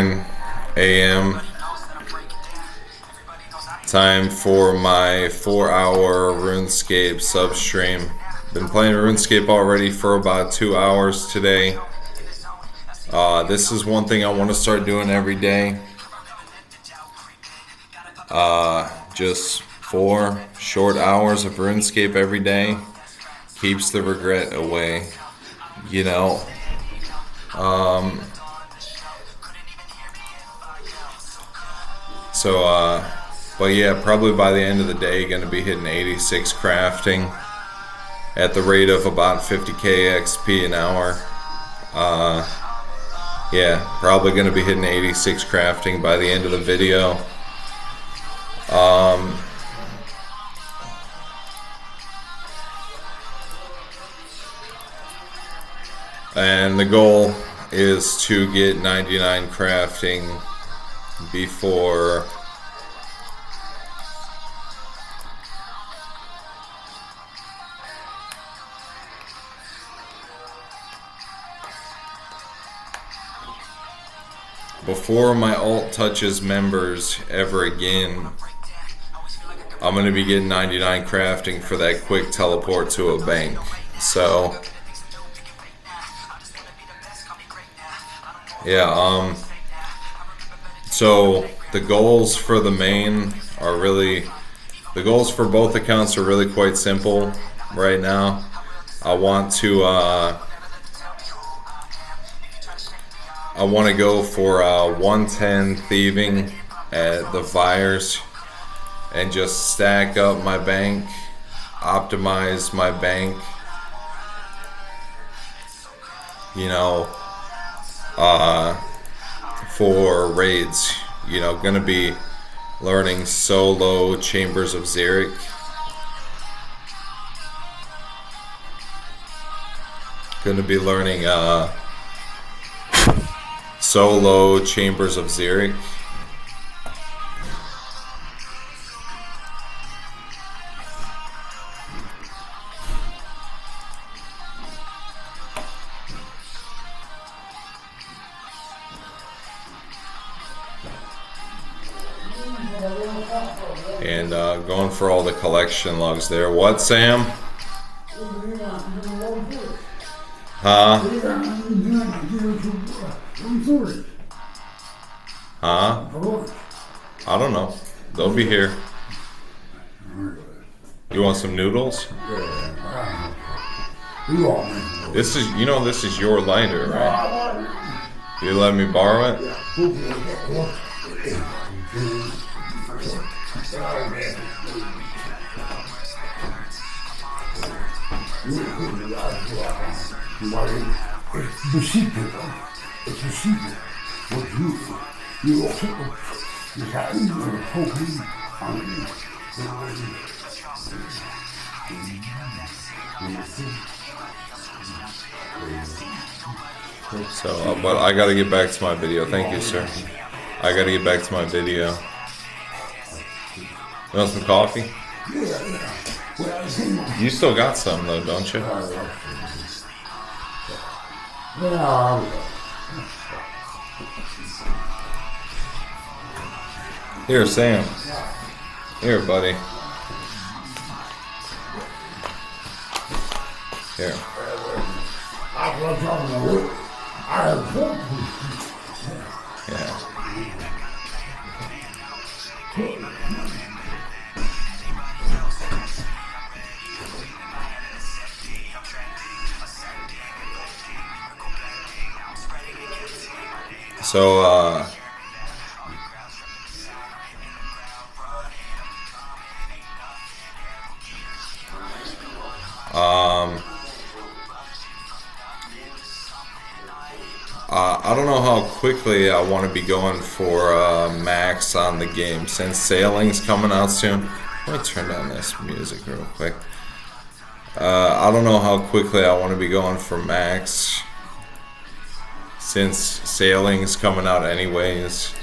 9 a.m. Time for my 4-hour RuneScape sub stream. Been playing RuneScape already for about 2 hours today. This is one thing I want to start doing every day. Just 4 short hours of RuneScape every day keeps the regret away, you know. But yeah, probably by the end of the day, gonna be hitting 86 crafting at the rate of about 50k XP an hour. Yeah, probably gonna be hitting 86 crafting by the end of the video. And the goal is to get 99 crafting before my alt touches members ever again. I'm going to be getting 99 crafting for that quick teleport to a bank. So yeah, so the goals for the main are really, the goals for both accounts are really quite simple right now. I want to go for 110 thieving at the fires and just stack up my bank, optimize my bank, you know, for raids. You know, gonna be learning solo Chambers of Xeric. Gonna be learning solo Chambers of Xeric. And going for all the collection logs there. What, Sam? Huh? Huh? I don't know. They'll be here. You want some noodles? This is, you know, this is your lighter, right? You let me borrow it? So, but I gotta get back to my video. Thank you, sir. I gotta get back to my video. You want some coffee? You still got some though, don't you? Here, Sam. Here, buddy. Here. Yeah. So, I don't know how quickly I want to be going for max on the game since sailing's coming out soon. Let me turn down this music real quick. I don't know how quickly I want to be going for max since sailing's coming out anyways.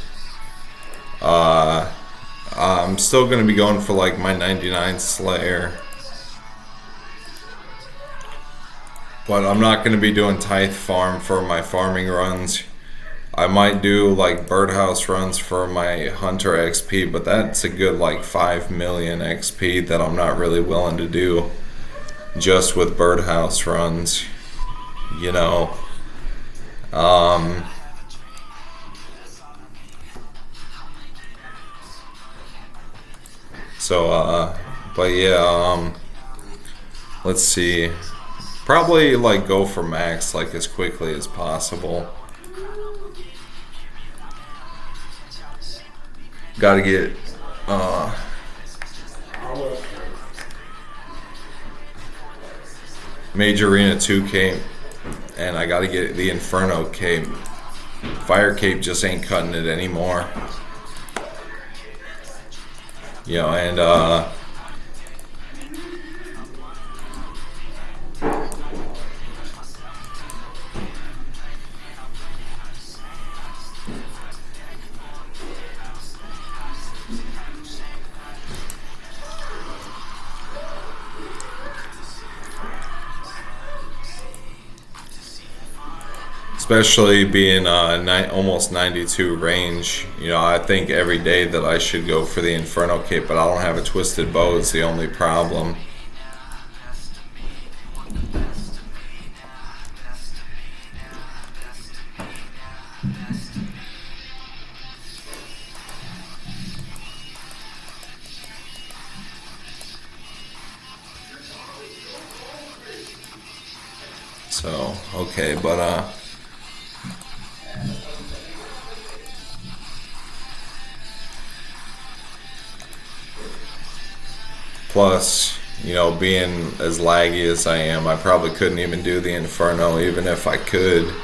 I'm still going to be going for like my 99 Slayer. But I'm not going to be doing tithe farm for my farming runs. I might do like birdhouse runs for my hunter XP, but that's a good like 5 million XP that I'm not really willing to do just with birdhouse runs, you know. But yeah, let's see. Probably like go for max like as quickly as possible. Gotta get Major Arena 2 cape, and I gotta get the Inferno cape. Fire cape just ain't cutting it anymore. You know, and especially being almost 92 range, you know, I think every day that I should go for the Inferno cape, but I don't have a twisted bow is the only problem. So, okay, but plus, you know, being as laggy as I am, I probably couldn't even do the Inferno even if I could.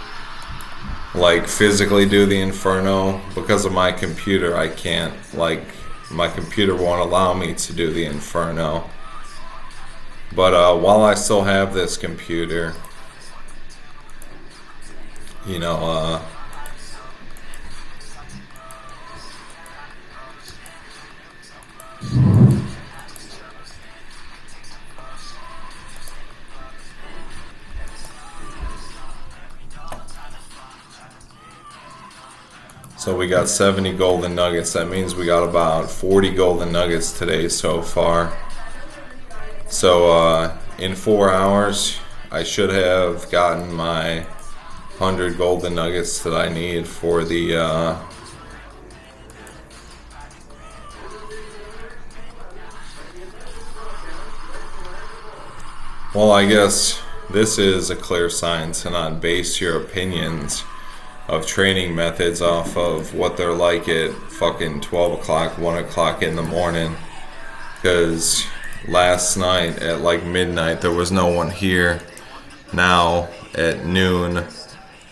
Like, physically do the Inferno. Because of my computer, I can't. Like, my computer won't allow me to do the Inferno. But while I still have this computer, you know, so we got 70 golden nuggets. That means we got about 40 golden nuggets today so far. So in 4 hours, I should have gotten my 100 golden nuggets that I need for the well, I guess this is a clear sign to not base your opinions of training methods off of what they're like at fucking 12 o'clock, 1 o'clock in the morning. Because last night at like midnight, there was no one here. Now at noon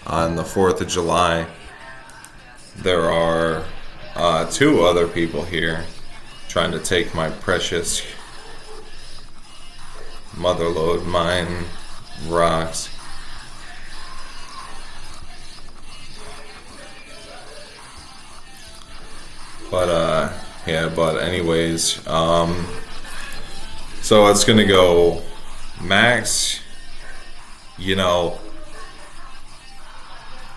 on the 4th of July, there are 2 other people here trying to take my precious motherlode mine rocks. But yeah, but anyways, so it's gonna go max, you know,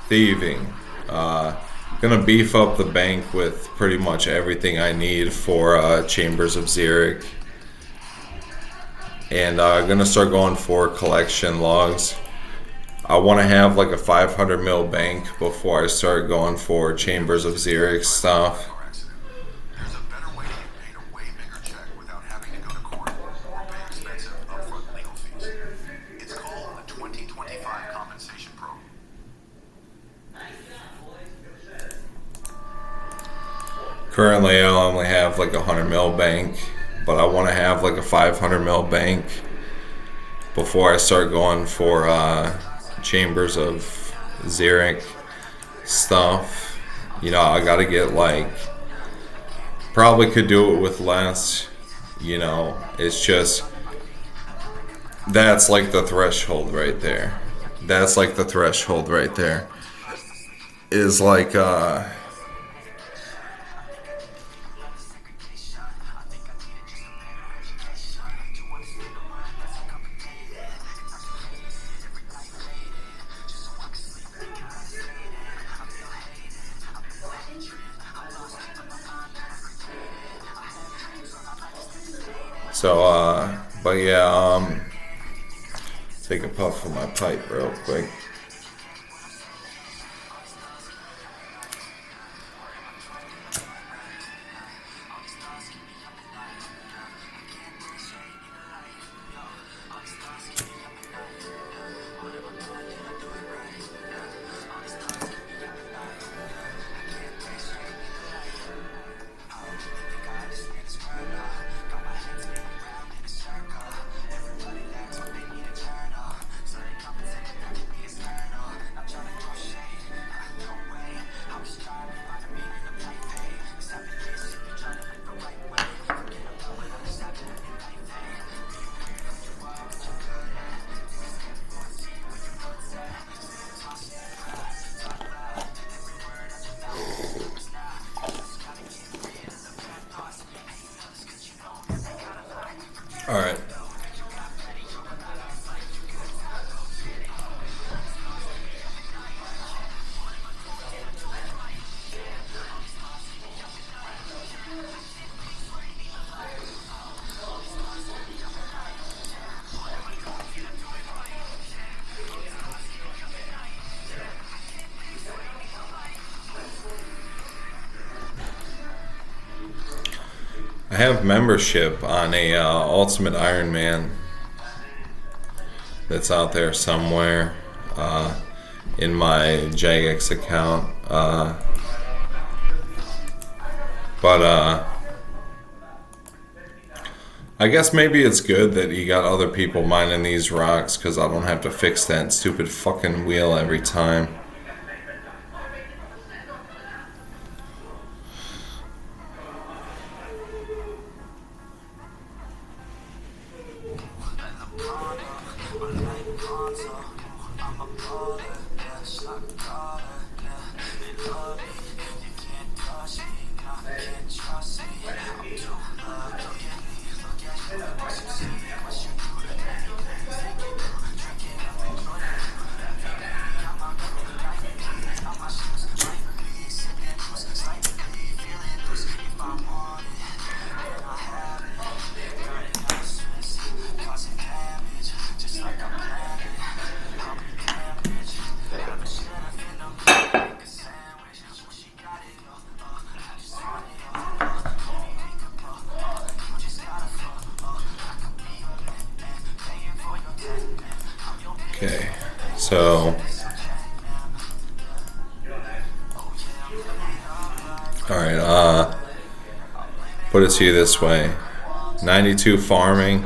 thieving. Gonna beef up the bank with pretty much everything I need for Chambers of Xeric. And gonna start going for collection logs. I want to have like a 500 mil bank before I start going for Chambers of Xeric stuff. Currently, I only have like a 100 mil bank, but I want to have like a 500 mil bank before I start going for Chambers of Xeric stuff. You know, I gotta get like, probably could do it with less, you know, it's just, that's like the threshold right there. That's like the threshold right there. Is like, So, but yeah, take a puff of my pipe real quick. All right. I have membership on a Ultimate Iron Man that's out there somewhere in my Jagex account. But I guess maybe it's good that you got other people mining these rocks, because I don't have to fix that stupid fucking wheel every time. Okay, so alright, put it to you this way. 92 farming.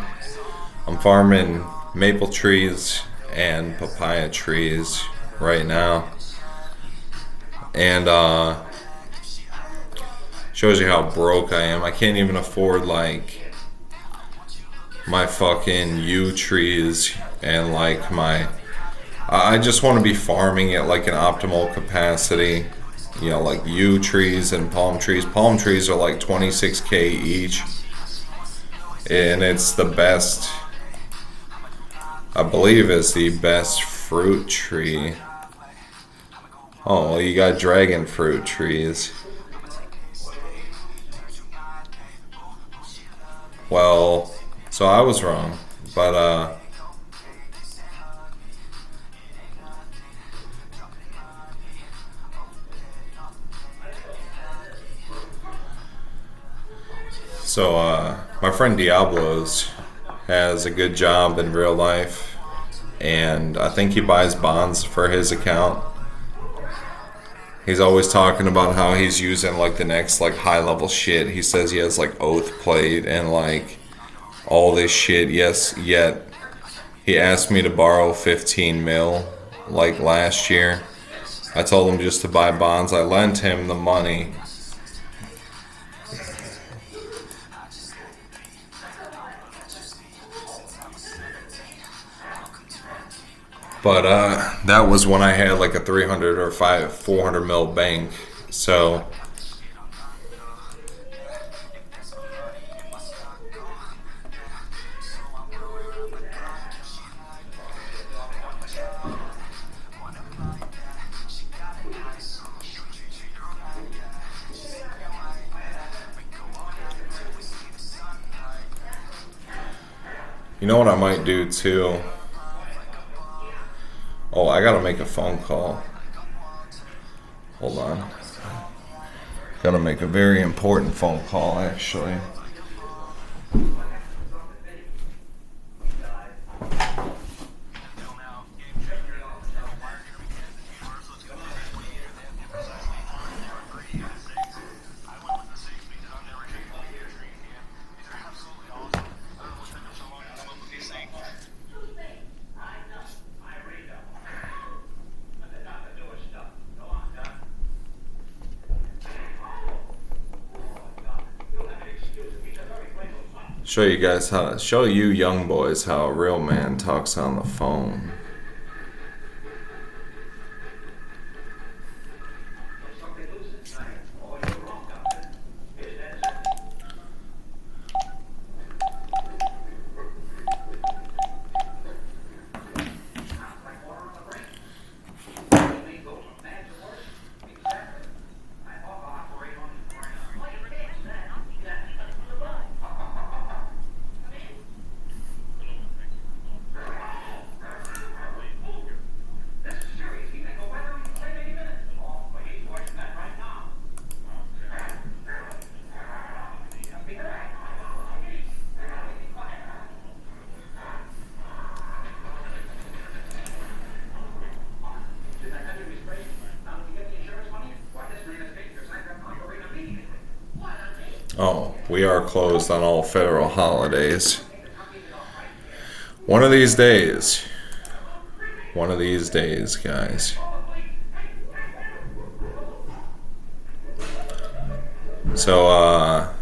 I'm farming maple trees and papaya trees right now. And shows you how broke I am. I can't even afford like my fucking yew trees and like my I just want to be farming at like an optimal capacity, you know, like yew trees and palm trees. Palm trees are like 26k each, and it's the best, I believe it's the best fruit tree. Oh, you got dragon fruit trees. Well, so I was wrong, but my friend Diablos has a good job in real life, and I think he buys bonds for his account. He's always talking about how he's using like the next like high level shit. He says he has like Oath Plate and like all this shit. Yes, yet he asked me to borrow 15 mil like last year. I told him just to buy bonds. I lent him the money. But that was when I had like a 300 or 400 mil bank. So You know what I might do too? Oh, I gotta make a phone call. Hold on. Gotta make a very important phone call, actually. Show you young boys how a real man talks on the phone. Oh, we are closed on all federal holidays. One of these days. One of these days, guys. So, I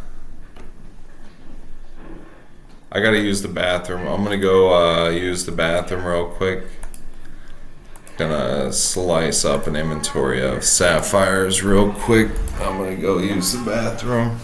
gotta use the bathroom. I'm gonna go use the bathroom real quick. Gonna slice up an inventory of sapphires real quick. I'm gonna go use the bathroom.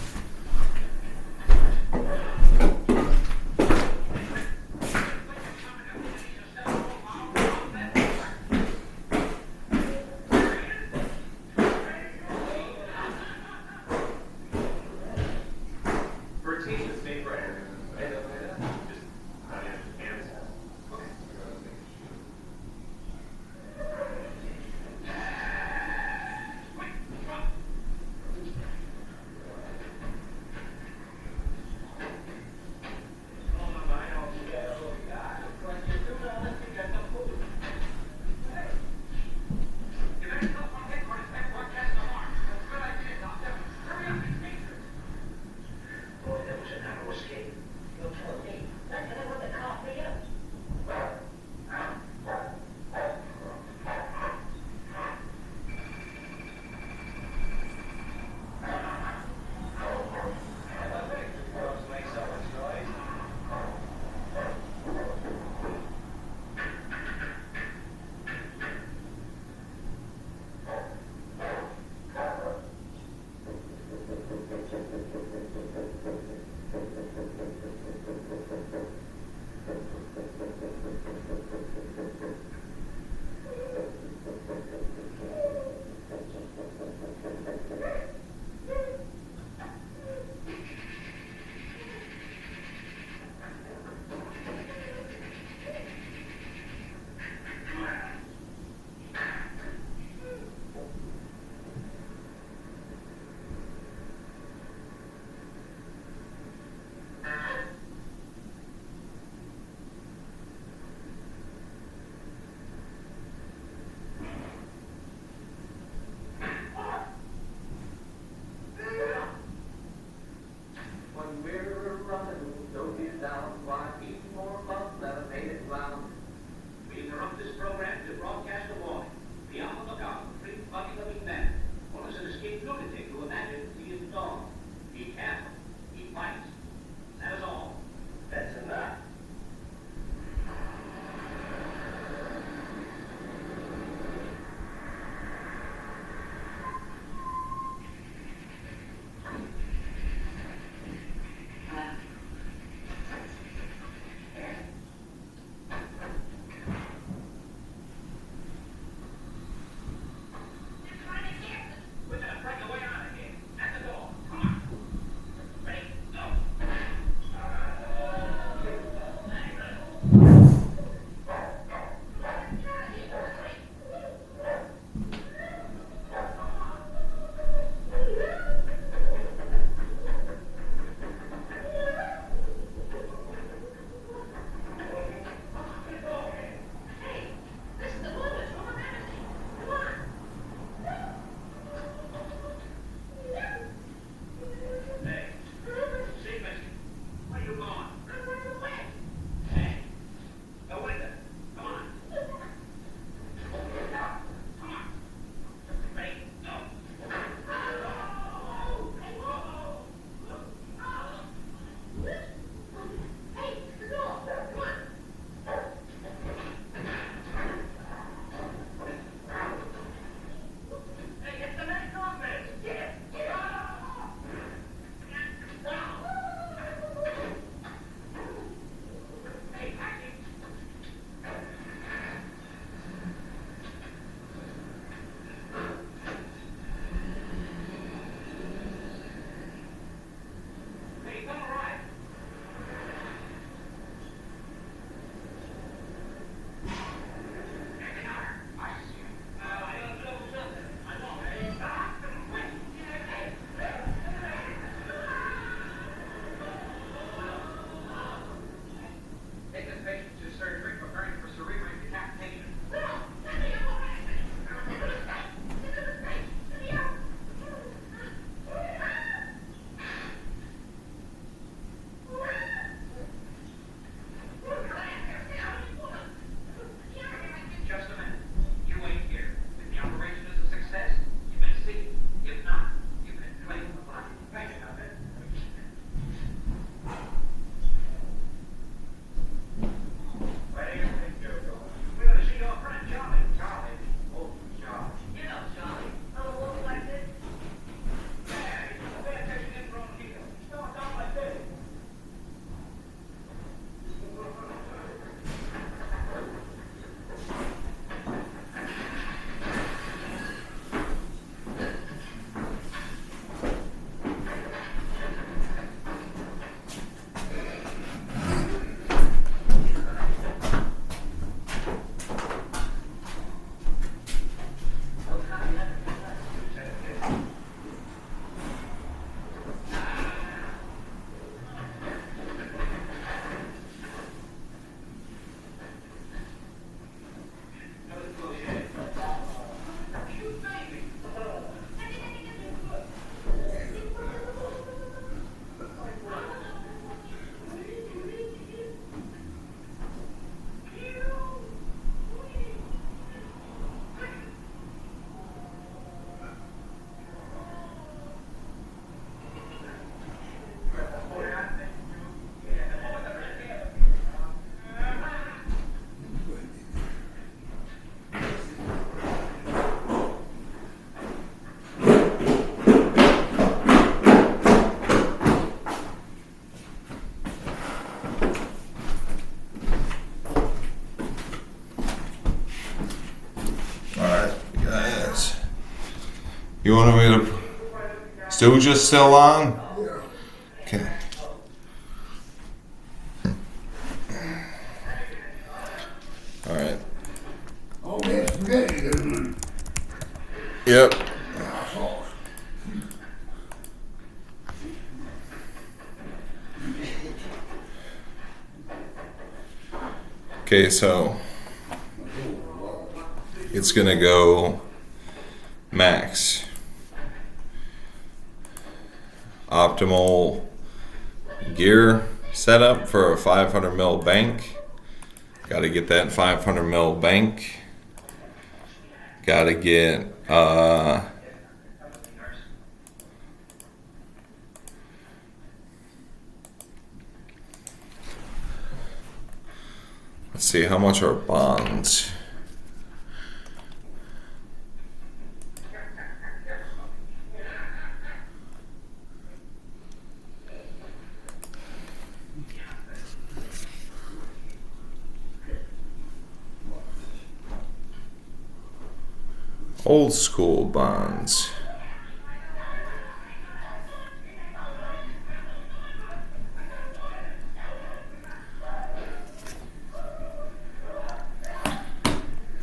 You want me to... Still just still on? Okay. Alright. Oh, man, spaghetti. Yep. Okay, so it's gonna go max. Optimal gear setup for a 500 mil bank. Gotta get that 500 mil bank. Gotta get let's see, how much are bonds? Old school bonds.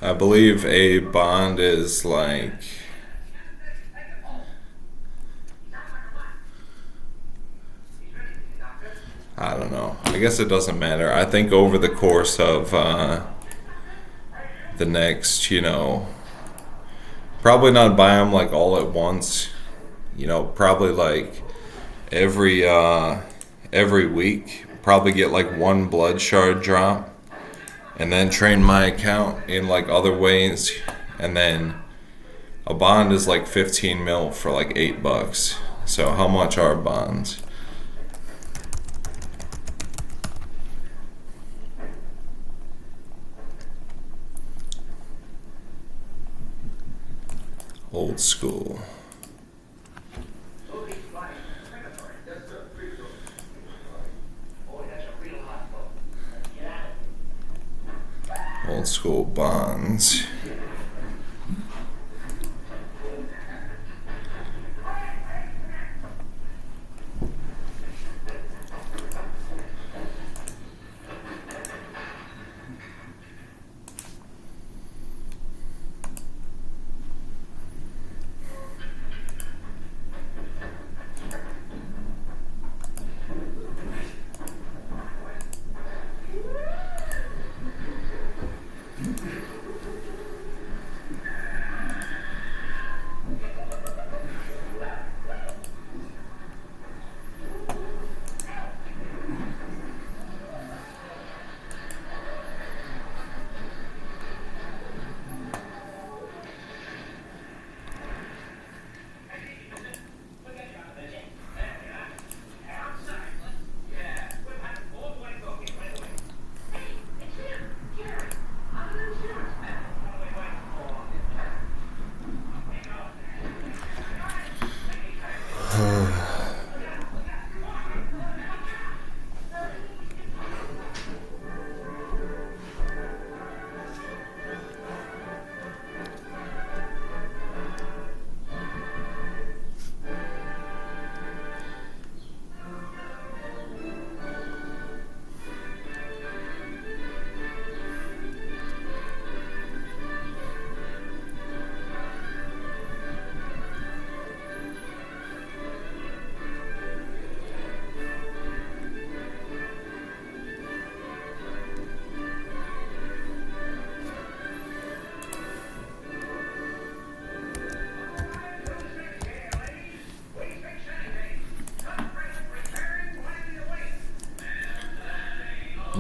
I believe a bond is like, I don't know. I guess it doesn't matter. I think over the course of the next, probably not buy them like all at once. Probably like every week. Probably get like one blood shard drop. And then train my account in like other ways. And then a bond is like 15 mil for like $8. So how much are bonds? Old school. Old school bonds.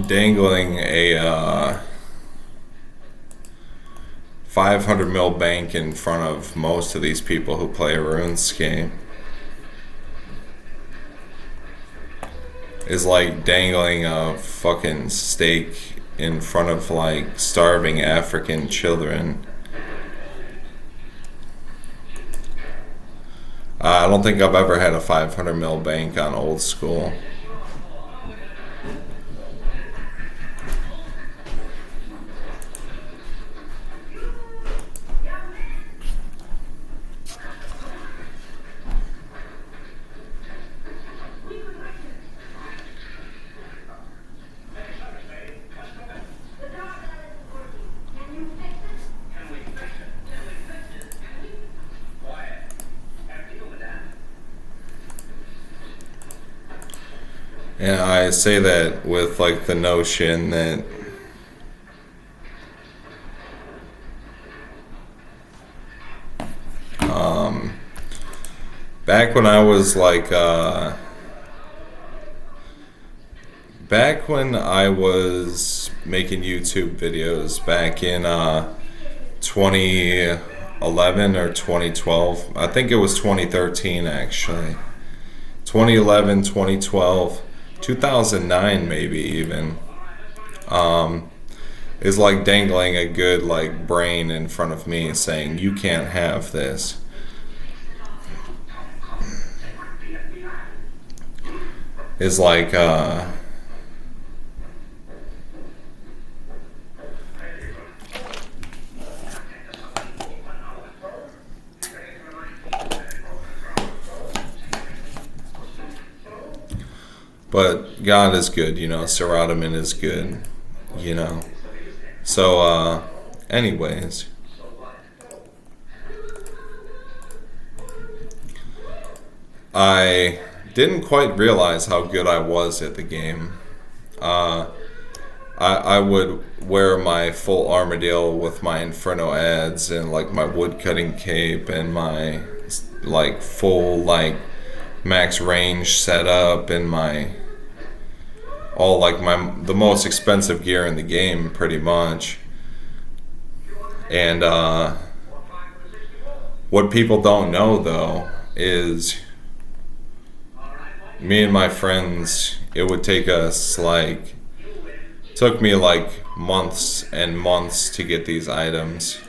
Dangling a 500 mil bank in front of most of these people who play RuneScape is like dangling a fucking steak in front of like starving African children. I don't think I've ever had a 500 mil bank on old school. And I say that with like the notion that back when I was like back when I was making YouTube videos back in 2011 or 2012. I think it was 2013 actually. 2011, 2012, 2009 maybe even. Is like dangling a good like brain in front of me saying you can't have this. Is like but God is good, you know, Sirataman is good, you know. So anyways, I didn't quite realize how good I was at the game. I would wear my full armadillo with my Inferno ads and like my woodcutting cape and my like full like max range setup and my all like the most expensive gear in the game pretty much. And what people don't know though is me and my friends, it would take us like, took me like months and months to get these items.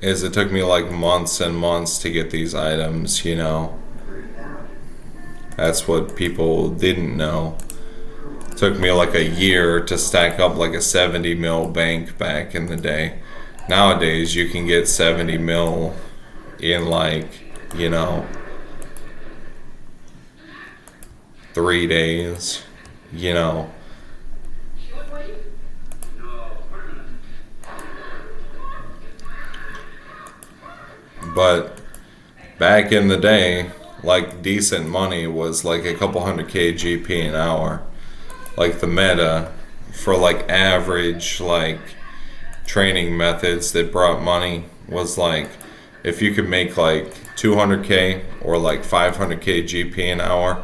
It took me like months and months to get these items, you know. That's what people didn't know. It took me like a year to stack up like a 70 mil bank back in the day. Nowadays you can get 70 mil in like, you know, 3 days, you know. But back in the day, like decent money was like a couple hundred K GP an hour. Like the meta for like average like training methods that brought money was like if you could make like 200K or like 500K GP an hour,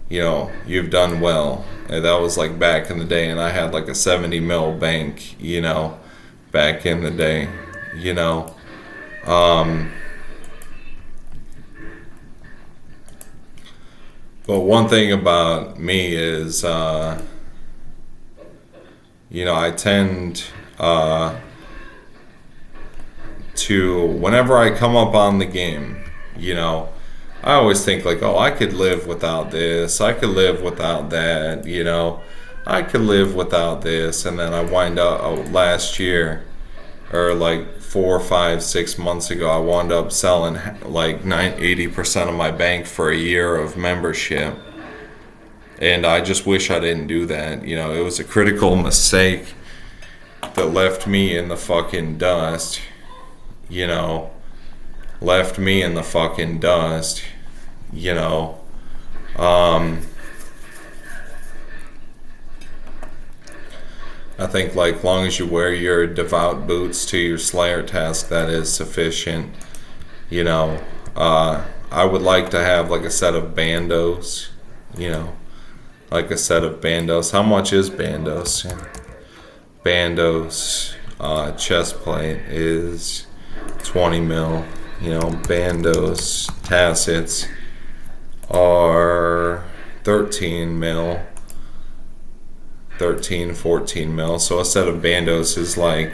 you know, you've done well. And that was like back in the day, and I had like a 70 mil bank, you know, back in the day, you know. But one thing about me is, you know, I tend to, whenever I come up on the game, you know, I always think like, oh, I could live without this, I could live without that, you know, I could live without this, and then I wind up last year, or like 4, 5, 6 months ago, I wound up selling like 80% of my bank for a year of membership, and I just wish I didn't do that. You know, it was a critical mistake that left me in the fucking dust, you know, left me in the fucking dust, you know. I think like long as you wear your devout boots to your Slayer task, that is sufficient, you know. I would like to have like a set of bandos, you know, like a set of bandos. How much is bandos? Bandos chest plate is 20 mil, you know. Bandos tassets are 13 mil, 13, 14 mil. So a set of bandos is like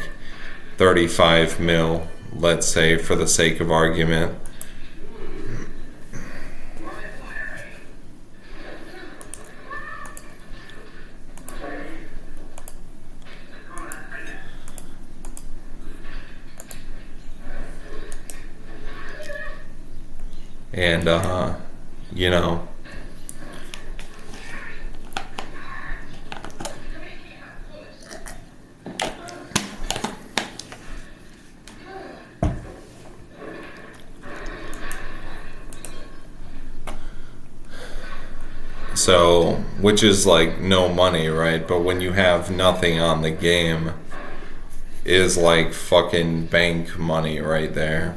35 mil, let's say, for the sake of argument. And, you know, So, which is like no money, right? But when you have nothing on the game, is like fucking bank money right there.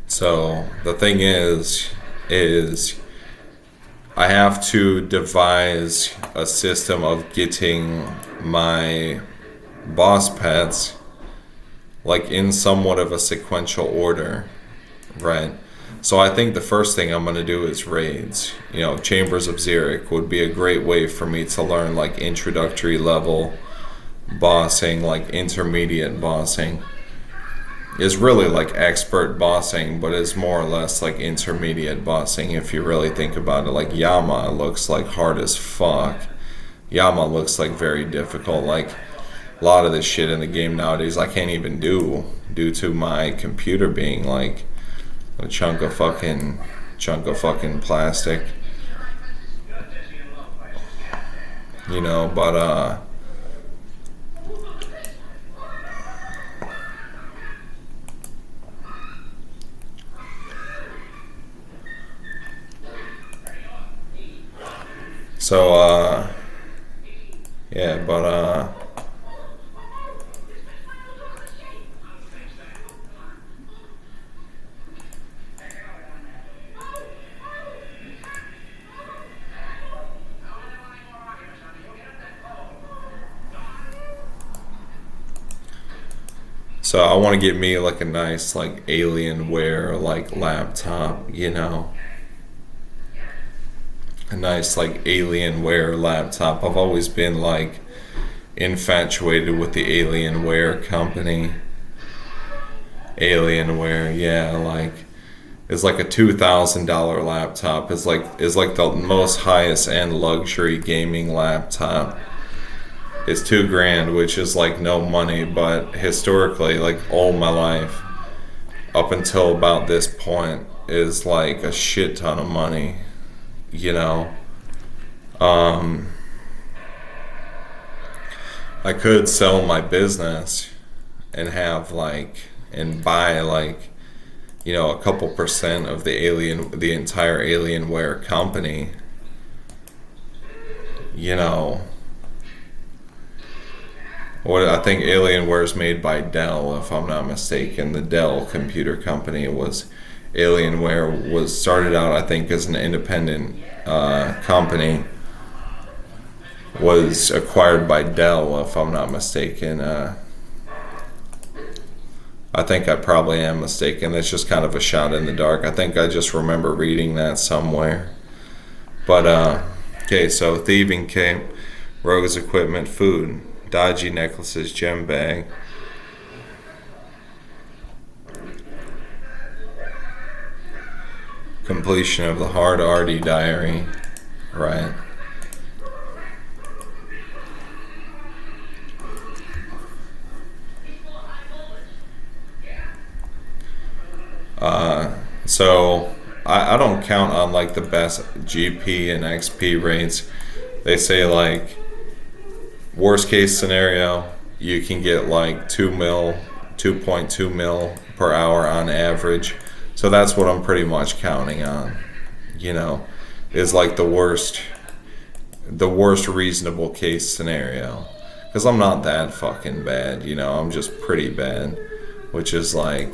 So the thing is I have to devise a system of getting my boss pets like in somewhat of a sequential order, right? So I think the first thing I'm going to do is raids. You know, Chambers of Xeric would be a great way for me to learn like introductory level bossing, like intermediate bossing. Is really like expert bossing, but is more or less like intermediate bossing if you really think about it. Like Yama looks like hard as fuck. Yama looks like very difficult. Like a lot of this shit in the game nowadays I can't even do due to my computer being like a chunk of fucking plastic. You know, but so yeah, but so I want to get me like a nice like Alienware like laptop, you know. A nice like Alienware laptop. I've always been like infatuated with the Alienware company. Alienware, yeah, like it's like a $2,000 laptop. It's like the most highest end luxury gaming laptop. It's $2,000, which is like no money, but historically, like all my life, up until about this point, is like a shit ton of money, you know. I could sell my business and have like and buy like, you know, a couple percent of the entire Alienware company, you know. What I think Alienware is made by Dell, if I'm not mistaken. The Dell computer company was Alienware was started out, I think, as an independent company. Was acquired by Dell, if I'm not mistaken. I think I probably am mistaken. That's just kind of a shot in the dark. I think I just remember reading that somewhere. But okay, so thieving cape, rogues equipment, food. Dodgy necklaces, gem bag. Completion of the hard Artie diary. Right. So I don't count on like the best GP and XP rates. They say like worst case scenario, you can get like 2.2 mil per hour on average. So that's what I'm pretty much counting on, you know, is like the worst reasonable case scenario. Because I'm not that fucking bad, you know, I'm just pretty bad, which is like,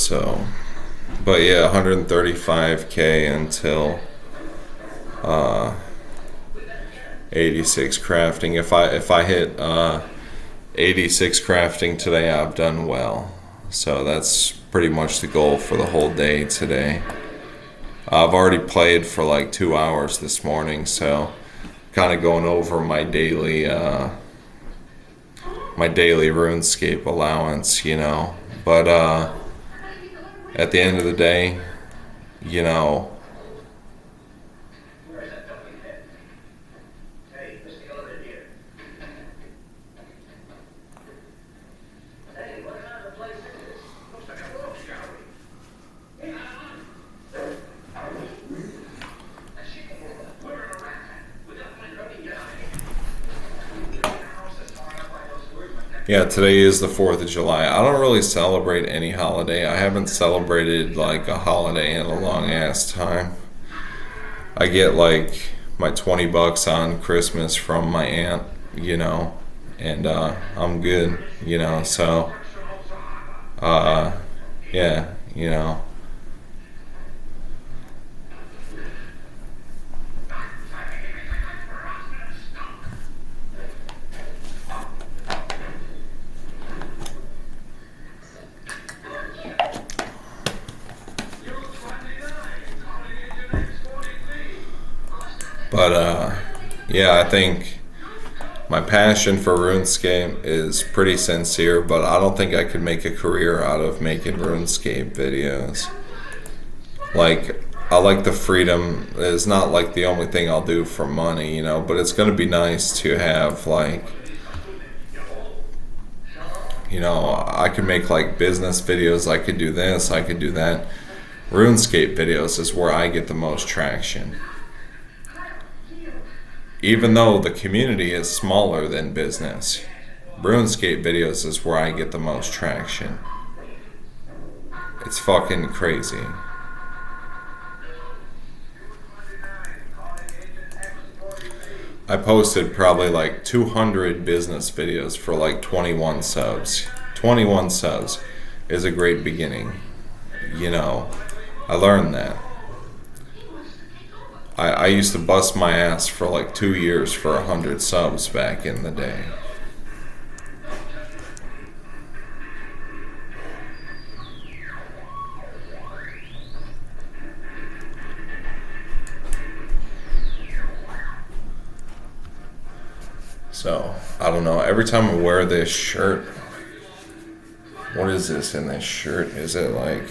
So, but yeah, 135k until 86 crafting. If I hit 86 crafting today, I've done well. So that's pretty much the goal for the whole day today. I've already played for like 2 hours this morning, so kind of going over my daily RuneScape allowance, you know. But at the end of the day, you know, yeah, today is the 4th of July. I don't really celebrate any holiday. I haven't celebrated like a holiday in a long ass time. I get like my $20 on Christmas from my aunt, you know, and I'm good, you know, so yeah, you know. But yeah, I think my passion for RuneScape is pretty sincere, but I don't think I could make a career out of making RuneScape videos. Like, I like the freedom. It's not like the only thing I'll do for money, you know, but it's going to be nice to have, like, you know, I could make like business videos, I could do this, I could do that. RuneScape videos is where I get the most traction. Even though the community is smaller than business, RuneScape videos is where I get the most traction. It's fucking crazy. I posted probably like 200 business videos for like 21 subs. 21 subs is a great beginning. You know, I learned that. I used to bust my ass for like 2 years for 100 subs back in the day. So, I don't know. Every time I wear this shirt, what is this in this shirt? Is it like...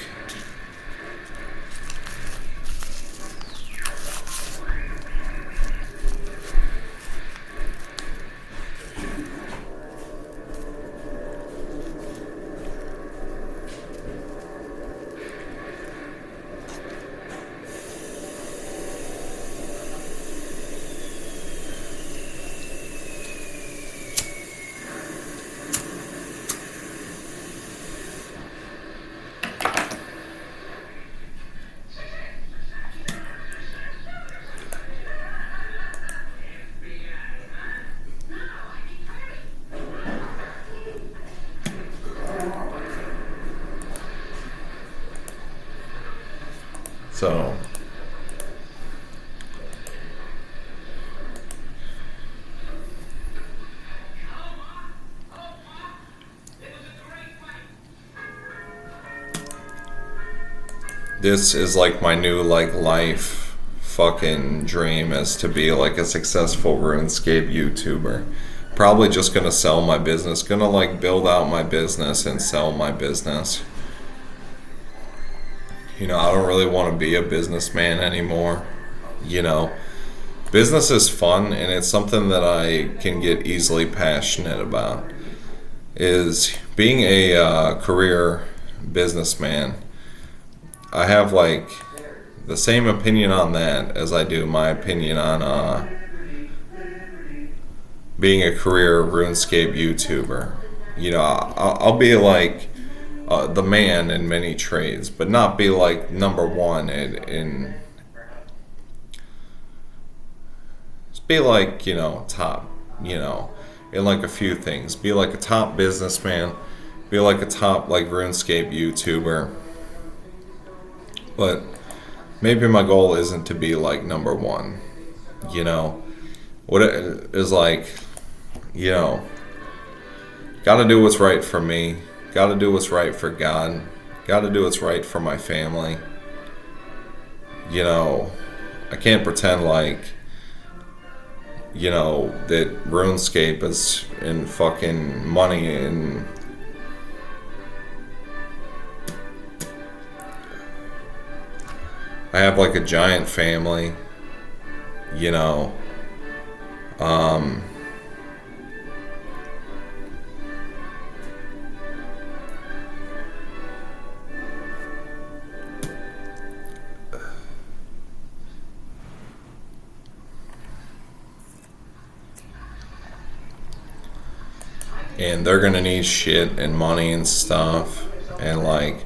So, this is like my new like life fucking dream, is to be like a successful RuneScape YouTuber. Probably just gonna sell my business, gonna like build out my business and sell my business. You know, I don't really want to be a businessman anymore. You know, business is fun and it's something that I can get easily passionate about. Is being a career businessman. I have like the same opinion on that as I do my opinion on being a career RuneScape YouTuber. You know, I'll be like the man in many trades, but not be like number one in be like, you know, top, you know, in like a few things. Be like a top businessman, be like a top like RuneScape YouTuber. But maybe my goal isn't to be like number one. You know, what it is like, you know, gotta do what's right for me, gotta do what's right for God, gotta do what's right for my family. You know, I can't pretend like, you know, that RuneScape is in fucking money and I have like a giant family, you know. And they're gonna need shit and money and stuff, and like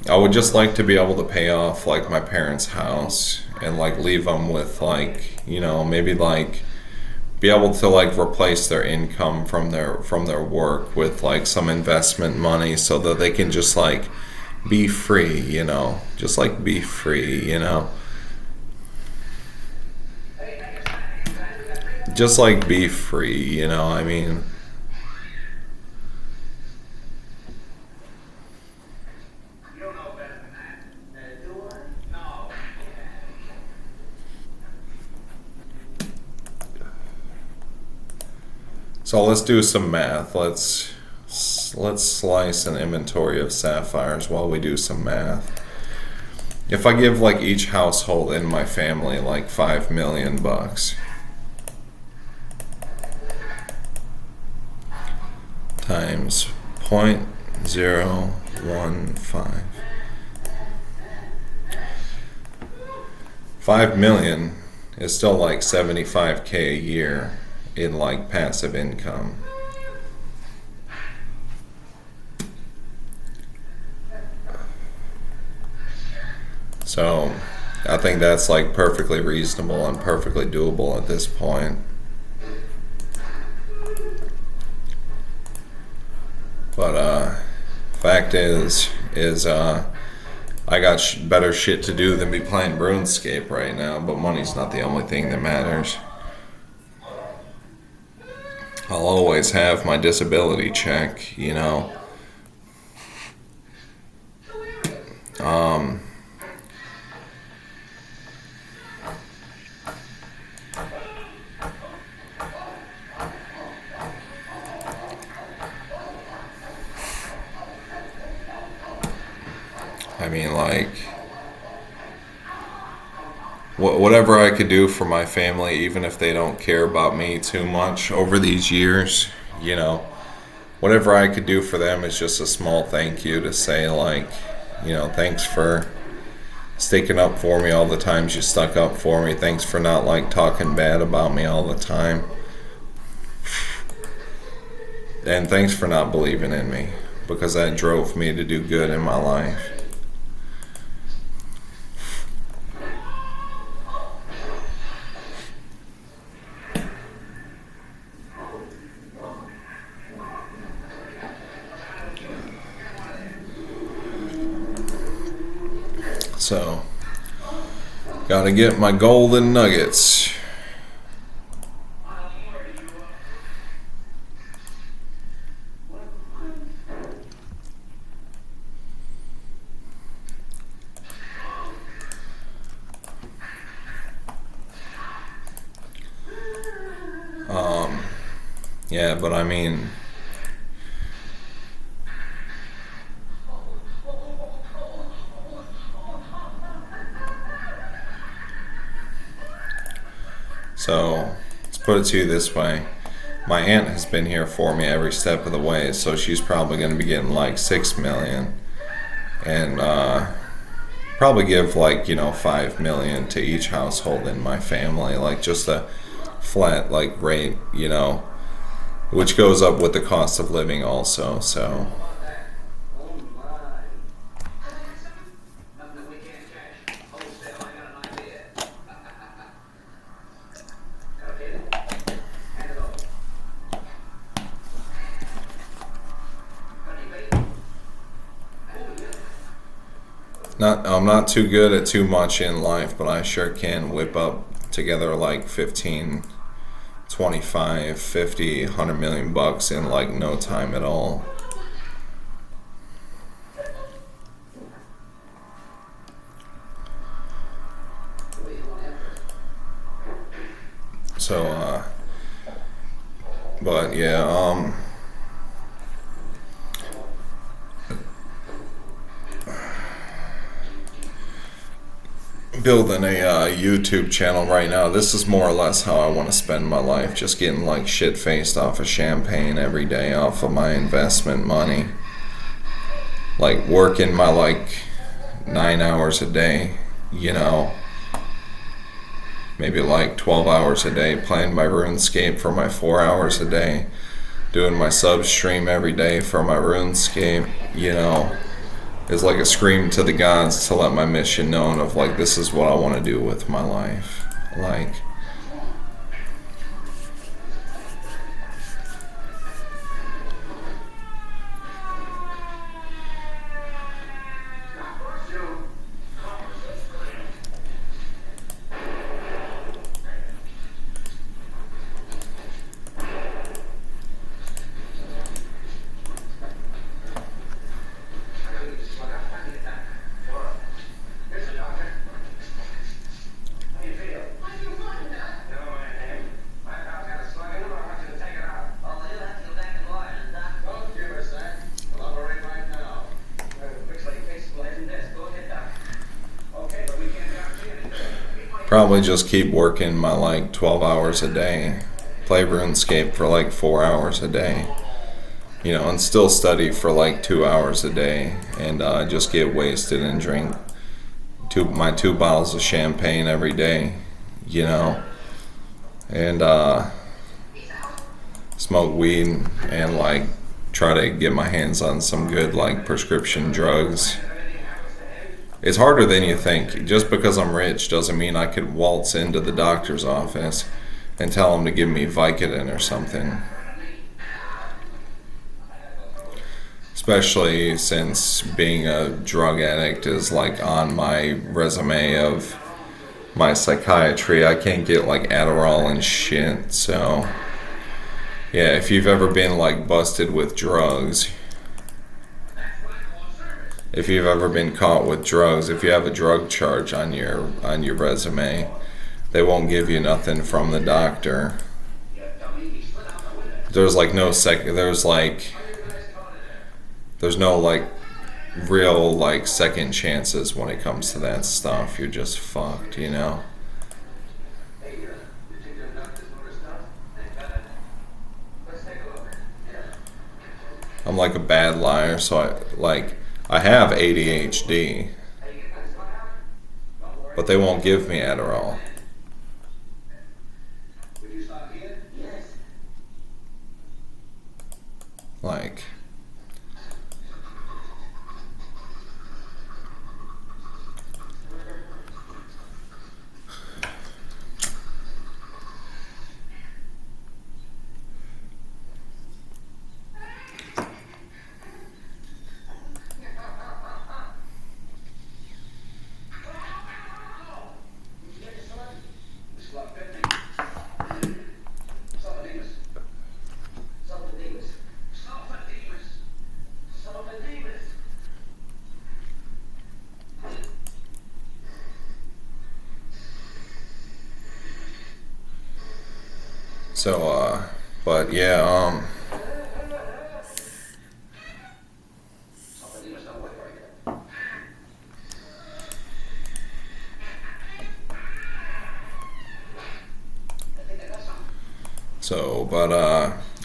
I would just like to be able to pay off like my parents' house and like leave them with like, you know, maybe like be able to like replace their income from their work with like some investment money so that they can just like be free, you know, just like be free, you know, just like be free, you know. I mean, so let's do some math. Let's slice an inventory of sapphires while we do some math. If I give like each household in my family like $5 million times 0.015, 5 million is still like 75K a year in like passive income. So I think that's like perfectly reasonable and perfectly doable at this point. But fact is I got better shit to do than be playing RuneScape right now. But money's not the only thing that matters. I'll always have my disability check, you know. I mean, like, whatever I could do for my family, even if they don't care about me too much over these years, you know, whatever I could do for them is just a small thank you to say, like, you know, thanks for sticking up for me all the times you stuck up for me. Thanks for not, like, talking bad about me all the time. And thanks for not believing in me, because that drove me to do good in my life. So, gotta get my golden nuggets. Yeah, but I mean, so let's put it to you this way. My aunt has been here for me every step of the way, so she's probably going to be getting like 6 million, and probably give like, you know, 5 million to each household in my family, like just a flat like rate, you know, which goes up with the cost of living also. So I'm not too good at too much in life, but I sure can whip up together like 15, 25, 50, 100 million bucks in like no time at all. So, but yeah, building a YouTube channel right now. This is more or less how I want to spend my life, just getting like shit faced off of champagne every day off of my investment money, like working my like 9 hours a day, you know, maybe like 12 hours a day, playing my RuneScape for my 4 hours a day, doing my sub stream every day for my RuneScape, you know, is like a scream to the gods to let my mission known of like, this is what I want to do with my life. Like, probably just keep working my like 12 hours a day, play RuneScape for like 4 hours a day, you know, and still study for like 2 hours a day, and just get wasted and drink my 2 bottles of champagne every day, you know, and smoke weed and like try to get my hands on some good like prescription drugs. It's harder than you think. Just because I'm rich doesn't mean I could waltz into the doctor's office and tell him to give me Vicodin or something. Especially since being a drug addict is like on my resume of my psychiatry. I can't get like Adderall and shit. So yeah, if you've ever been like busted with drugs, if you've ever been caught with drugs, if you have a drug charge on your resume, they won't give you nothing from the doctor. There's like no there's no like real like second chances when it comes to that stuff. You're just fucked, you know. I'm like a bad liar, so I have ADHD, but they won't give me Adderall. Like, so, but yeah,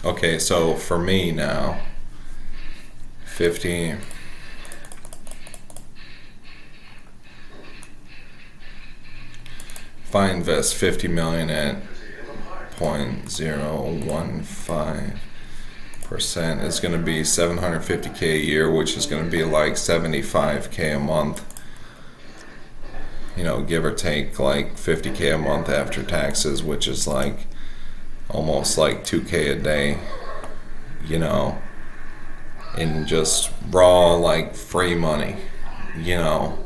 okay, so for me now, 50, if I invest 50 million at 0.015%, it's going to be 750K a year, which is going to be like 75K a month, you know, give or take like 50K a month after taxes, which is like almost like 2K a day, you know, in just raw like free money, you know.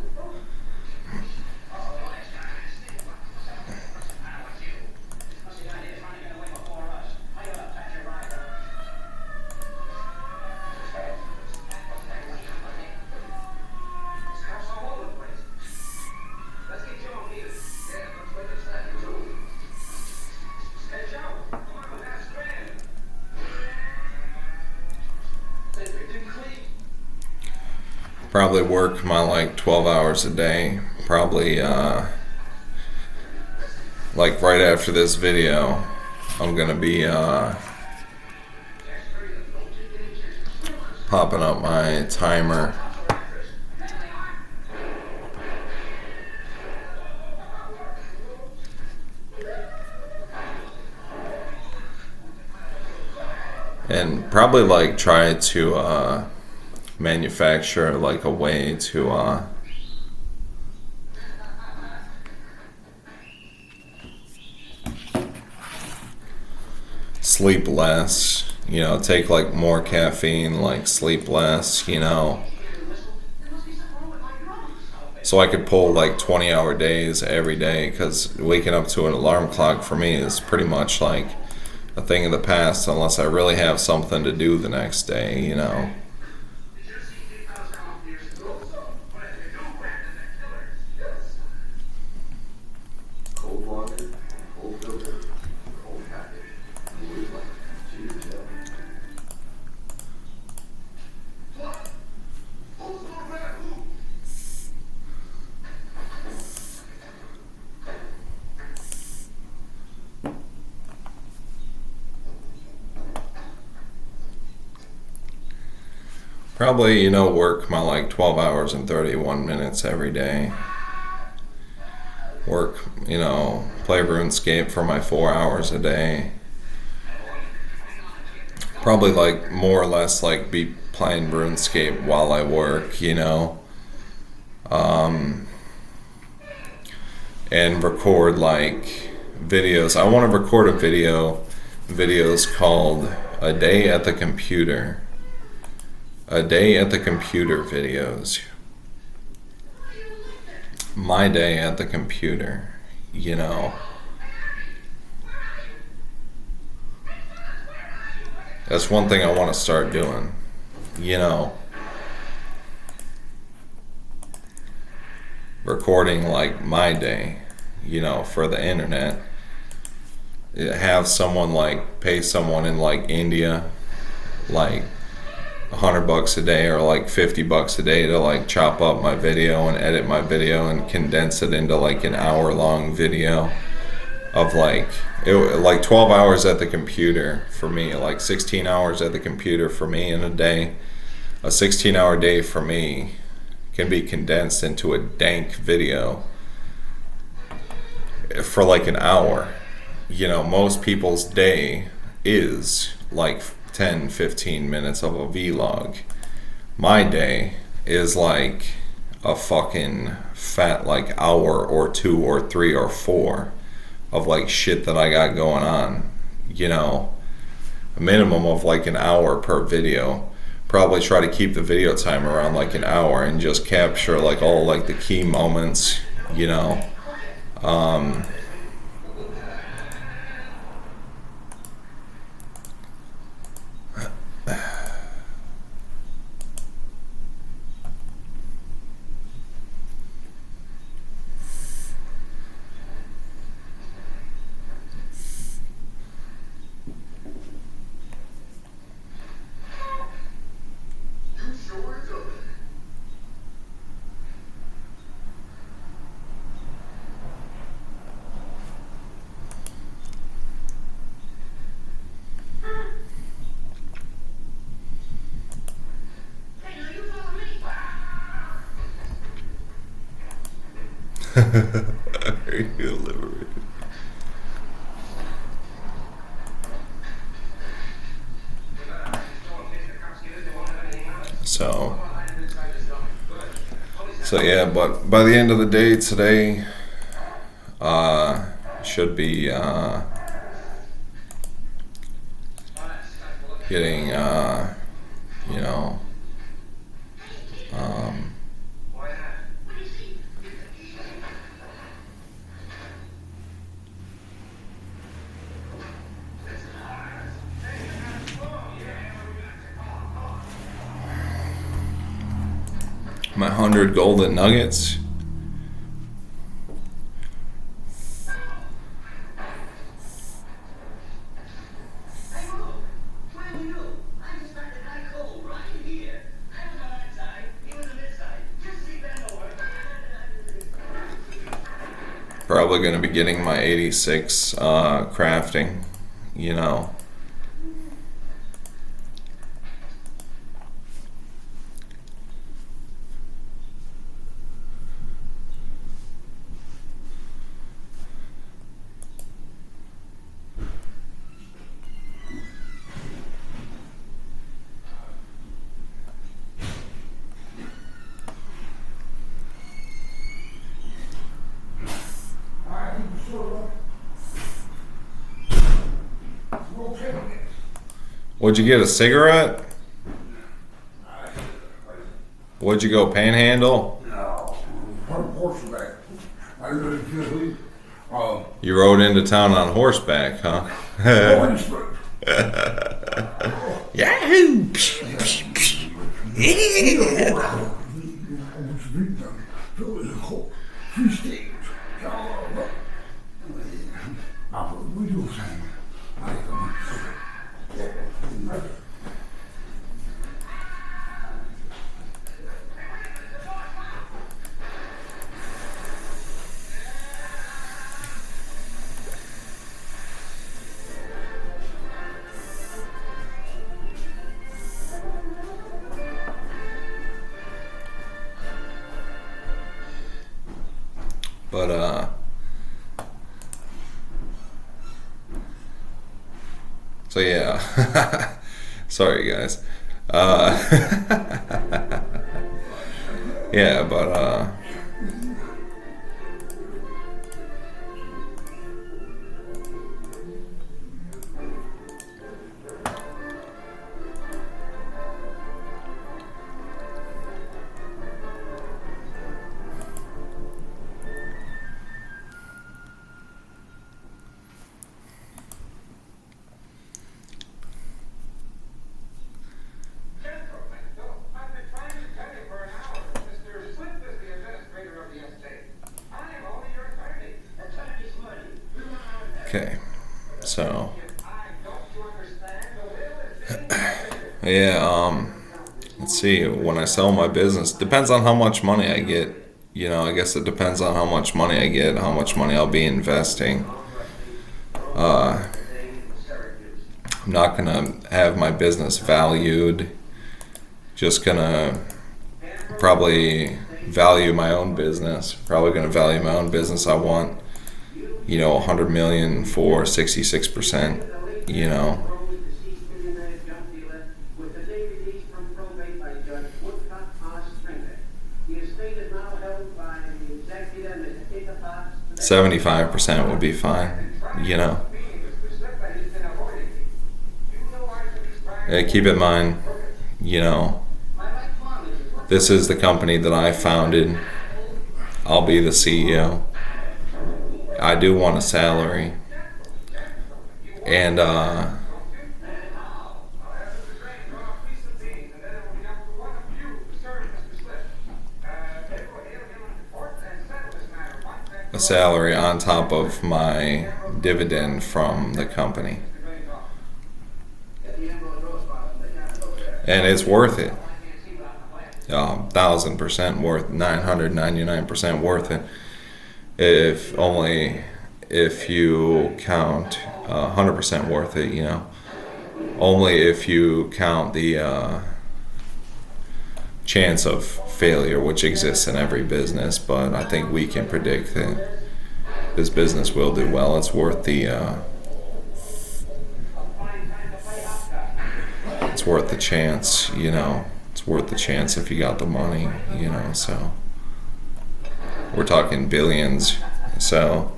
probably work my like 12 hours a day. Probably like right after this video, I'm gonna be popping up my timer. And probably like try to manufacture like a way to sleep less, take like more caffeine, like sleep less, so I could pull like 20-hour days every day, because waking up to an alarm clock for me is pretty much like a thing of the past unless I really have something to do the next day. Cold water, cold filter, cold package. Always like to yourself. Probably, work my like 12 hours and 31 minutes every day. Work, play RuneScape for my 4 hours a day. Probably like more or less like be playing RuneScape while I work, and record like videos. I want to record videos called A Day at the Computer. A Day at the Computer videos. My day at the computer, That's one thing I want to start doing, Recording like my day, for the internet. Have someone like pay someone in like India like $100 a day or like $50 a day to like chop up my video and edit my video and condense it into like an hour-long video of like 12 hours at the computer for me, like 16 hours at the computer for me in a day. A 16-hour day for me can be condensed into a dank video for like an hour. Most people's day is like 10-15 minutes of a vlog. My day is like a fucking fat like hour or 2 or 3 or 4 of like shit that I got going on. A minimum of like an hour per video. Probably try to keep the video time around like an hour and just capture like all like the key moments, Are you liberated? So yeah, but by the end of the day today, should be getting my 100 golden nuggets. probably going to be getting my 86 crafting, you know. Would you get a cigarette? Would you go panhandle? No. Horseback. I really feel You rode into town on horseback, huh? Yahoo! But so yeah. Sorry guys. Yeah, but okay. So yeah, let's see, when I sell my business, depends on how much money I get. You know, I guess it depends on how much money I get, how much money I'll be investing. I'm not gonna have my business valued. Just gonna probably value my own business. Probably gonna value my own business. I want, you know, 100 million for 66%. You know. $75% would be fine, you know. Keep in mind, you know, this is the company that I founded. I'll be the CEO. I do want a salary. And a salary on top of my dividend from the company. And it's worth it. 1,000% worth, 999% worth it. If you count 100% worth it, you know. Only if you count the chance of failure, which exists in every business. But I think we can predict that this business will do well. It's worth the chance, you know. It's worth the chance if you got the money, you know. So we're talking billions. So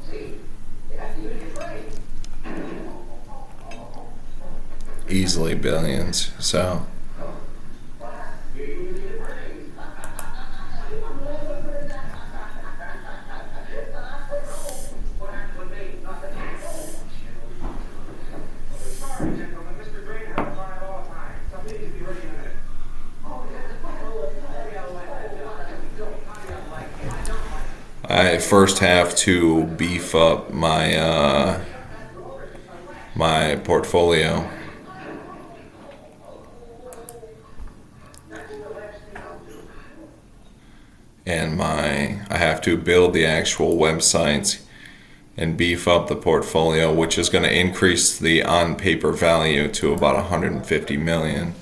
easily billions. So I first have to beef up my my portfolio. And I have to build the actual websites. and beef up the portfolio, which is going to increase the on-paper value to about 150 million.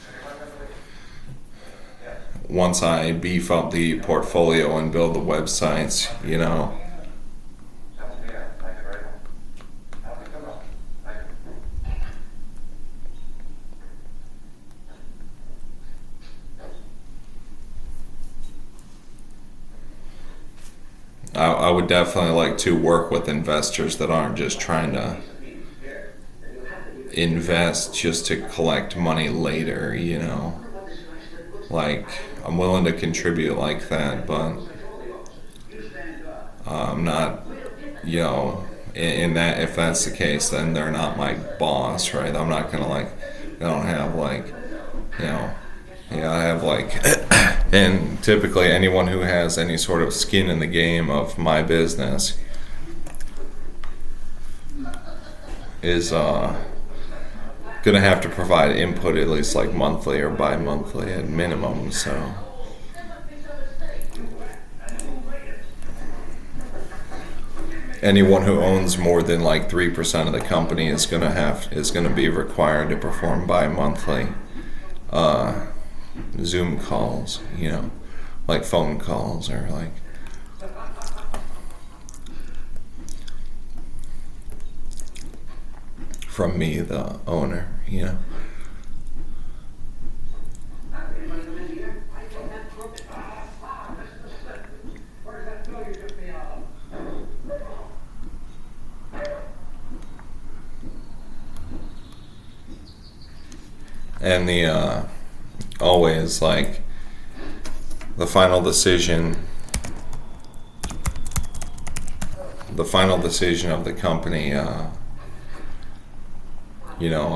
Once I beef up the portfolio and build the websites, you know. I would definitely like to work with investors that aren't just trying to invest just to collect money later, you know. Like, I'm willing to contribute like that, but I'm not, you know, in that, if that's the case, then they're not my boss, right? I'm not gonna like, I don't have like, you know, yeah, I have like, and typically anyone who has any sort of skin in the game of my business is gonna have to provide input at least like monthly or bi-monthly at minimum, so. Anyone who owns more than like 3% of the company is gonna be required to perform bi-monthly Zoom calls, you know, like phone calls or like from me, the owner, you know. And the always like the final decision of the company, you know,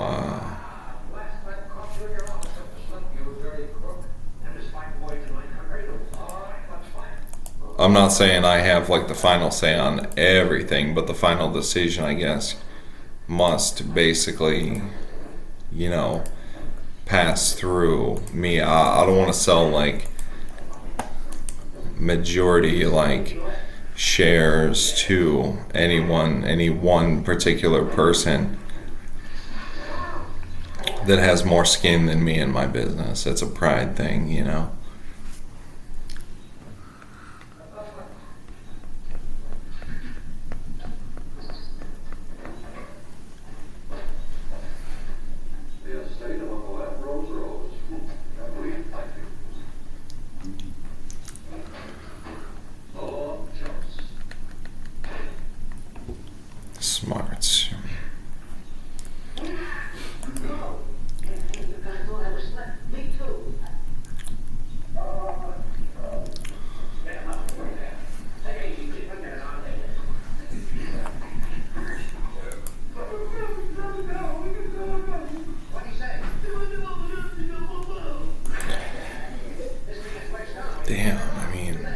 I'm not saying I have like the final say on everything, but the final decision, I guess, must basically, you know, pass through me. I don't want to sell like majority like shares to any one particular person that has more skin than me in my business. It's a pride thing, you know. Smarts. Damn, I mean,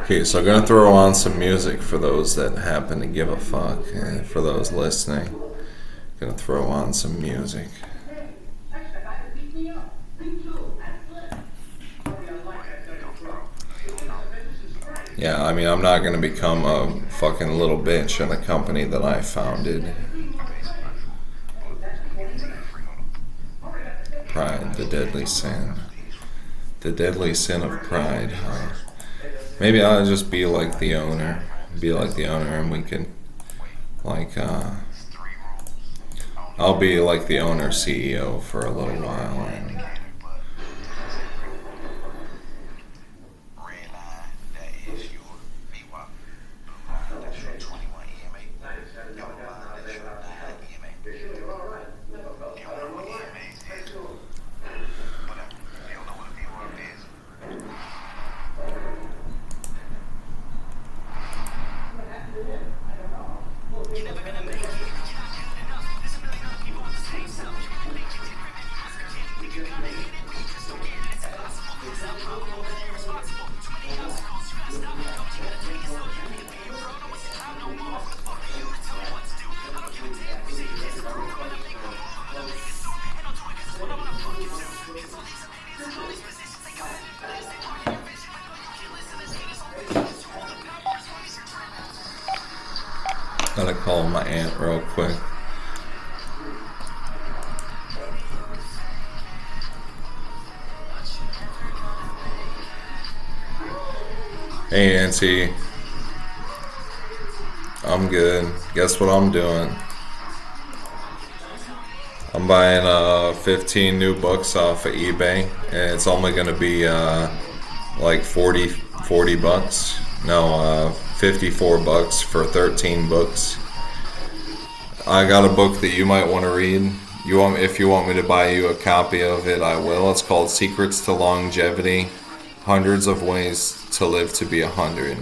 okay, so I'm gonna throw on some music for those that happen to give a fuck, and for those listening, gonna throw on some music. Yeah, I mean, I'm not gonna become a fucking little bitch in a company that I founded. Pride, the deadly sin. The deadly sin of pride, huh? Maybe I'll just be like the owner. And we can, like, I'll be like the owner CEO for a little while. And Gotta call my aunt real quick. Hey Auntie, I'm good. Guess what I'm doing? I'm buying 15 new books off of eBay, and it's only gonna be like 40 bucks. No, 54 bucks for 13 books. I got a book that you might want to read. If you want me to buy you a copy of it, I will. It's called Secrets to Longevity: Hundreds of Ways to Live to Be 100.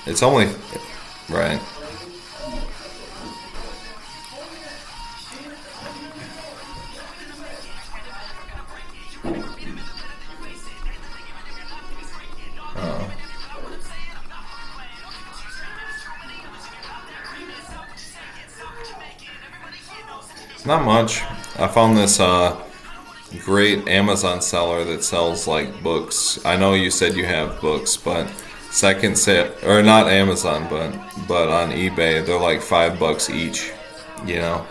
It's only right. Not much. I found this great Amazon seller that sells like books. I know you said you have books, but second sale, or not Amazon, but on eBay they're like $5 each. You know.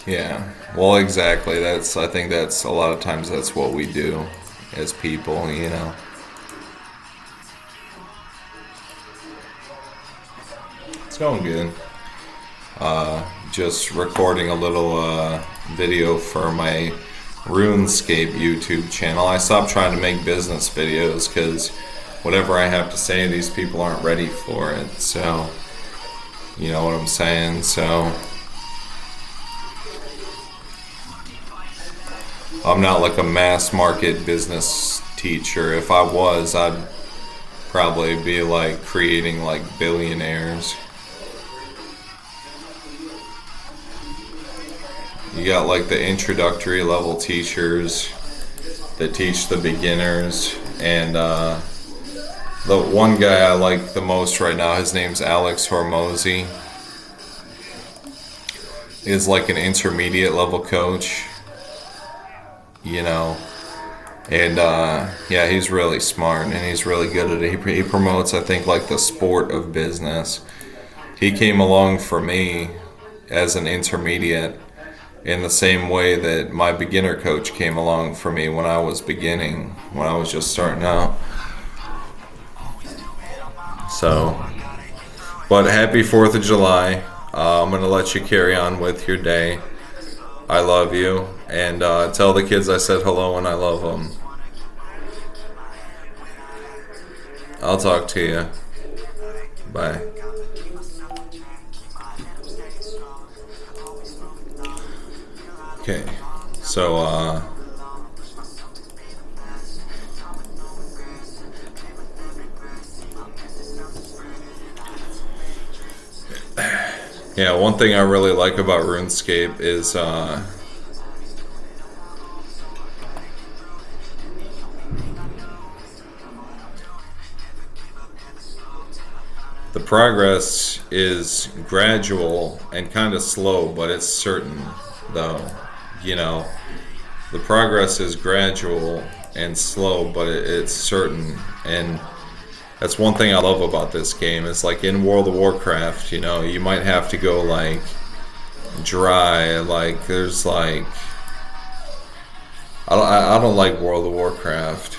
Yeah. Well, exactly. I think that's a lot of times that's what we do as people. You know. It's going good. Just recording a little video for my RuneScape YouTube channel. I stopped trying to make business videos because whatever I have to say, these people aren't ready for it. So, you know what I'm saying? So, I'm not like a mass market business teacher. If I was, I'd probably be like creating like billionaires. You got like the introductory level teachers that teach the beginners, and the one guy I like the most right now, his name's Alex Hormozy. Is like an intermediate level coach, you know, and yeah, he's really smart and he's really good at it. He promotes, I think, like the sport of business. He came along for me as an intermediate in the same way that my beginner coach came along for me when I was beginning, when I was just starting out. So, but happy 4th of July. I'm going to let you carry on with your day. I love you. And tell the kids I said hello and I love them. I'll talk to you. Bye. Okay, so yeah, one thing I really like about RuneScape is the progress is gradual and kind of slow, but it's certain though. You know, the progress is gradual and slow, but it's certain. And that's one thing I love about this game. It's like in World of Warcraft, you know, you might have to go like dry. Like there's like, I don't like World of Warcraft.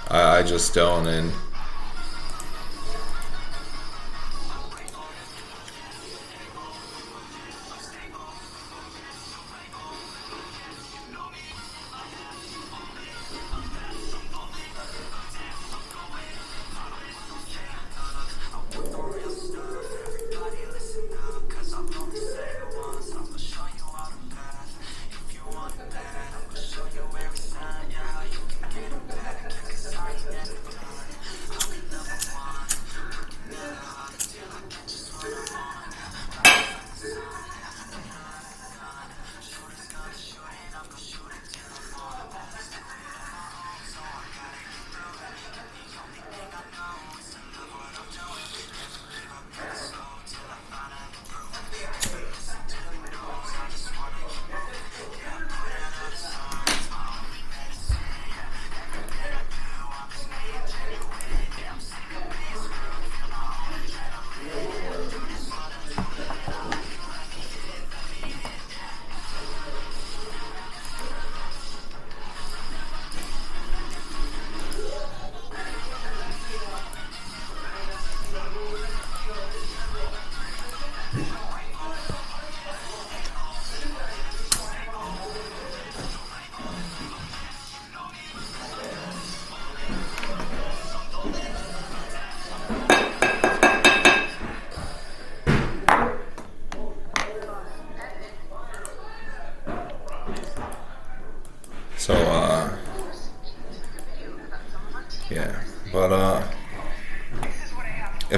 I just don't. And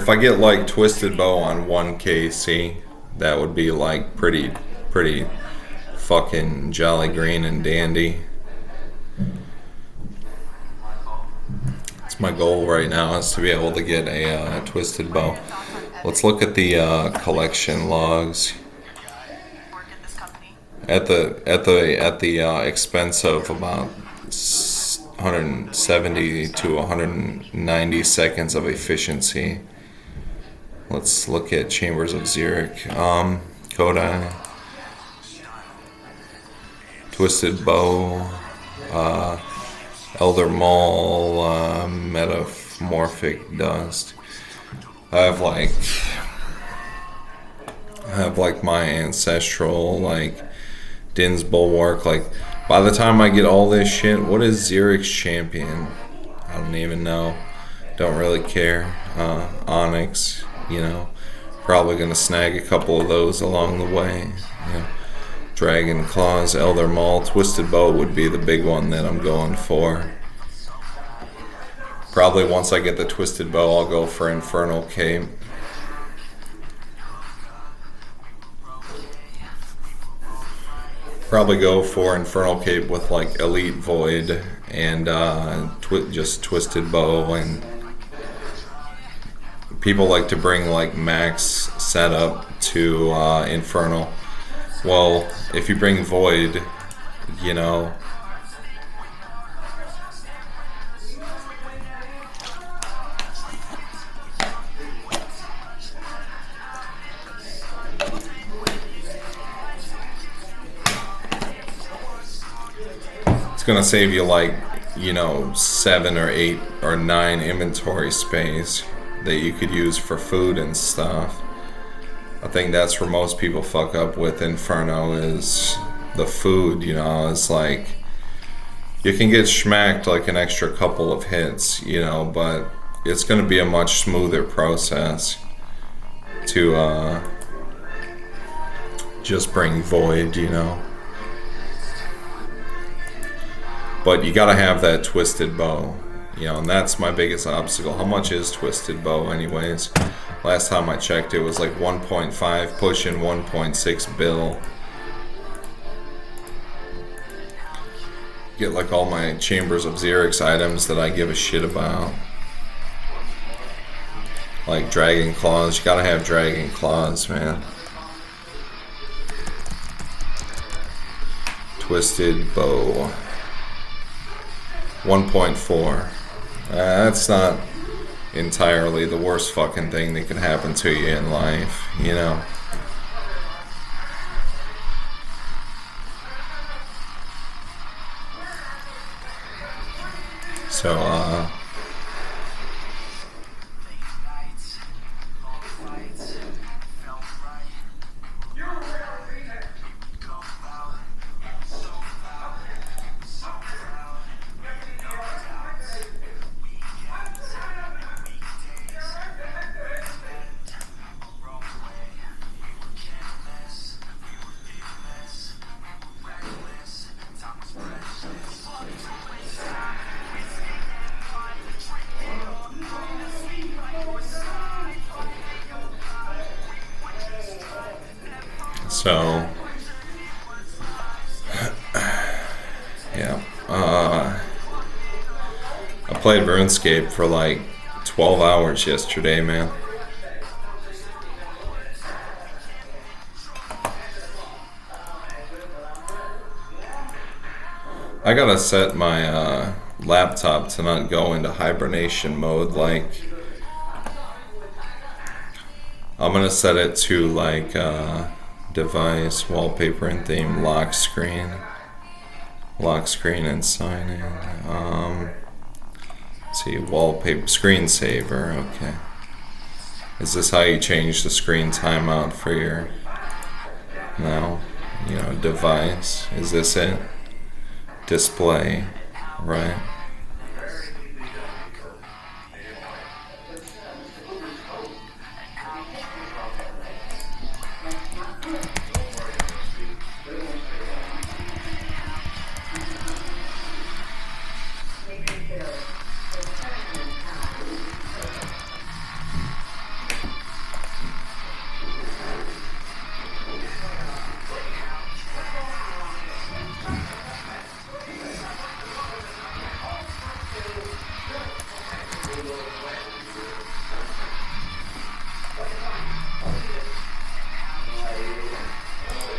if I get like Twisted Bow on 1KC, that would be like pretty fucking jolly green and dandy. It's my goal right now is to be able to get a Twisted Bow. Let's look at the collection logs. At the expense of about 170 to 190 seconds of efficiency. Let's look at Chambers of Xeric, Kodai, Twisted Bow, Elder Maul, Metamorphic Dust. I have like my ancestral, like Din's Bulwark. Like, by the time I get all this shit, what is Xeric's champion? I don't even know. Don't really care. Onyx, you know. Probably gonna snag a couple of those along the way. You know. Dragon Claws, Elder Maul, Twisted Bow would be the big one that I'm going for. Probably once I get the Twisted Bow, I'll go for Infernal Cape. Probably go for Infernal Cape with like Elite Void and just Twisted Bow. And people like to bring like max setup to Infernal. Well, if you bring Void, you know, it's gonna save you like, you know, 7 or 8 or 9 inventory space that you could use for food and stuff. I think that's where most people fuck up with Inferno is the food, you know. It's like you can get schmacked like an extra couple of hits, you know, but it's going to be a much smoother process to just bring Void, you know. But you got to have that Twisted Bow, you know, and that's my biggest obstacle. How much is Twisted Bow anyways? Last time I checked, it was like 1.5, pushing 1.6 bill. Get like all my Chambers of Xeric's items that I give a shit about. Like Dragon Claws, you gotta have Dragon Claws, man. Twisted Bow. 1.4. That's not entirely the worst fucking thing that could happen to you in life, you know. So, yeah. I played RuneScape for like 12 hours yesterday, man. I gotta set my laptop to not go into hibernation mode. Like, I'm gonna set it to like device, wallpaper and theme, lock screen and sign in. Let's see, wallpaper, screensaver. Okay. Is this how you change the screen timeout for your device? Is this it? Display, right?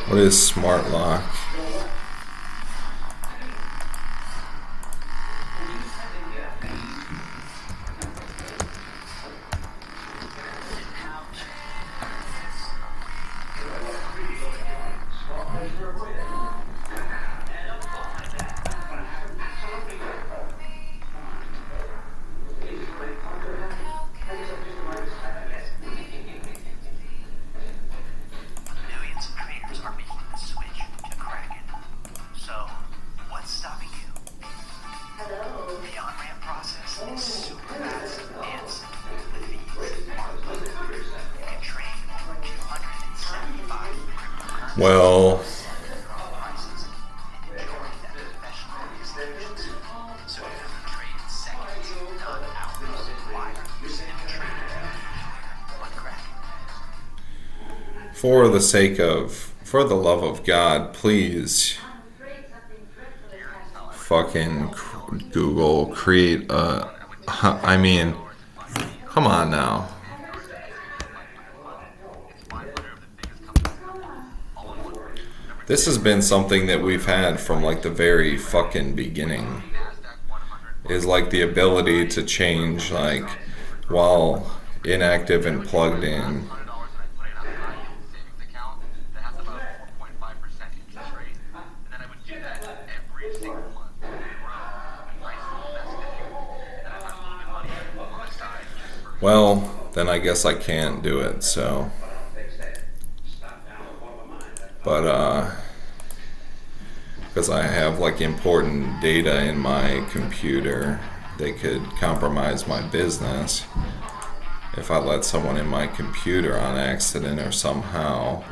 What is smart lock? Well, for the love of God, please fucking Google create a, I mean, come on now. This has been something that we've had from like the very fucking beginning. Is like the ability to change like while inactive and plugged in. Well, then I guess I can't do it, so. But, because I have like important data in my computer, they could compromise my business if I let someone in my computer on accident or somehow.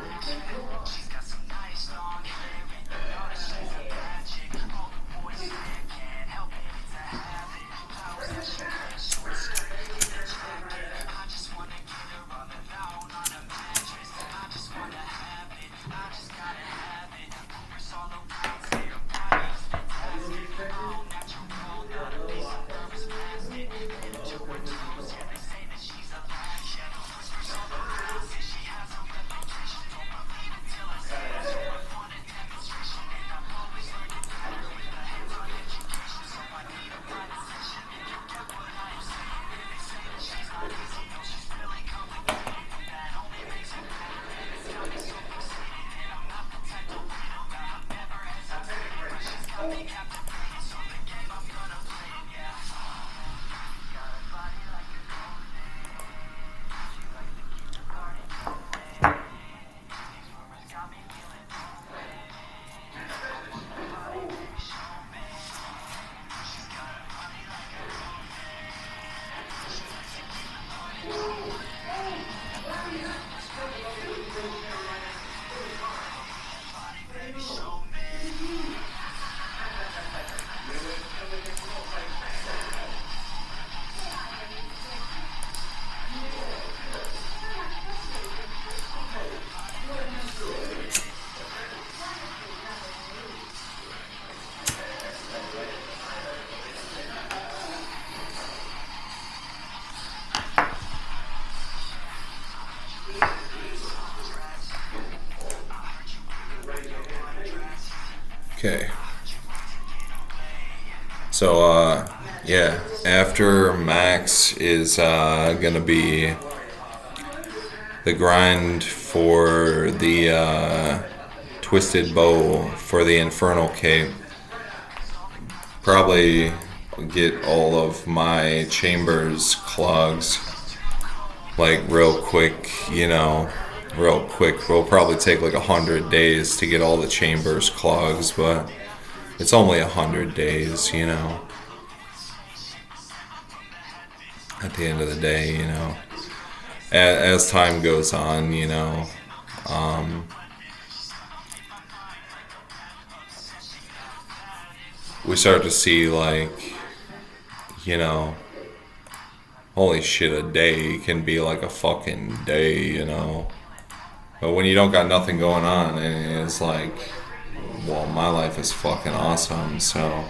Okay. So, yeah, after Max is gonna be the grind for the Twisted Bow for the Infernal Cape. Probably get all of my chambers clogs like real quick, real quick. We'll probably take like 100 days to get all the chambers clogs, but it's only 100 days, at the end of the day, as time goes on, we start to see like, holy shit, a day can be like a fucking day, But when you don't got nothing going on, it's like, well, my life is fucking awesome, so.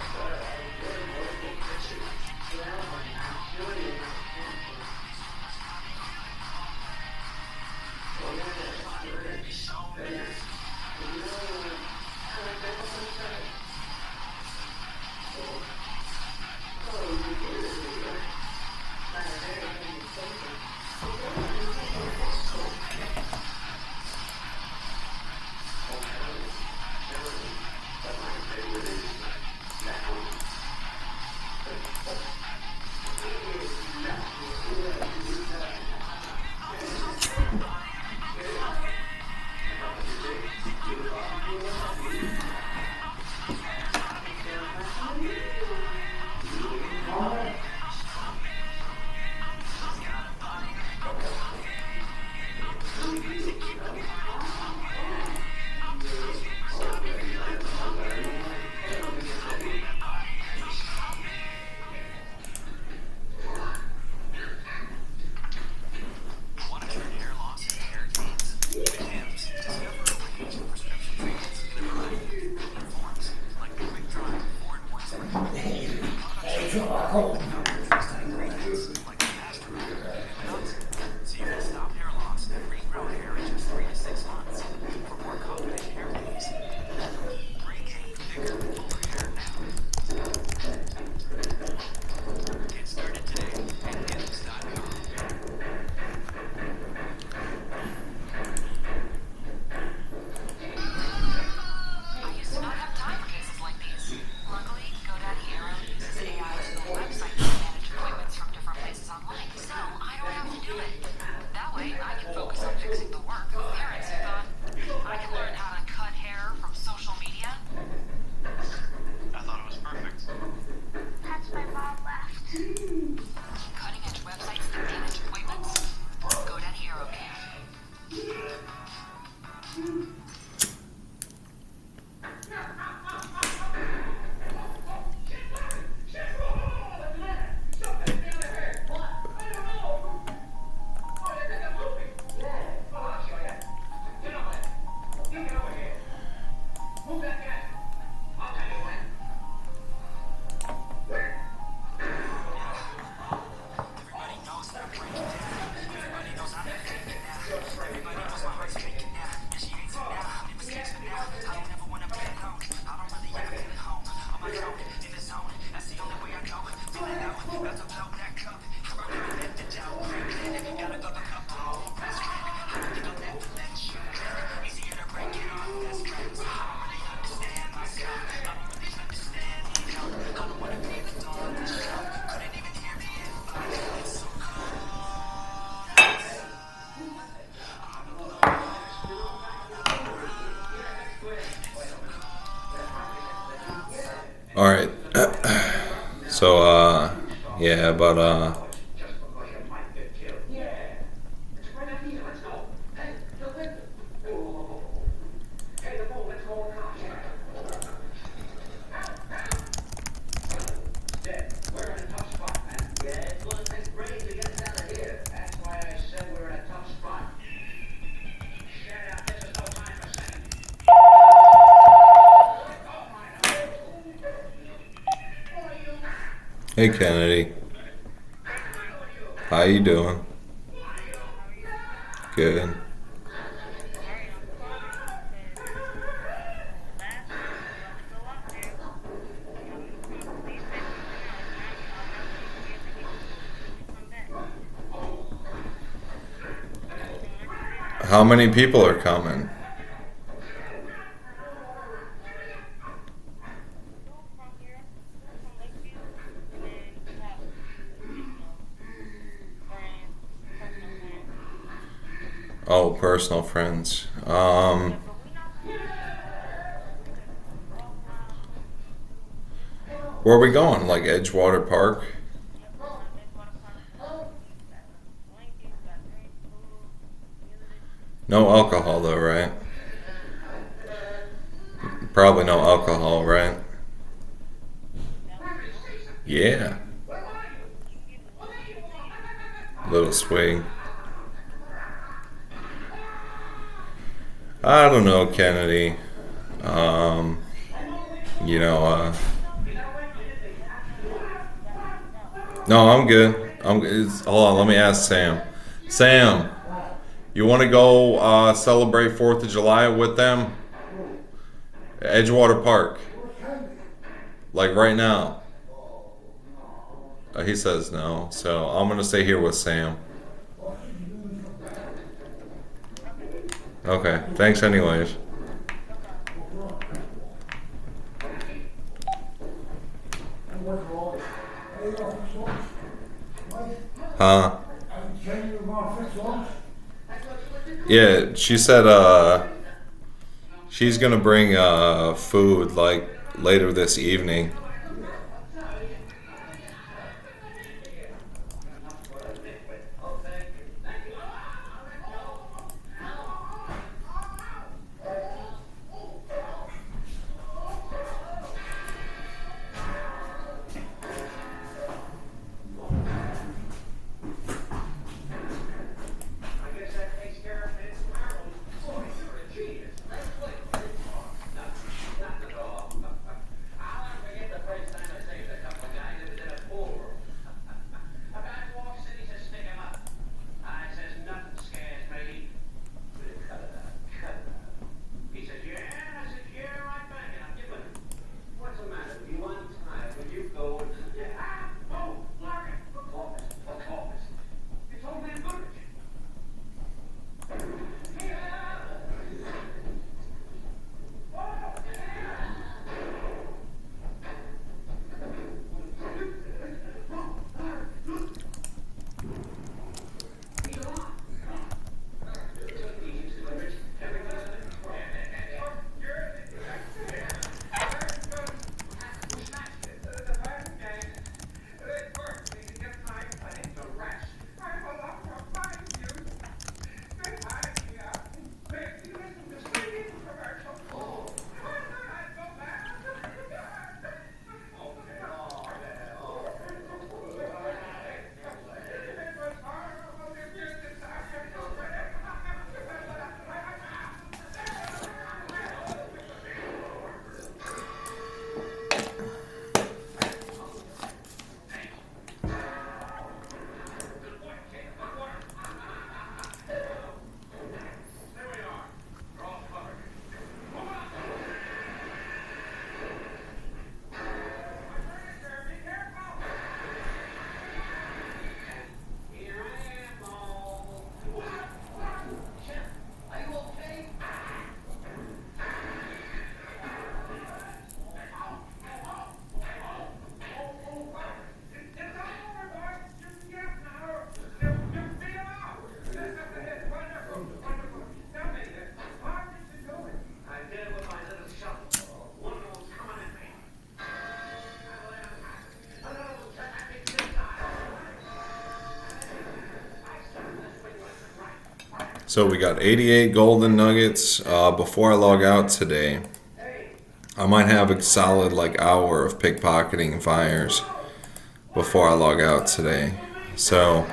All right. So, yeah, but, hey, Kennedy. How you doing? Good. How many people are coming? Oh, personal friends. Where are we going? Like Edgewater Park? No alcohol though, right? Probably no alcohol, right? Yeah. Little swing. I don't know, Kennedy. You know, no, I'm good. Hold on, let me ask Sam. Sam, you want to go celebrate 4th of July with them? Edgewater Park. Like right now. He says no, so I'm going to stay here with Sam. Okay, thanks anyways. Huh? Yeah, she said she's gonna bring food like later this evening. So we got 88 golden nuggets. Before I log out today, I might have a solid like hour of pickpocketing fires before I log out today. So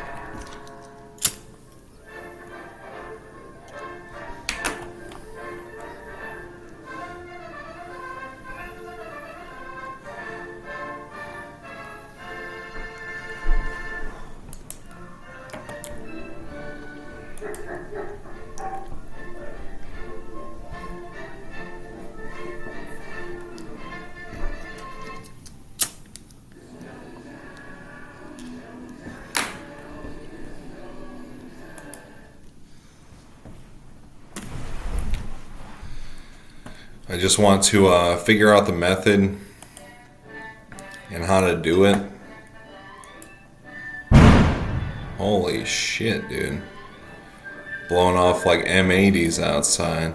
I just want to figure out the method and how to do it. Holy shit, dude. Blowing off like M80s outside.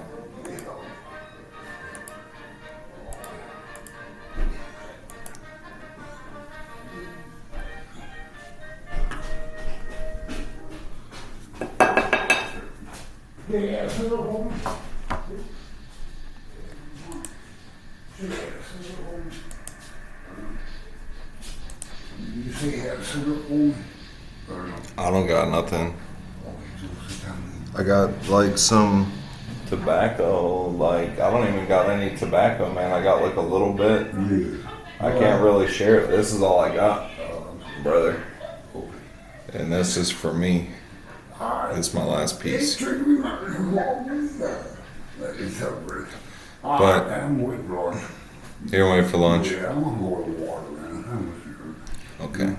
You say you have cigarette on? I don't got nothing. I got like some tobacco, like I don't even got any tobacco, man. I got like a little bit. Yeah. I can't really share it. This is all I got, brother. And this is for me. This is my last piece. But But I'm waiting for lunch. you're waiting for lunch. Yeah, I'm gonna go to the water, man. Okay.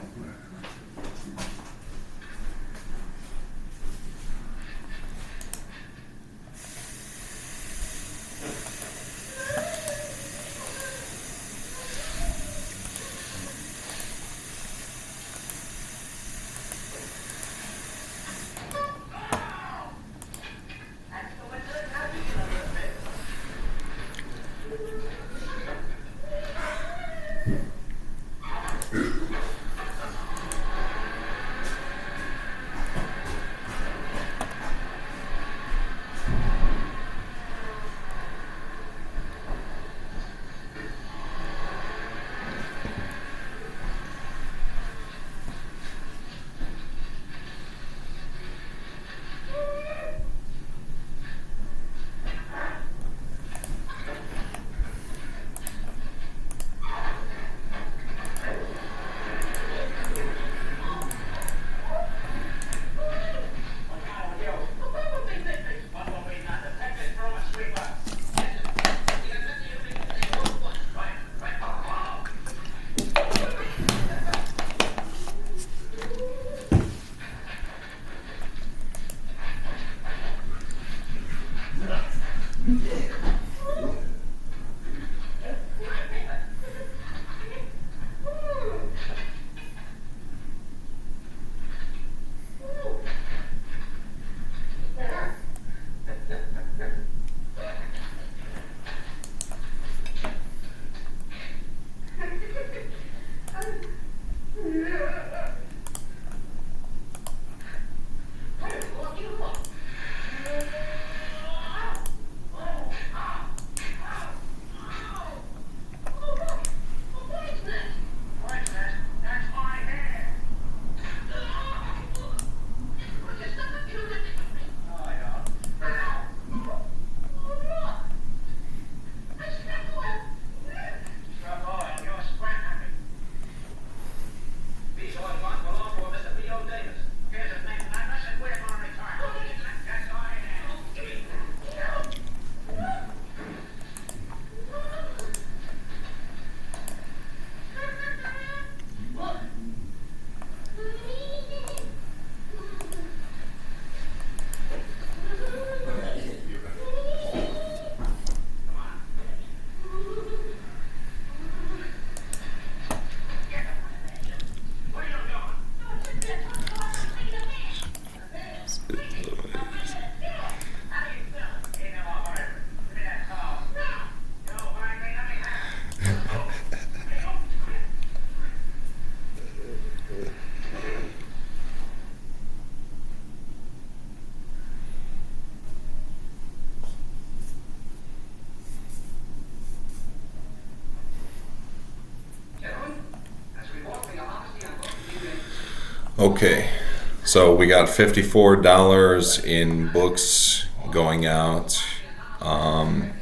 Okay, so we got $54 in books going out. Um,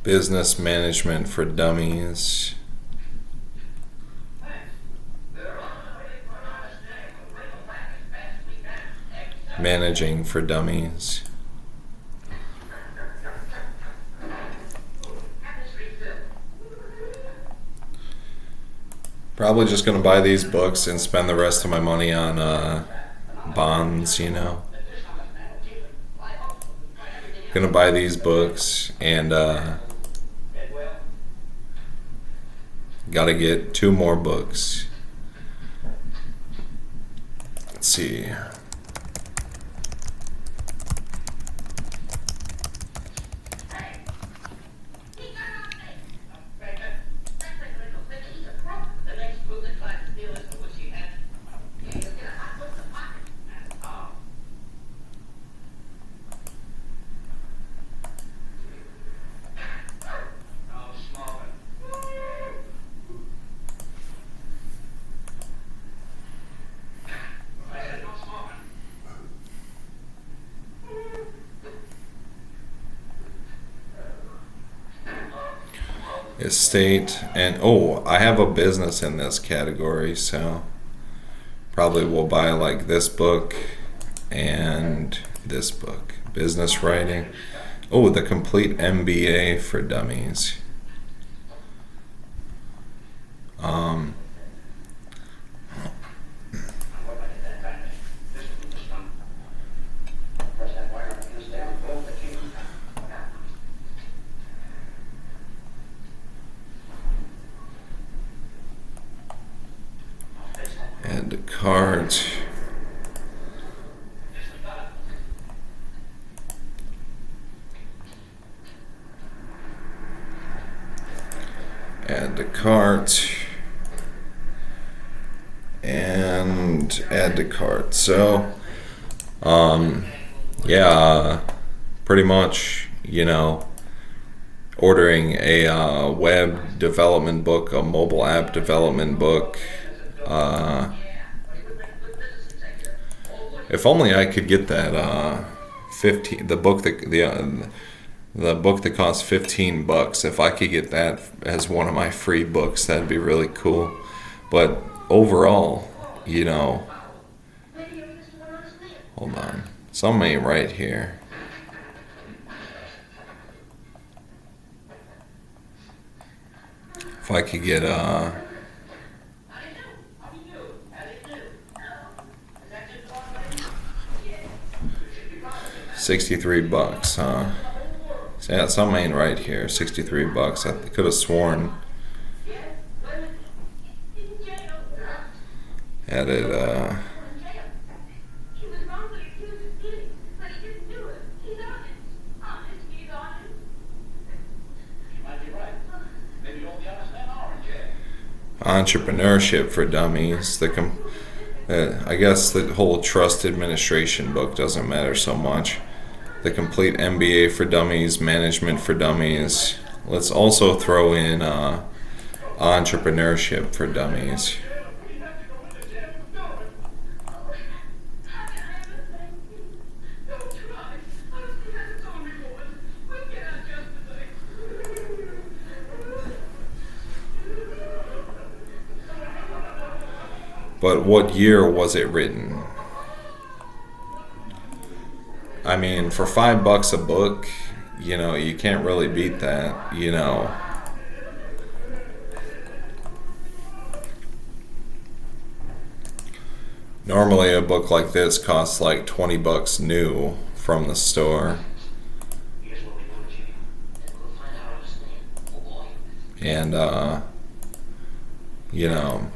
Business management for dummies. Managing for dummies. Probably just gonna buy these books and spend the rest of my money on bonds, you know. Gonna buy these books and gotta get 2 more books. Let's see. Estate, and oh, I have a business in this category, so probably will buy like this book and this book. Business writing. Oh, the complete MBA for dummies. Add to cart. Add to cart. And add to cart. So, yeah, pretty much, you know, ordering a web development book, a mobile app development book. If only I could get that 15, the book that costs $15. If I could get that as one of my free books, that'd be really cool. But overall, you know, hold on, something ain't right here. If I could get $63, huh? So yeah, something ain't right here. $63. I could have sworn added entrepreneurship for dummies. I guess the whole trust administration book doesn't matter so much. The complete MBA for dummies, management for dummies. Let's also throw in entrepreneurship for dummies. But what year was it written? I mean, for $5 a book, you know, you can't really beat that, you know. Normally a book like this costs like $20 new from the store. And, you know,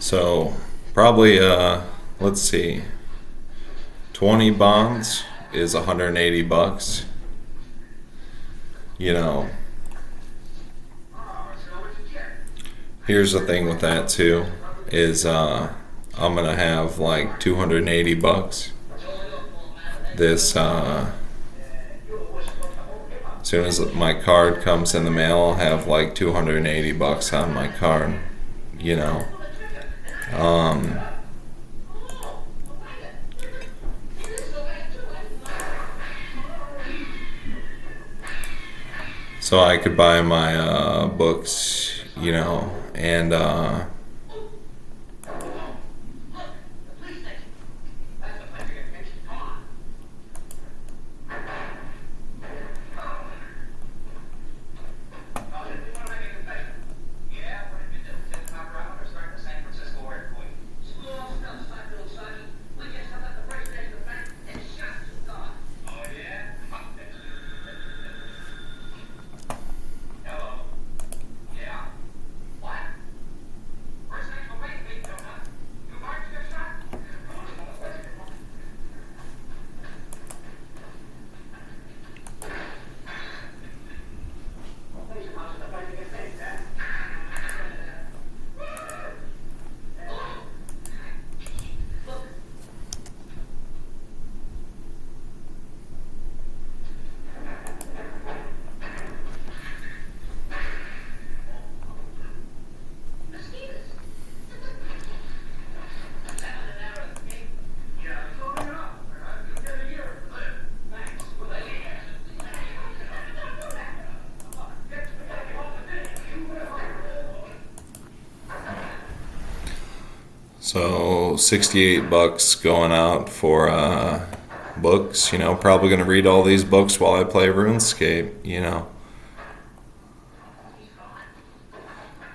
So probably let's see, 20 bonds is $180. You know, here's the thing with that too, is I'm gonna have like $280. This as soon as my card comes in the mail, I'll have like $280 on my card. You know, so I could buy my books, you know, and so $68 going out for books. You know, probably gonna read all these books while I play RuneScape. You know,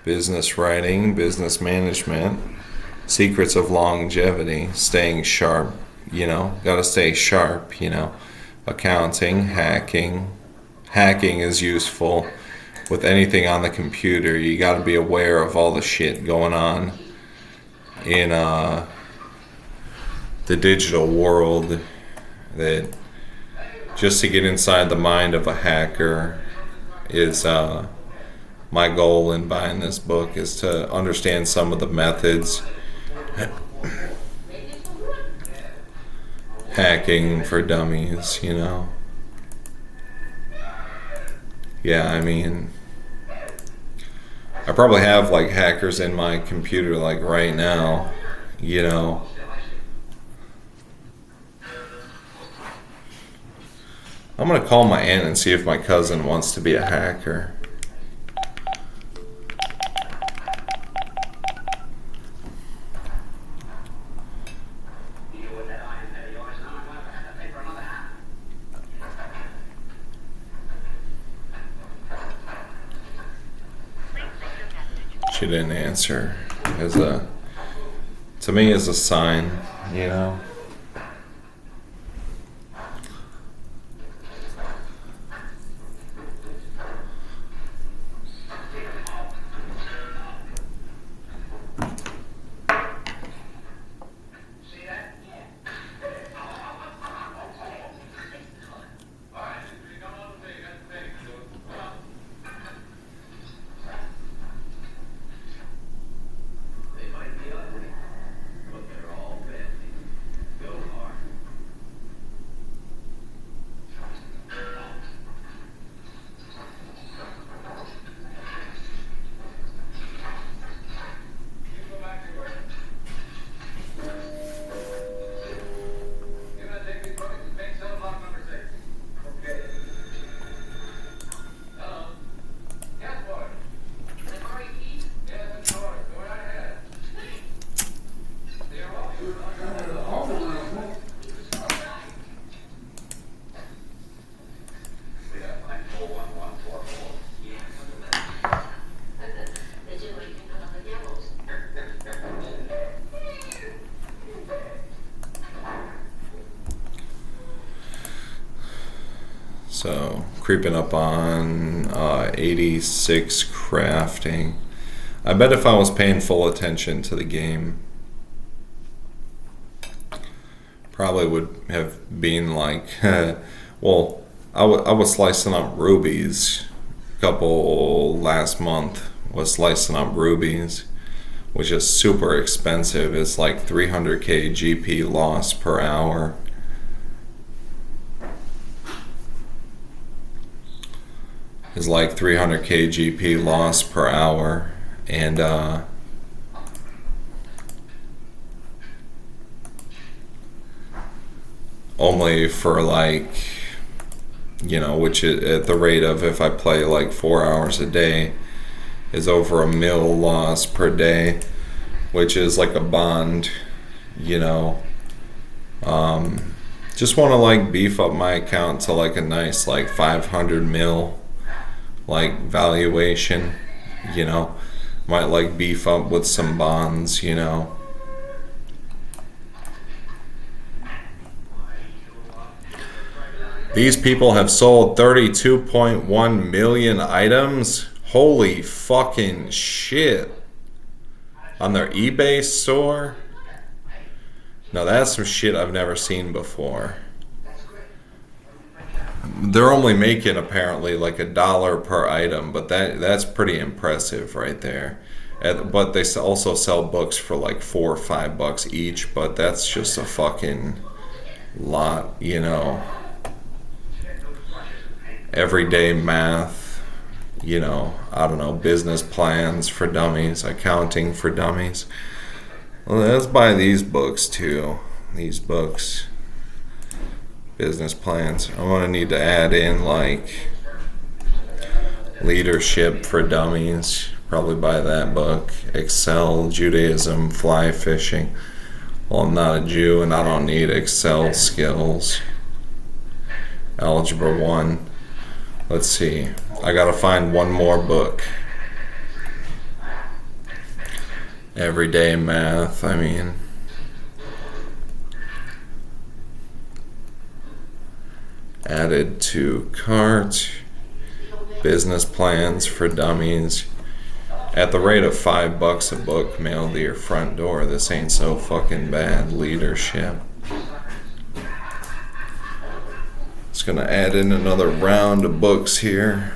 business writing, business management, secrets of longevity, staying sharp. You know, gotta stay sharp. You know, accounting, hacking. Hacking is useful with anything on the computer. You gotta be aware of all the shit going on in the digital world, that just to get inside the mind of a hacker is my goal in buying this book, is to understand some of the methods. Hacking for dummies, you know. Yeah, I mean, I probably have like hackers in my computer like right now, you know. I'm gonna call my aunt and see if my cousin wants to be a hacker. She didn't answer. To me, as a sign, you know. So creeping up on 86 crafting. I bet if I was paying full attention to the game, probably would have been like, well, I was slicing up rubies a couple last month, was slicing up rubies, which is super expensive. It's like 300k GP loss per hour. It's like 300k GP loss per hour. And only for like, you know, which is at the rate of, if I play like 4 hours a day, is over a mil loss per day, which is like a bond, you know. Just want to like beef up my account to like a nice like 500 mil like valuation, you know. Might like beef up with some bonds, you know. These people have sold 32.1 million items. Holy fucking shit. On their eBay store? Now that's some shit I've never seen before. They're only making apparently like $1 per item, but that's pretty impressive right there. But they also sell books for like $4 or $5 each, but that's just a fucking lot, you know. Everyday math, you know, I don't know, business plans for dummies, accounting for dummies. Well, let's buy these books too. These books. Business plans. I'm gonna need to add in like leadership for dummies. Probably buy that book. Excel, Judaism, fly fishing. Well, I'm not a Jew and I don't need Excel skills. Algebra 1. Let's see. I gotta find one more book. Everyday math, I mean. Added to cart. Business plans for dummies. At the rate of $5 a book mailed to your front door, this ain't so fucking bad. Leadership. It's gonna add in another round of books here.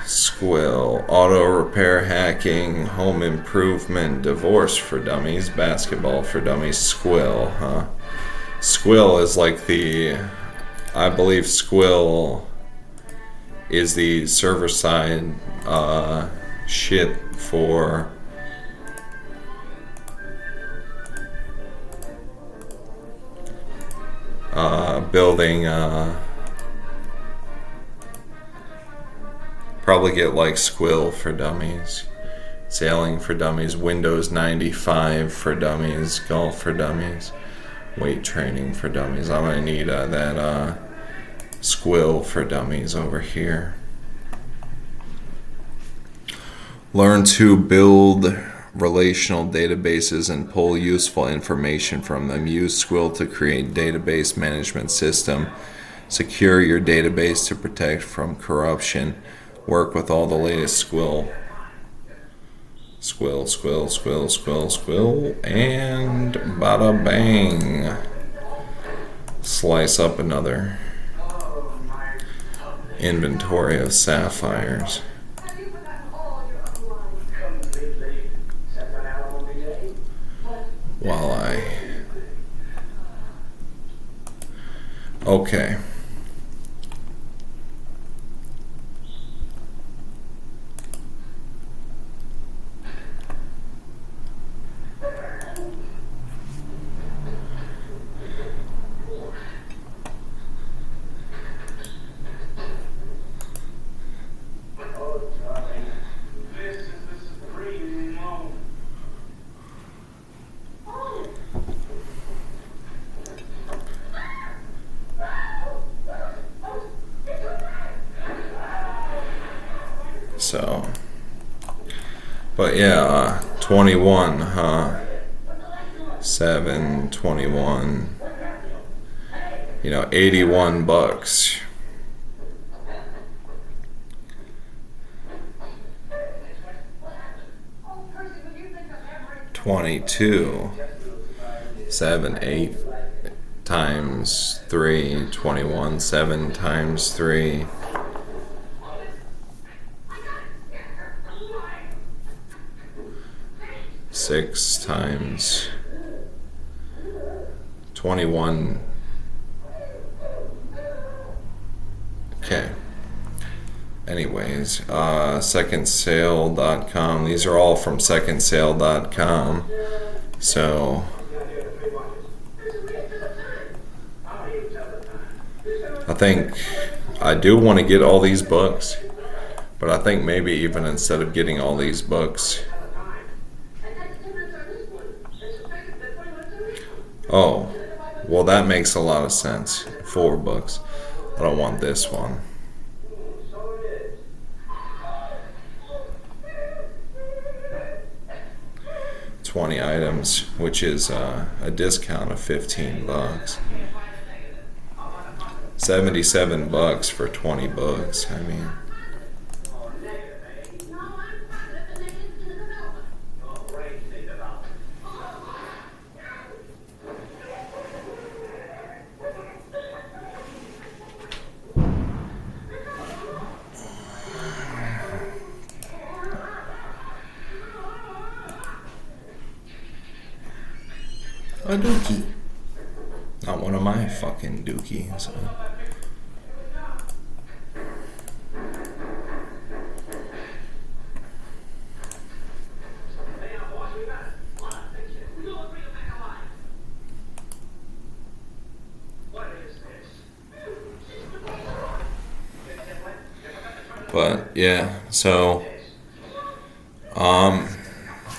Squill, auto repair, hacking, home improvement, divorce for dummies, basketball for dummies, Squill, huh? Squill is like I believe Squill is the server side shit for building probably get like Squill for dummies, sailing for dummies, Windows 95 for dummies, golf for dummies, weight training for dummies. I'm gonna need that Squill for dummies over here. Learn to build relational databases and pull useful information from them. Use Squill to create database management system. Secure your database to protect from corruption. Work with all the latest Squill. Squill, and bada bang. Slice up another inventory of sapphires. Okay. But yeah, 21, huh? 7, 21. 81 bucks. $22. 7, 8 times 3, 21, 7 times 3. Six times 21. Okay. Anyways, secondsale.com. These are all from secondsale.com. So I think I do want to get all these books, but I think maybe even instead of getting all these books. Oh, well, that makes a lot of sense. 4 books. I don't want this one. $20 items, which is a discount of 15 bucks. 77 bucks for 20 books. I mean, a dookie. Not one of my fucking dookies. But yeah, so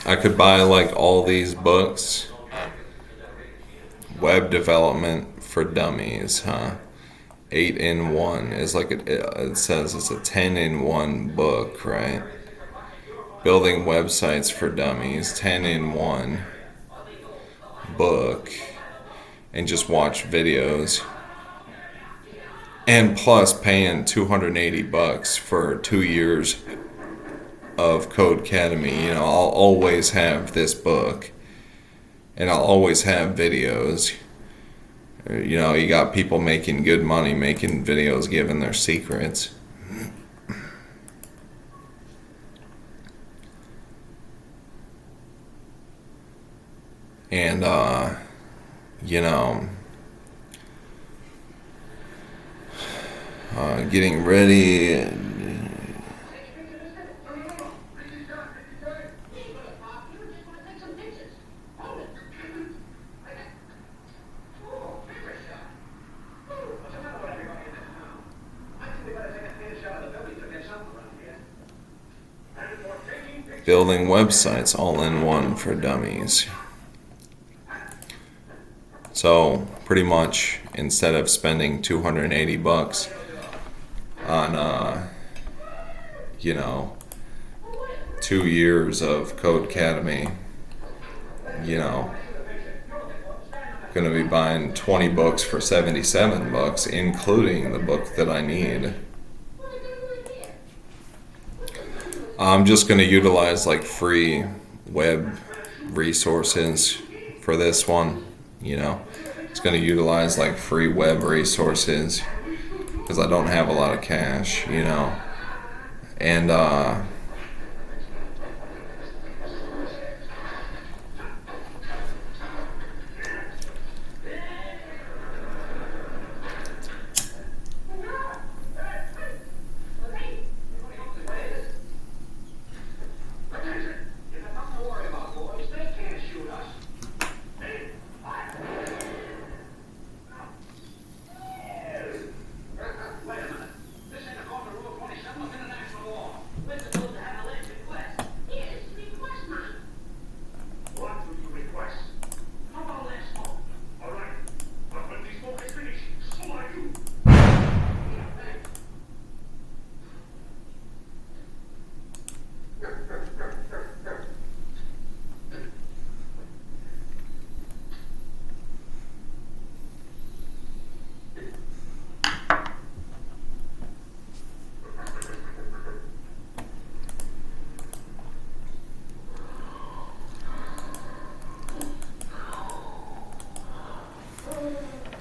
I could buy like all these books. Web development for dummies, huh? 8-in-1 is like it says it's a 10-in-1 book, right? Building websites for dummies, 10-in-1 book, and just watch videos. And plus paying 280 bucks for 2 years of Codecademy. I'll always have this book. And I'll always have videos. You got people making good money making videos giving their secrets. And, getting ready. Building websites all in one for dummies. So pretty much instead of spending 280 bucks on 2 years of Codecademy, gonna be buying 20 books for 77 bucks, including the book that I need. I'm just going to utilize like free web resources for this one, It's going to utilize like free web resources because I don't have a lot of cash, And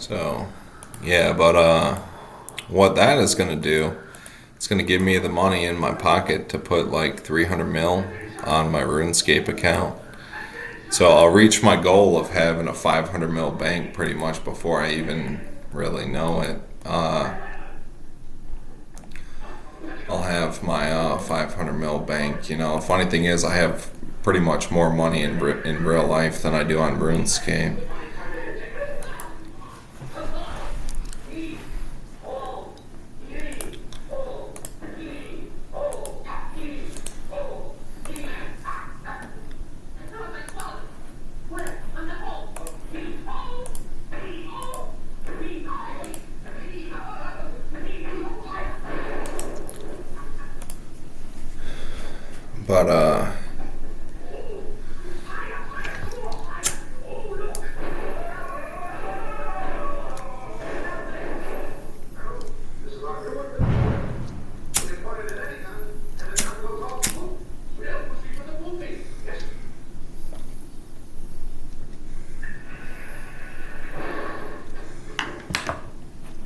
So, yeah, but what that is gonna do, it's gonna give me the money in my pocket to put like 300 mil on my RuneScape account. So I'll reach my goal of having a 500 mil bank pretty much before I even really know it. I'll have my 500 mil bank. You know, the funny thing is, I have pretty much more money in real life than I do on RuneScape. But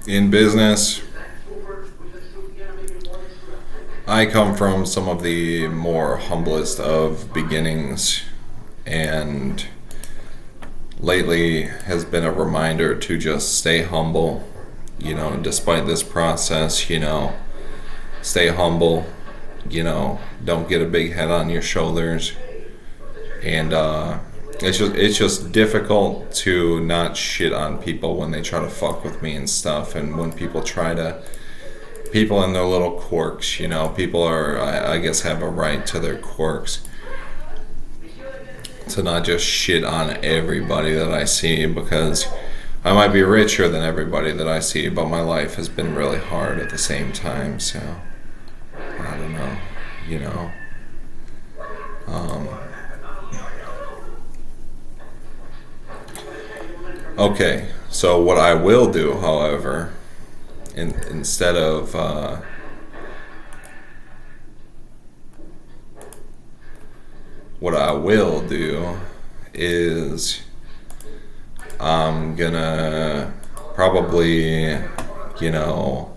in business, I come from some of the more humblest of beginnings, and lately has been a reminder to just stay humble, you know, despite this process, you know, stay humble, you know, don't get a big head on your shoulders. And it's just difficult to not shit on people when they try to fuck with me and stuff, and when people and their little quirks, you know, people are, I guess, have a right to their quirks, to not just shit on everybody that I see, because I might be richer than everybody that I see, but my life has been really hard at the same time, so I don't know, you know. Okay, so what I will do, however, instead of what I will do is I'm gonna probably, you know,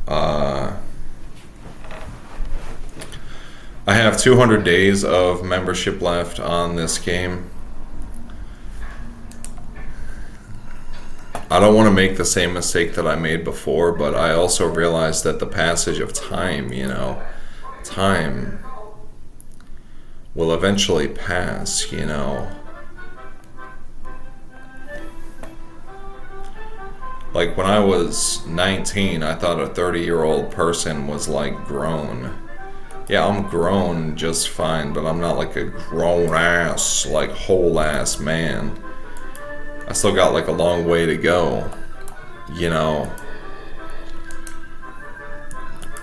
I have 200 days of membership left on this game. I don't want to make the same mistake that I made before, but I also realized that the passage of time, you know, time will eventually pass, you know. Like when I was 19, I thought a 30-year-old person was like grown. Yeah, I'm grown just fine, but I'm not like a grown ass, like whole ass man. I still got like a long way to go, you know.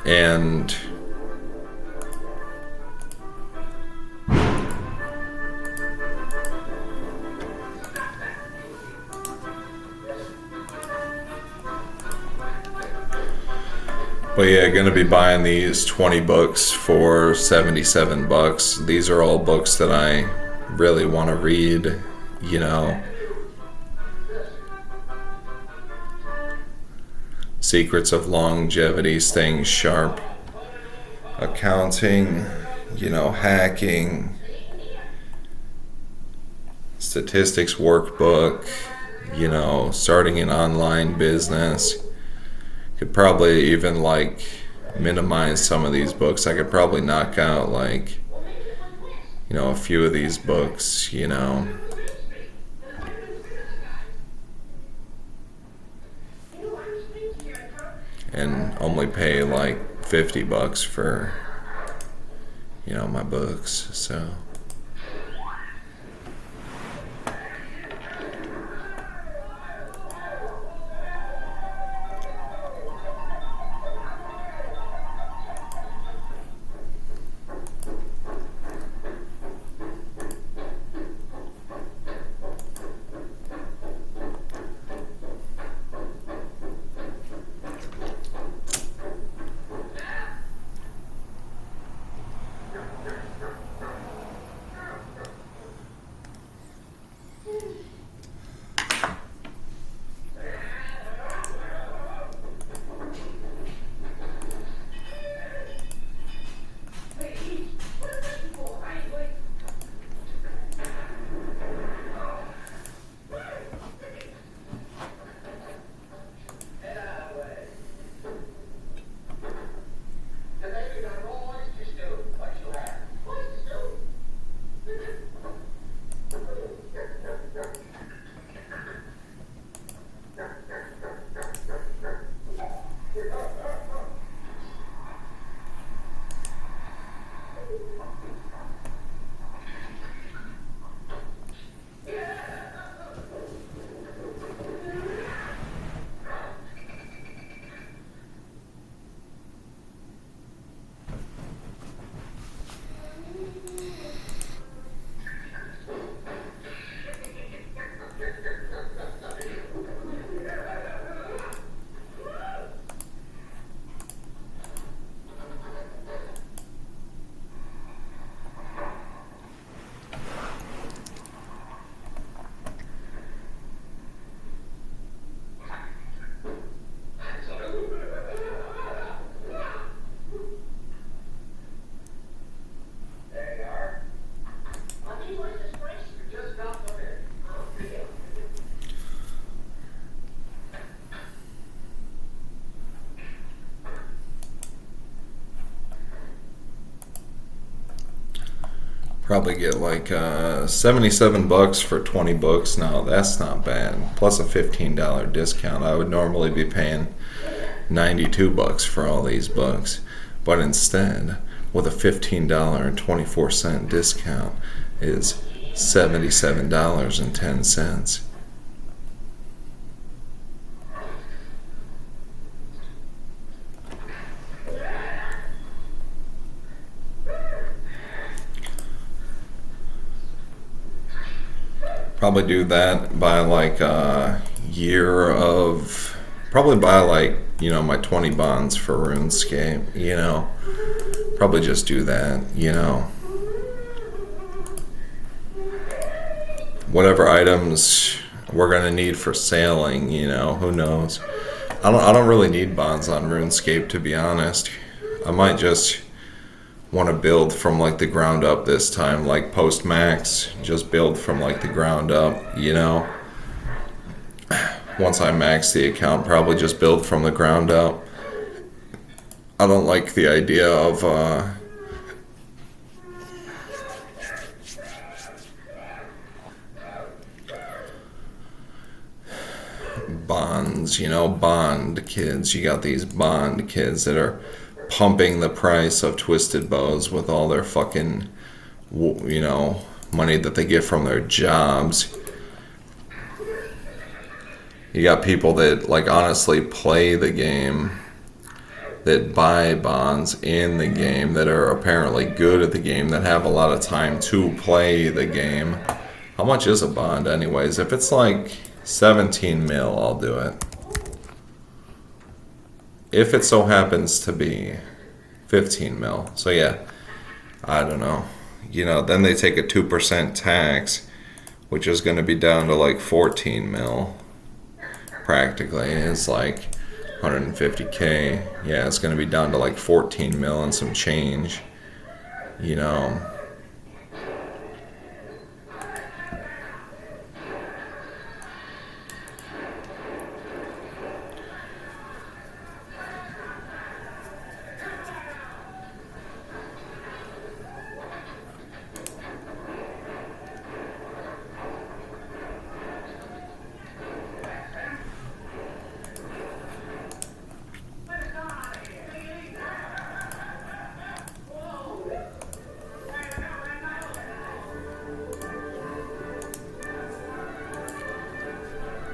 And but yeah, gonna be buying these 20 books for 77 bucks. These are all books that I really want to read, you know. Secrets of Longevity, Staying Sharp, Accounting, you know, Hacking, Statistics Workbook, you know, Starting an Online Business. Could probably even like minimize some of these books. I could probably knock out like, you know, a few of these books, you know. And only pay like 50 bucks for, you know, my books, so. Probably get like 77 bucks for 20 books. No, that's not bad. Plus a $15 discount. I would normally be paying 92 bucks for all these books. But instead, with a $15.24 discount, is $77.10. Probably do that by like a year of, probably buy like, my 20 bonds for RuneScape, probably just do that, whatever items we're gonna need for sailing, who knows. I don't really need bonds on RuneScape, to be honest. I might just want to build from like the ground up this time, like post max, just build from like the ground up, once I max the account, probably just build from the ground up. I don't like the idea of bonds, bond kids. You got these bond kids that are pumping the price of twisted bows with all their fucking, money that they get from their jobs. You got people that like honestly play the game, that buy bonds in the game, that are apparently good at the game, that have a lot of time to play the game. How much is a bond anyways? If it's like 17 mil, I'll do it. If it so happens to be 15 mil. So yeah, I don't know. Then they take a 2% tax, which is going to be down to like 14 mil. Practically. It's like 150K. Yeah, it's going to be down to like 14 mil and some change.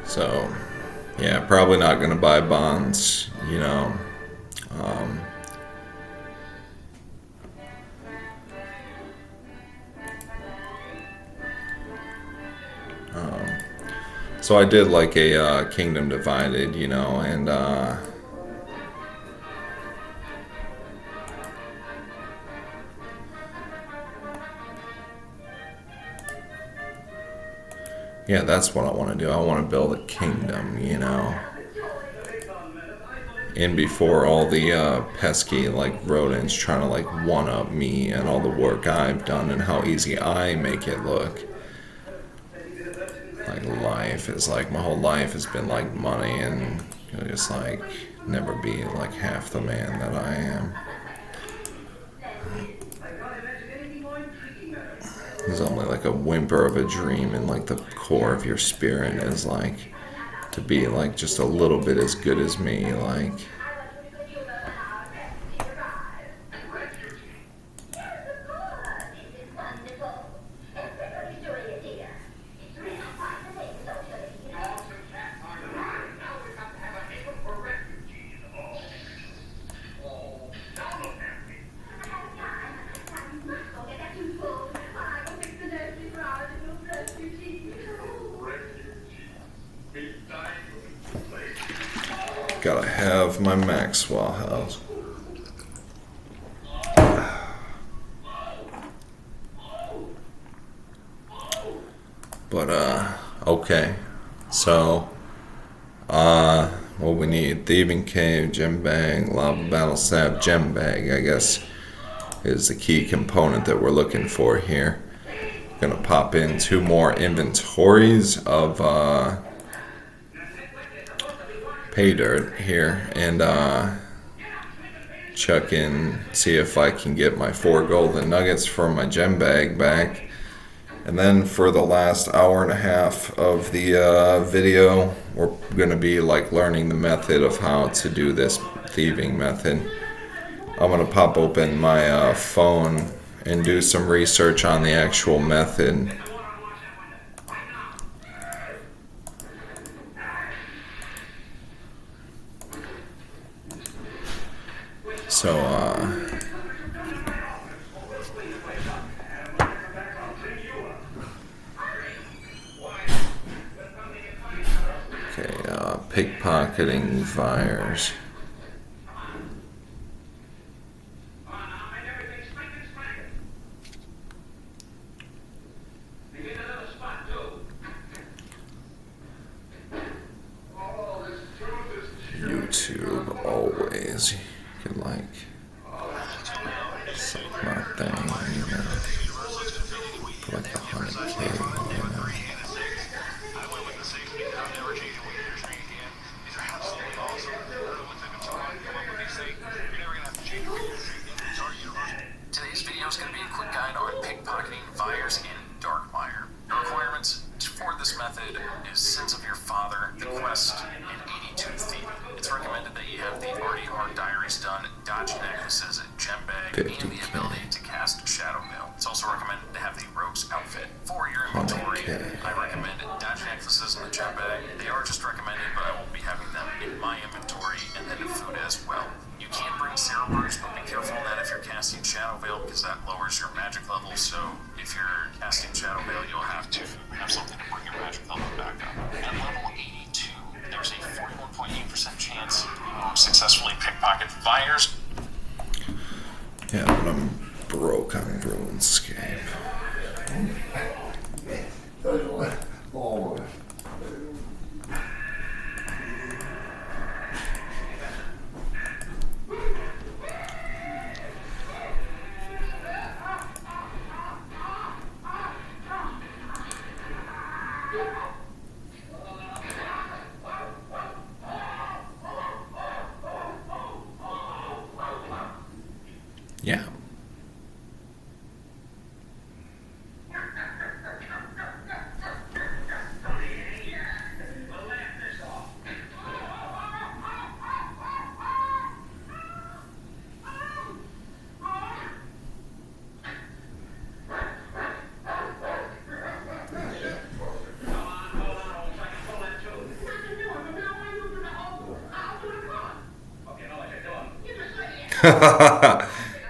So, yeah, probably not going to buy bonds, So I did like a Kingdom Divided, and yeah, that's what I want to do. I want to build a kingdom, in before all the pesky like rodents trying to like one up me and all the work I've done and how easy I make it look. Like life is like, my whole life has been like money, and just like never be like half the man that I am. There's only like a whimper of a dream in like the core of your spirit is like to be like just a little bit as good as me, like. Gotta have my Maxwell house. But, okay. So, what we need, Thieving Cave, Gem Bag, Lava Battle Sap, Gem Bag, I guess, is the key component that we're looking for here. Gonna pop in 2 more inventories of, pay dirt here, and, check in, see if I can get my 4 golden nuggets from my gem bag back. And then for the last hour and a half of the video, we're going to be like learning the method of how to do this thieving method. I'm going to pop open my phone and do some research on the actual method. So, pickpocketing fires. YouTube always. You can like suck my thing, you know. For like 100K, you know. Today's video is going to be a quick guide on pickpocketing fires in Darkmire. The requirements for this method is Sins of Your Father, the quest, and 82 Thief. It's recommended that you have the already hard diaries done, dodge necklaces, gem bag, and the ability to cast Shadow Veil. It's also recommended to have the rogue's outfit. For your inventory, I recommend dodge necklaces and the gem bag. They are just recommended, but I won't be having them in my inventory, and then food as well. You can bring Sarah Bruce, but be careful that if you're casting Shadow Veil, because that lowers your magic level. So if you're casting Shadow Veil, you'll have to have something to bring your magic level back up. At level 82, there's a 41.8% chance you successfully pickpocket fires. Yeah, but I'm broke on RuneScape. Yeah.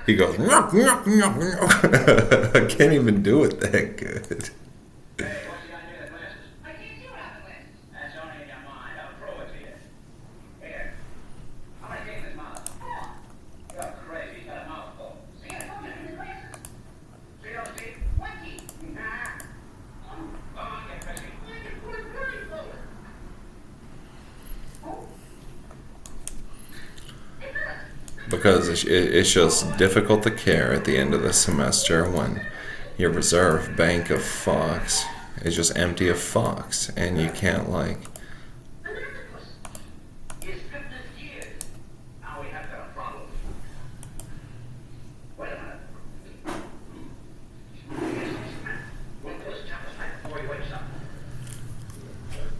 He goes, "Nyuk, nyuk, nyuk, nyuk." I can't even do it that good. Because it's just difficult to care at the end of the semester when your reserve bank of fucks is just empty of fucks, and you can't like.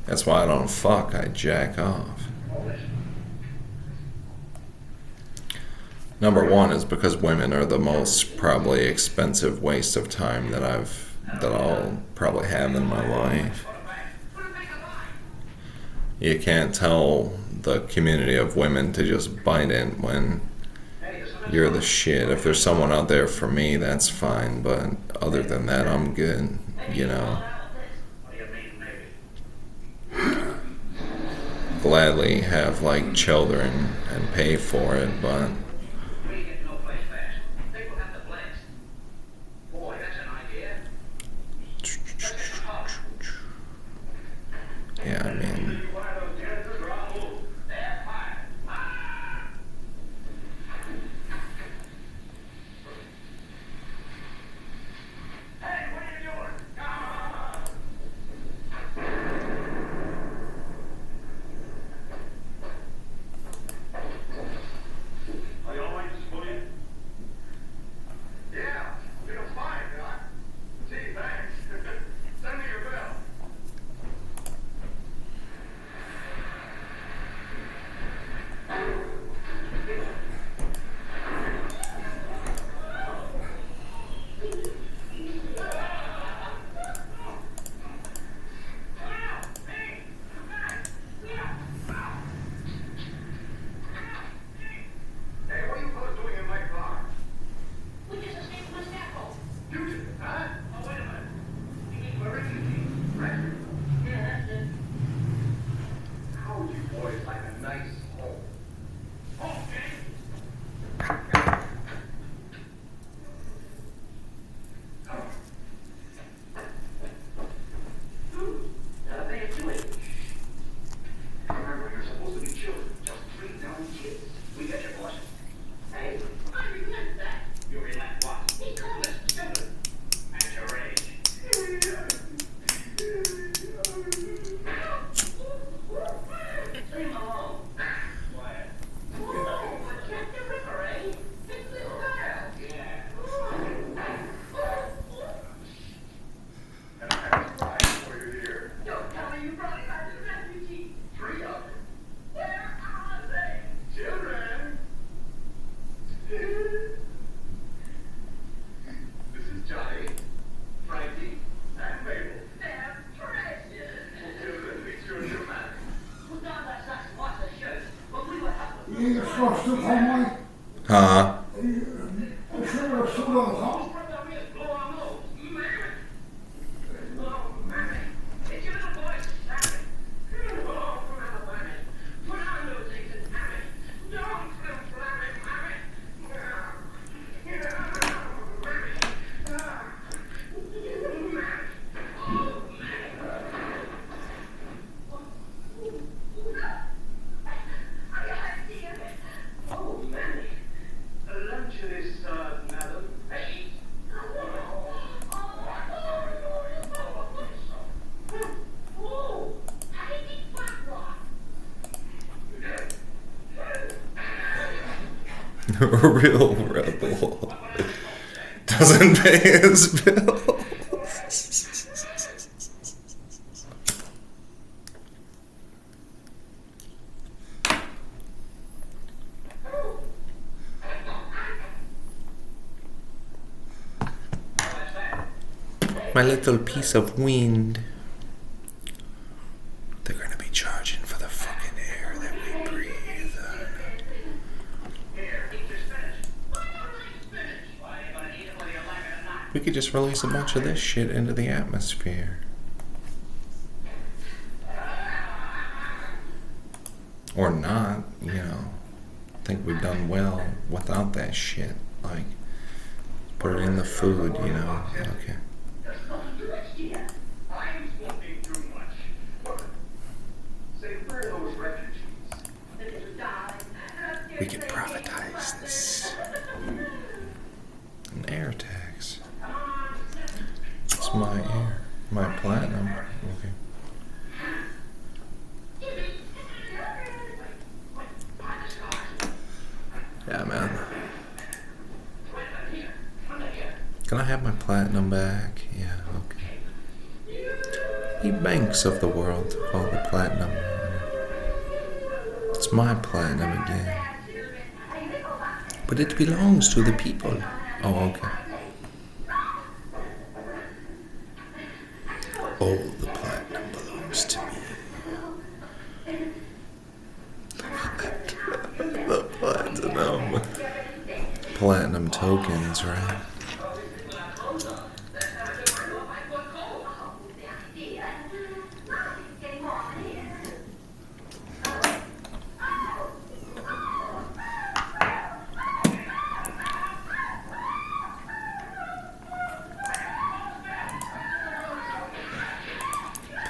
That's why I don't fuck, I jack off. Number one is because women are the most probably expensive waste of time that I'll probably have in my life. You can't tell the community of women to just bite it when you're the shit. If there's someone out there for me, that's fine, but other than that, I'm good, you know. Gladly have like children and pay for it, but yeah, I mean, nice home. Remember, you're supposed to be children. Just 3 young kids. We get your boss. Hey, I relent that. You relent what? He called us children. At your age. Leave him alone. Quiet. Oh, Captain the Ripper, eh? It's this girl. Yeah. And I have a prize for you here. Don't tell me you brought it back to the refugee. 3 of them. Where are they? Children. This is Johnny, Frankie, and Mabel. They're precious. Children, make sure you're mad. Put down that sack and wash the shirt. But we were helpless. You get flushed up on my... Huh? I'm sure I've sold on the top. A real rebel doesn't pay his bills. My little piece of wind. They're gonna be charging for the fucking air that we breathe. We could just release a bunch of this shit into the atmosphere. Or not, you know. I think we've done well without that shit. Like, put it in the food, you know. Okay. I'm smoking too much. Look, say, where are those refugees? We can profitize this. An air tax. It's my air. My platinum. Okay. Yeah, man. Can I have my platinum back? Yeah, okay. He banks of the world all the platinum. It's my platinum again. But it belongs to the people. Oh, okay. All the platinum belongs to me. The platinum. Platinum tokens, right?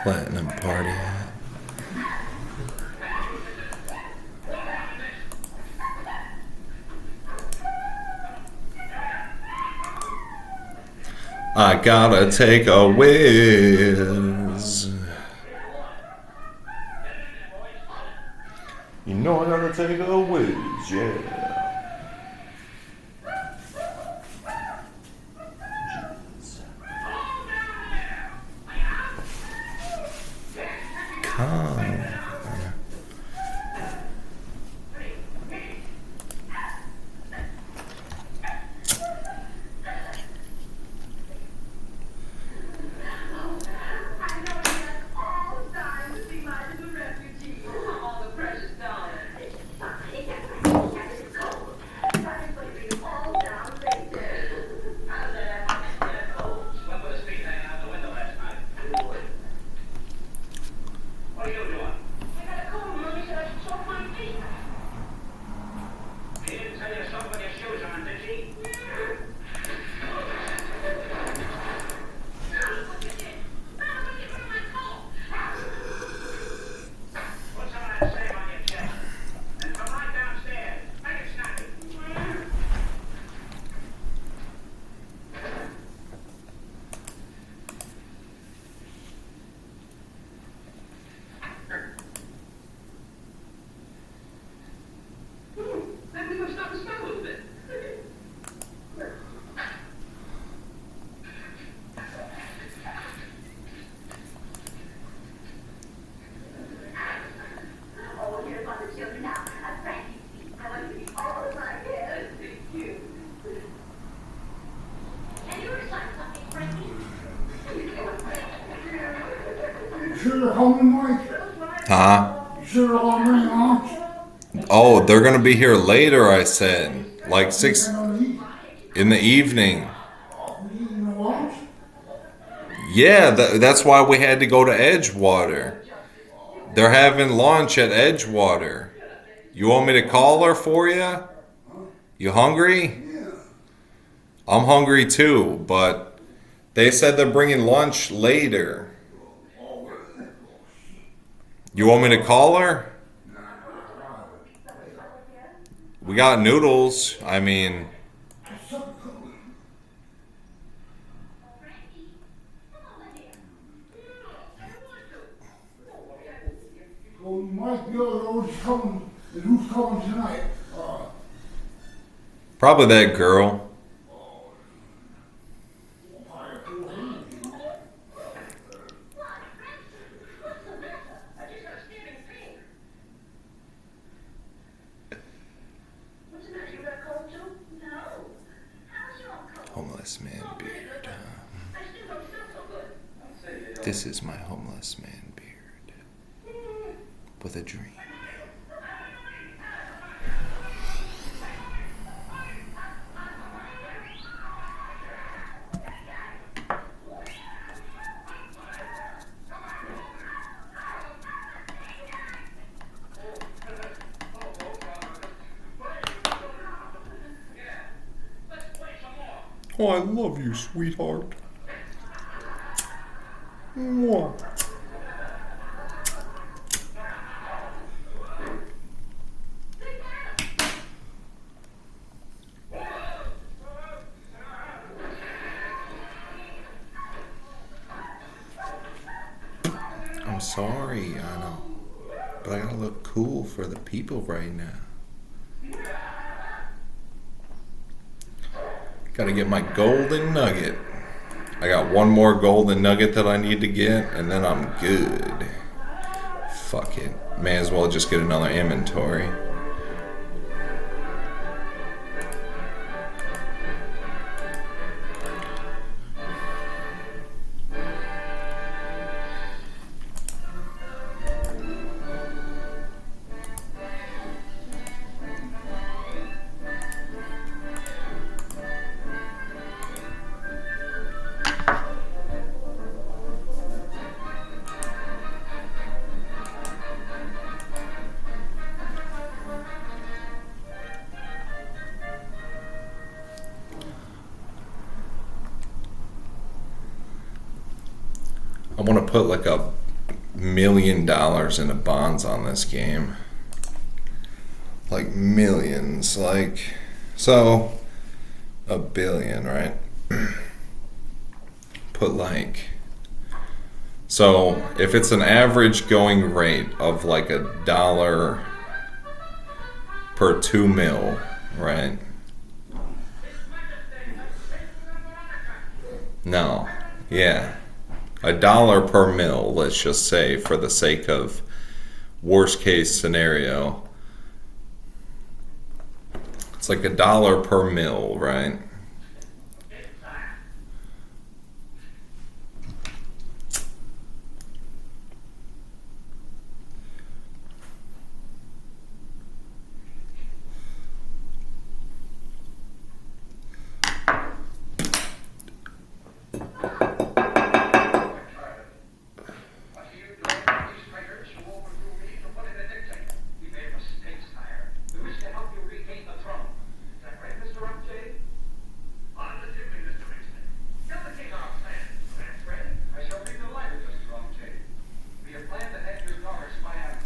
Platinum party hat. I gotta take a whiz. You know I gotta take a whiz, yeah. Come. Huh? You said they're gonna bring lunch. Oh, they're gonna be here later, I said. Like 6 They're gonna eat. in the evening. We eating the lunch. Yeah, that's why we had to go to Edgewater. They're having lunch at Edgewater. You want me to call her for you? You hungry? I'm hungry too, but they said they're bringing lunch later. You want me to call her? We got noodles. I mean, So you might be able to know who's coming and who's coming tonight. probably that girl. I just got a standing pain. What's the matter? You got a cold too? No. How's your cold? Homeless man beard. I still don't feel so good. This is my homeless man beard. With a dream. Oh, I love you, sweetheart. Mwah. I'm sorry, I know. But I gotta look cool for the people right now. Gotta get my golden nugget. I got one more golden nugget that I need to get, and then I'm good. Fuck it. May as well just get another inventory. I want to put like $1 million into bonds on this game. Like millions. Like, so $1 billion, right? Put like, so if it's an average going rate of like $1 per 2 mil, right? No, yeah. $1 per mil, let's just say, for the sake of worst case scenario. It's like $1 per mil, right?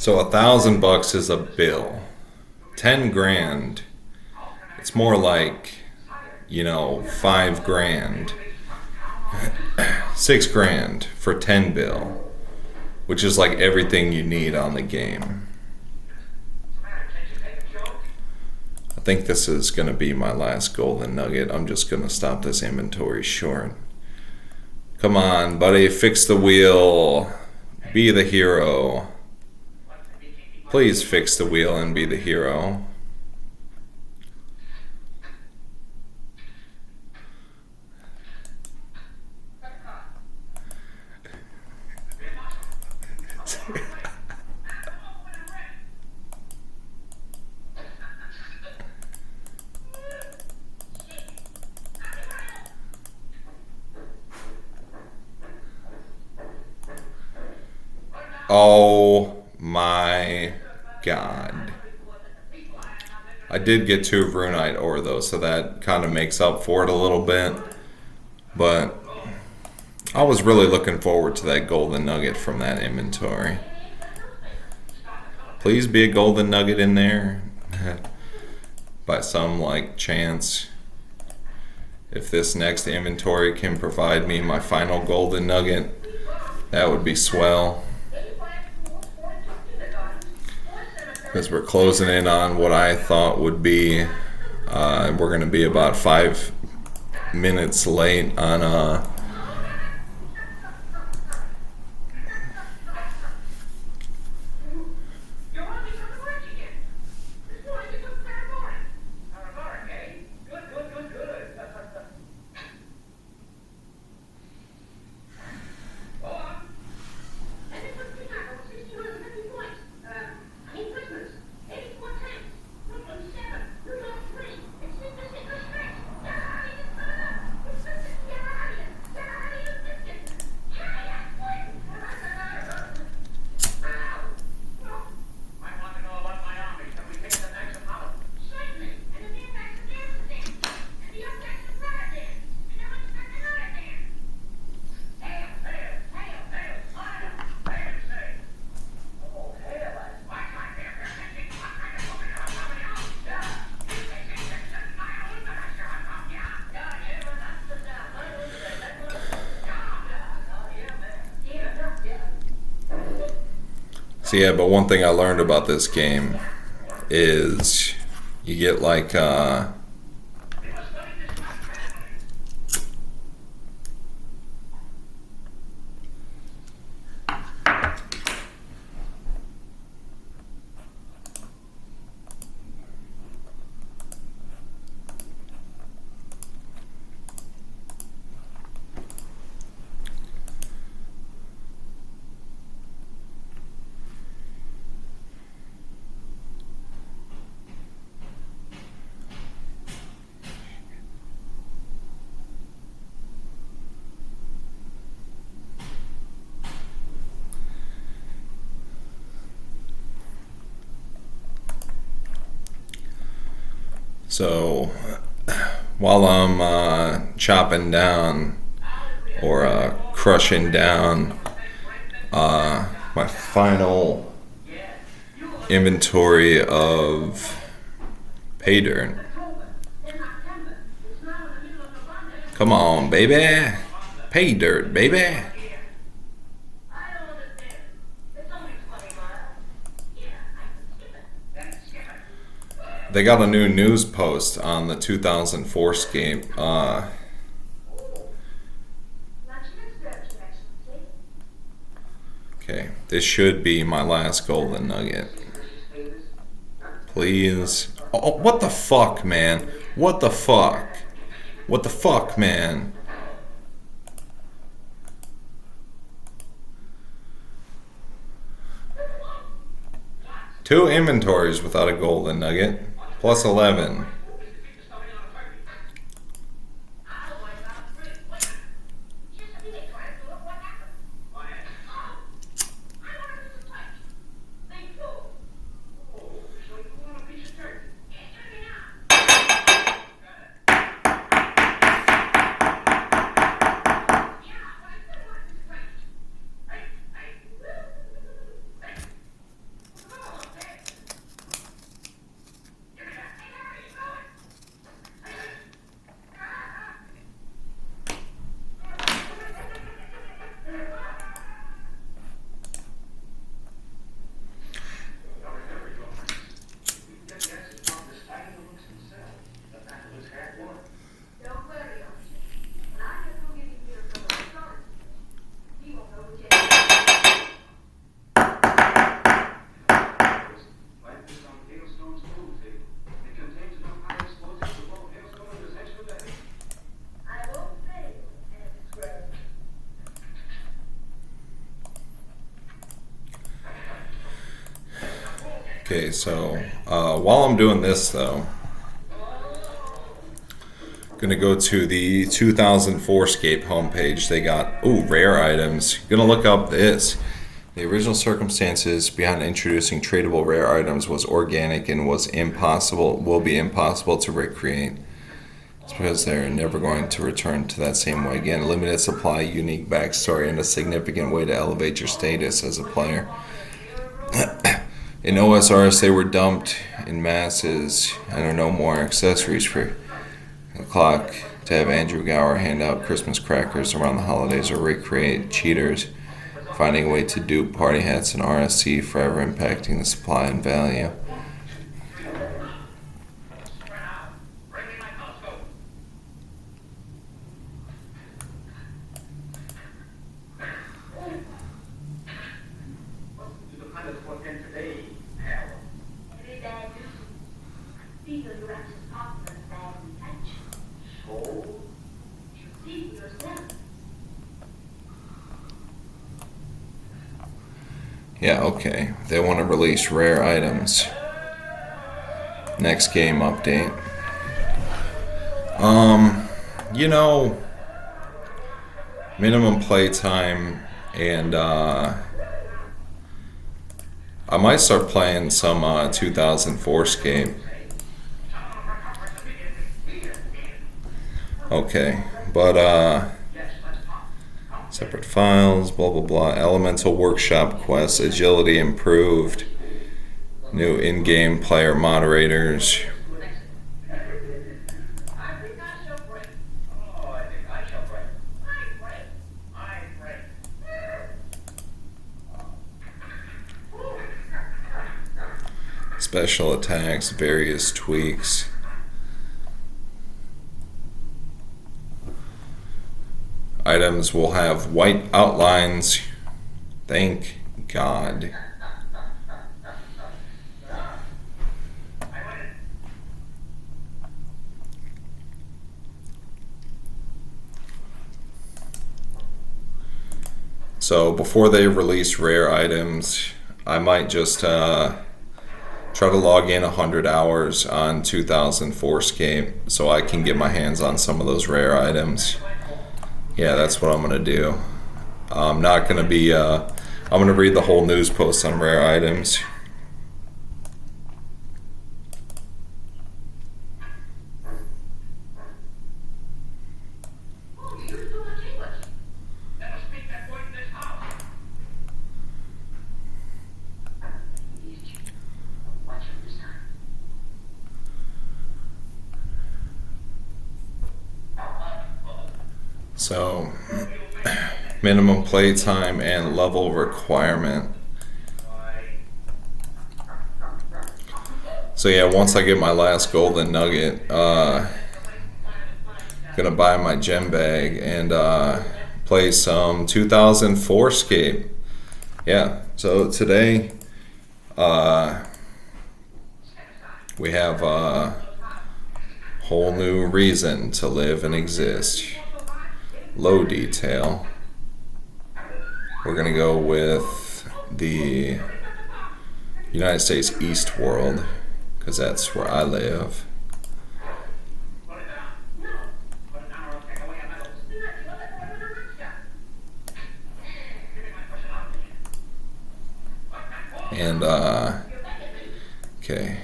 So $1,000 is a bill. 10 grand, it's more like, you know, 5 grand. 6 grand for 10 bill, which is like everything you need on the game. I think this is going to be my last golden nugget. I'm just going to stop this inventory short. Come on, buddy, fix the wheel. Be the hero. Please fix the wheel and be the hero. Oh my god. I did get 2 of Runite ore though, so that kind of makes up for it a little bit. But I was really looking forward to that golden nugget from that inventory. Please be a golden nugget in there. By some like chance. If this next inventory can provide me my final golden nugget, that would be swell. Because we're closing in on what I thought would be, we're going to be about 5 minutes late on So yeah, but one thing I learned about this game is you get like so while I'm chopping down or crushing down my final inventory of pay dirt. Come on, baby. Pay dirt, baby. They got a new news post on the 2004 scape. Okay, this should be my last golden nugget. Please. Oh, what the fuck, man? What the fuck? What the fuck, man? Two inventories without a golden nugget. Plus 11. Okay, so while I'm doing this though, I'm gonna go to the 2004 Scape homepage. They got rare items. Gonna look up this The original circumstances behind introducing tradable rare items was organic and will be impossible to recreate. It's because they're never going to return to that same way again. Limited supply, unique backstory, and a significant way to elevate your status as a player. In OSRs, they were dumped in masses and are no more accessories for the clock to have Andrew Gower hand out Christmas crackers around the holidays or recreate cheaters finding a way to dupe party hats and RSC, forever impacting the supply and value. Yeah, okay. They want to release rare items. Next game update. Minimum playtime, and I might start playing some 2004scape. Okay, but separate files, blah blah blah. Elemental workshop quests, agility improved, new in-game player moderators. Special attacks, various tweaks. Items will have white outlines. Thank God. So before they release rare items, I might just try to log in 100 hours on 2004scape so I can get my hands on some of those rare items. Yeah, that's what I'm gonna do. I'm not gonna be. I'm gonna read the whole news post on rare items. So, minimum playtime and level requirement. So yeah, once I get my last golden nugget, gonna buy my gem bag and play some 2004scape. Yeah, so today we have a whole new reason to live and exist. Low detail. We're gonna go with the United States East World because that's where I live. And okay,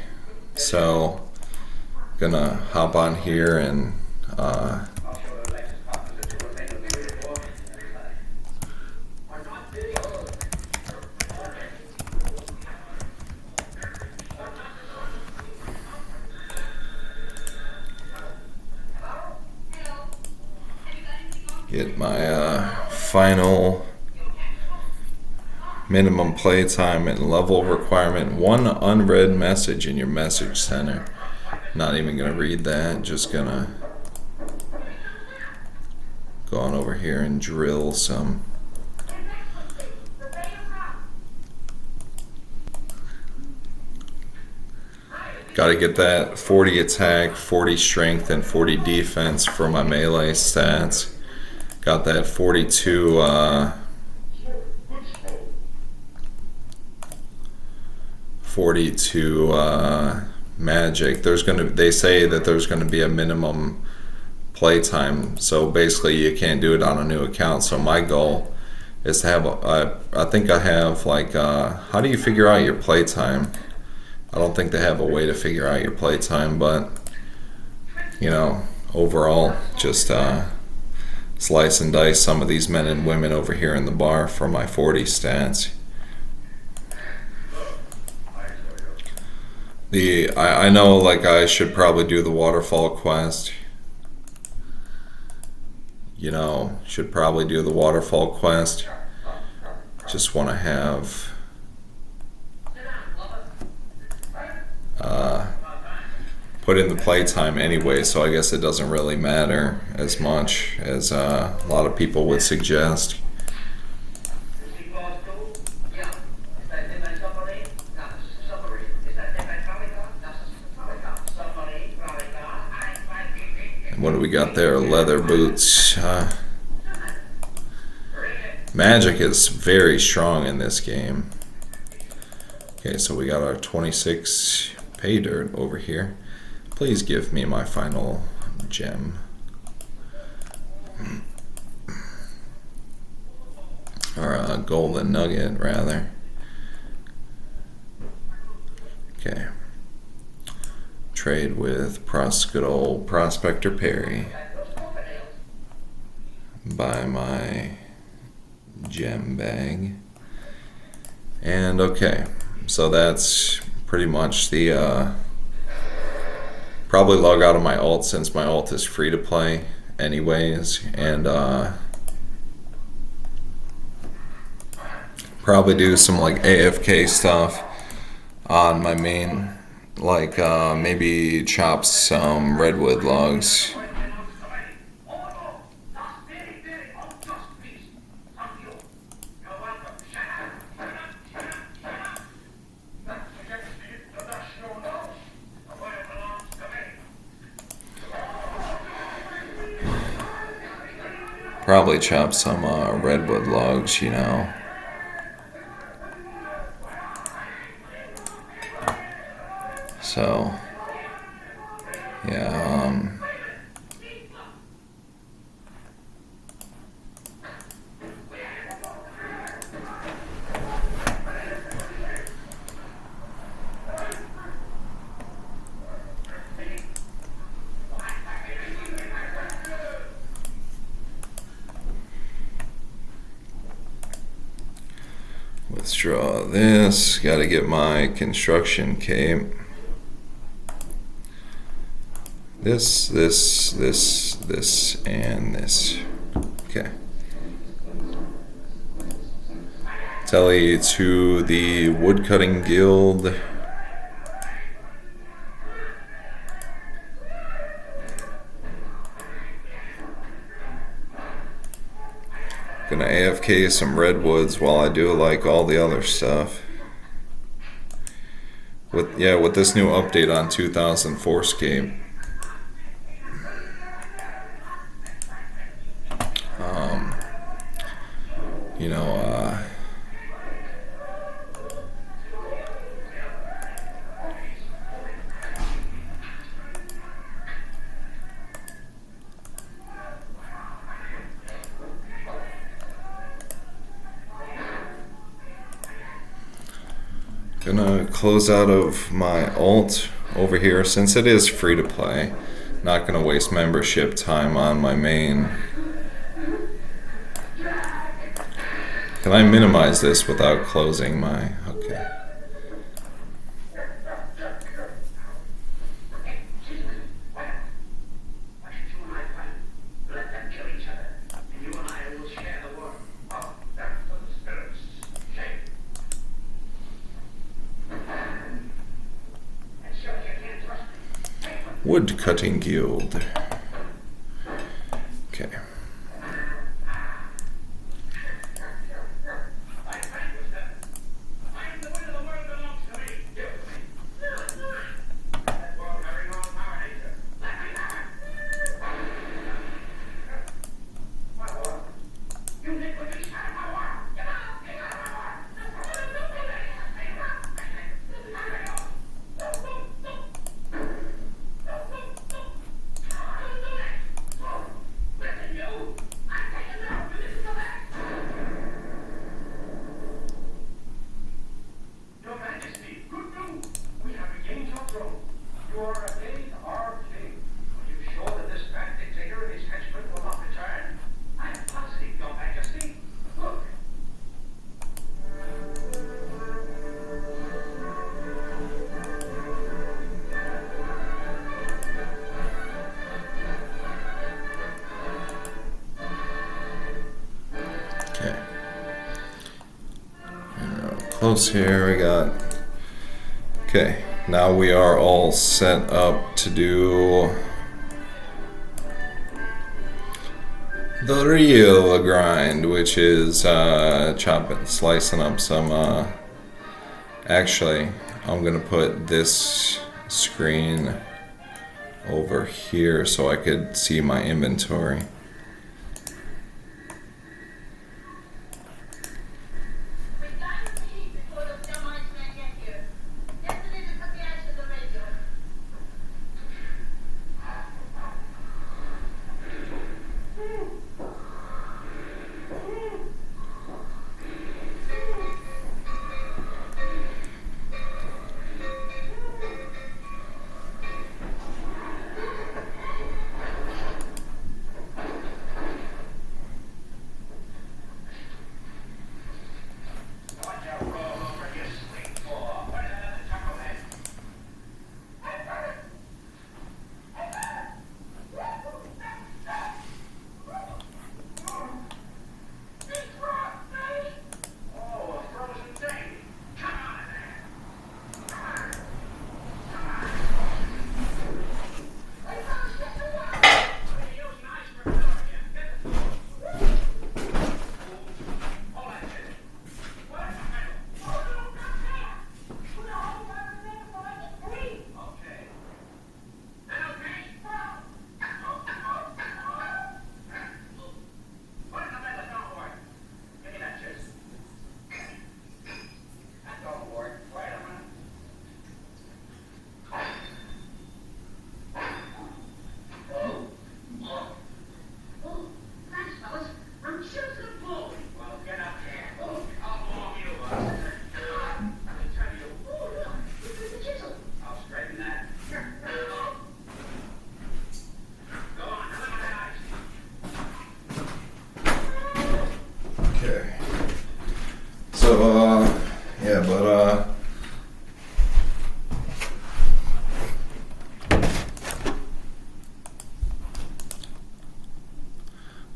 so gonna hop on here and get my final minimum playtime and level requirement. One unread message in your message center. Not even gonna read that, just gonna go on over here and drill some. Gotta get that 40 attack, 40 strength, and 40 defense for my melee stats. Got that 42 magic. They say that there's gonna be a minimum playtime, so basically you can't do it on a new account. So my goal is to have, I think I have like, how do you figure out your playtime? I don't think they have a way to figure out your playtime, but, you know, overall, just slice and dice some of these men and women over here in the bar for my 40 stats. I know, like, I should probably do the waterfall quest. You know, should probably do the waterfall quest. Just want to have put in the playtime anyway, so I guess it doesn't really matter as much as a lot of people would suggest. And what do we got there? Leather boots. Magic is very strong in this game. Okay, so we got our 26 pay dirt over here. Please give me my final gem. Or a golden nugget, rather. Okay. Trade with good old Prospector Perry. Buy my gem bag. And okay, so that's pretty much the probably log out of my alt since my alt is free to play anyways, and probably do some like AFK stuff on my main, like maybe chop some redwood logs. Probably chop some redwood logs, you know. So, yeah, withdraw this. Got to get my construction cape. This, and this. Okay. Tally to the Woodcutting Guild. Gonna AFK some redwoods while I do like all the other stuff. With this new update on 2004 RuneScape. You know, gonna close out of my alt over here since it is free to play. Not gonna waste membership time on my main. Can I minimize this without closing my... Okay. Woodcutting Guild. Okay. close here. We got... Okay, now we are all set up to do the real grind, which is slicing up some... Actually, I'm gonna put this screen over here so I could see my inventory.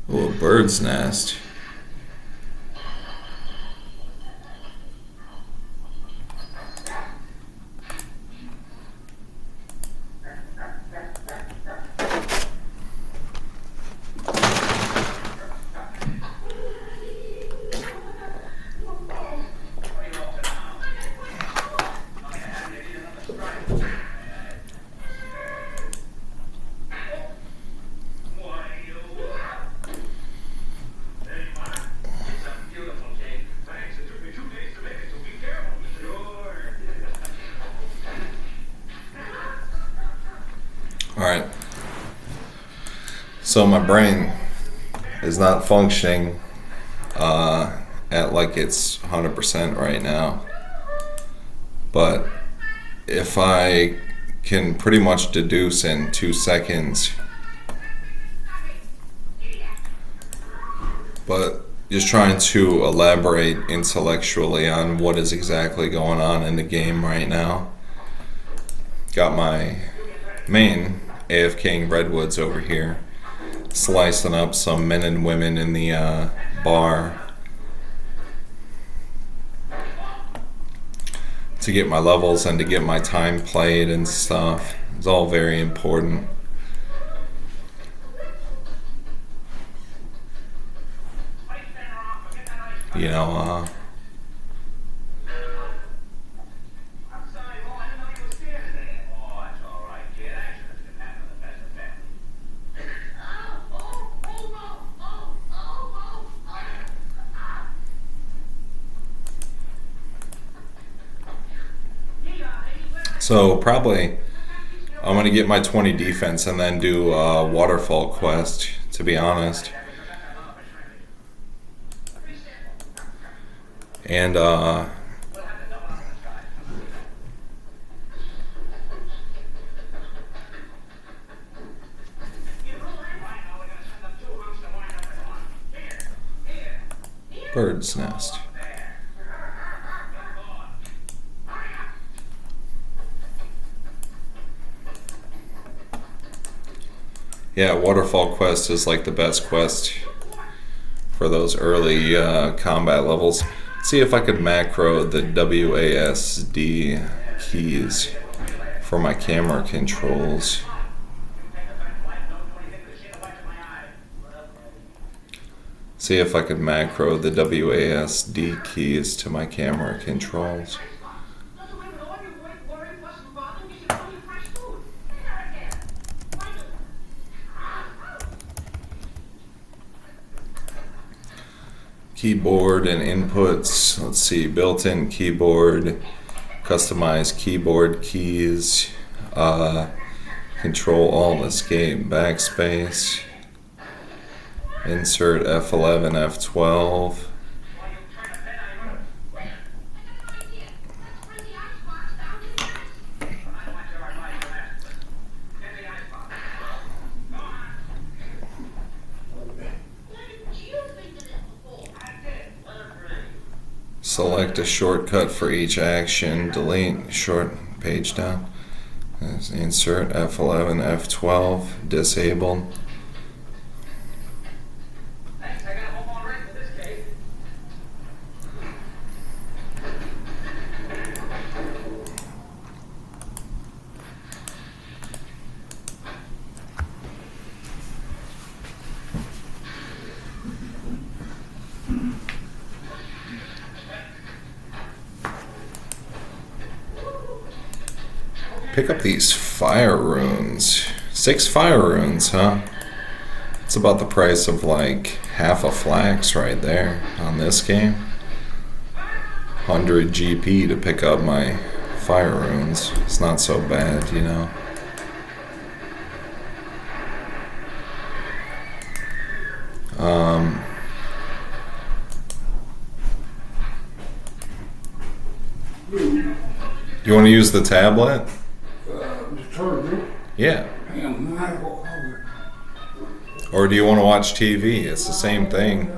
Oh, a bird's nest. Alright, so my brain is not functioning at like it's 100% right now, but if I can pretty much deduce in 2 seconds, but just trying to elaborate intellectually on what is exactly going on in the game right now. Got my main AFKing Redwoods over here, slicing up some men and women in the bar to get my levels and to get my time played and stuff. It's all very important. You know, so probably I'm gonna get my 20 defense and then do a waterfall quest, to be honest. And bird's nest. Yeah, waterfall quest is like the best quest for those early combat levels. See if I could macro the WASD keys for my camera controls. See if I could macro the WASD keys to my camera controls. Keyboard and inputs. Let's see, built-in keyboard, customize keyboard keys, control alt escape backspace, insert F11 F12. Select a shortcut for each action, delete short page down, insert F11 F12, disabled. Pick up these fire runes. 6 fire runes, huh? It's about the price of like half a flax right there on this game. 100 GP to pick up my fire runes. It's not so bad, you know. You want to use the tablet? Yeah. Or do you want to watch TV? It's the same thing.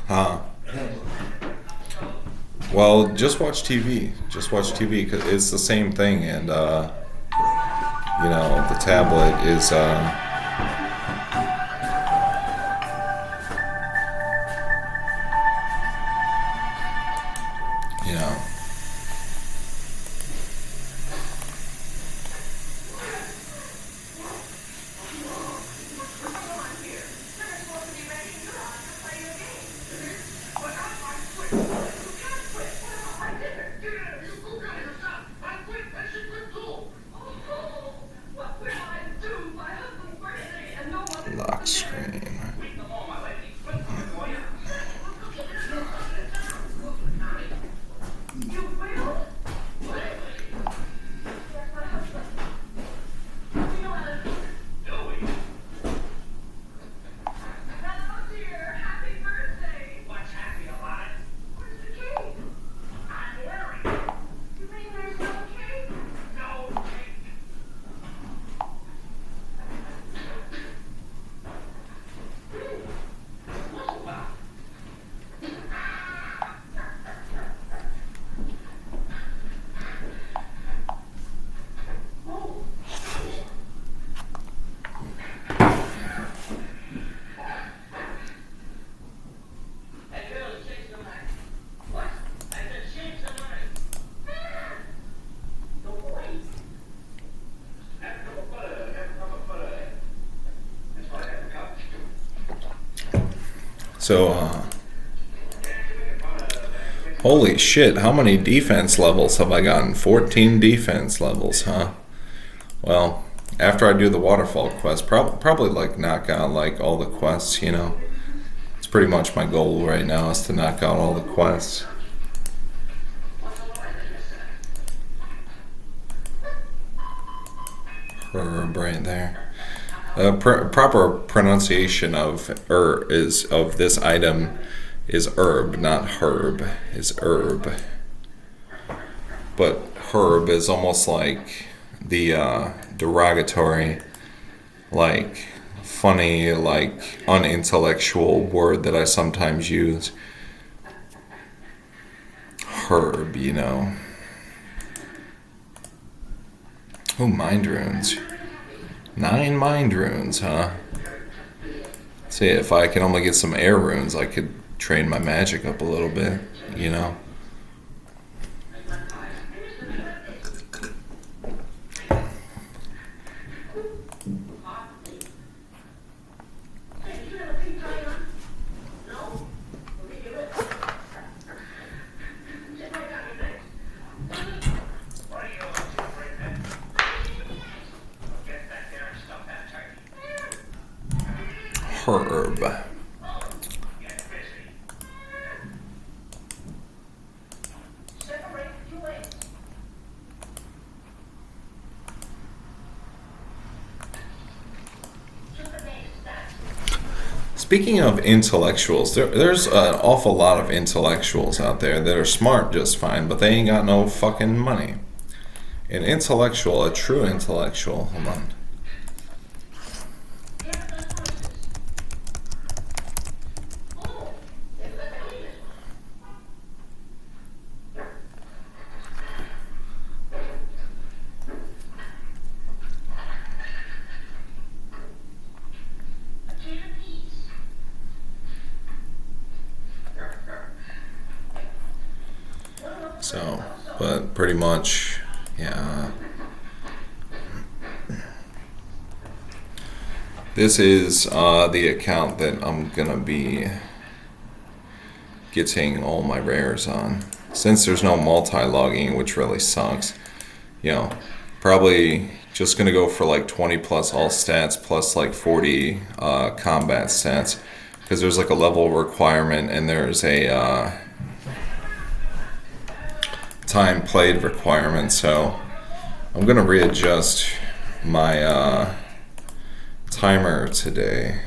Huh? Well, just watch TV. Just watch TV because it's the same thing, and you know, the tablet is you know. Lock screen. So, holy shit, how many defense levels have I gotten? 14 defense levels, huh? Well, after I do the waterfall quest, probably like knock out like all the quests, you know? It's pretty much my goal right now is to knock out all the quests. Herb right there. Proper pronunciation of of this item is herb, not herb. Is herb, but herb is almost like the derogatory, like funny, like unintellectual word that I sometimes use. Herb, you know. Oh, mind runes. 9 mind runes, huh? See, if I can only get some air runes, I could train my magic up a little bit, you know? Herb. Speaking of intellectuals, there's an awful lot of intellectuals out there that are smart just fine, but they ain't got no fucking money. An intellectual, a true intellectual, hold on. So, but pretty much, yeah. This is the account that I'm gonna be getting all my rares on. Since there's no multi-logging, which really sucks, you know, probably just gonna go for like 20 plus all stats plus like 40 combat stats, because there's like a level requirement and there's a time played requirement. So I'm gonna readjust my timer today.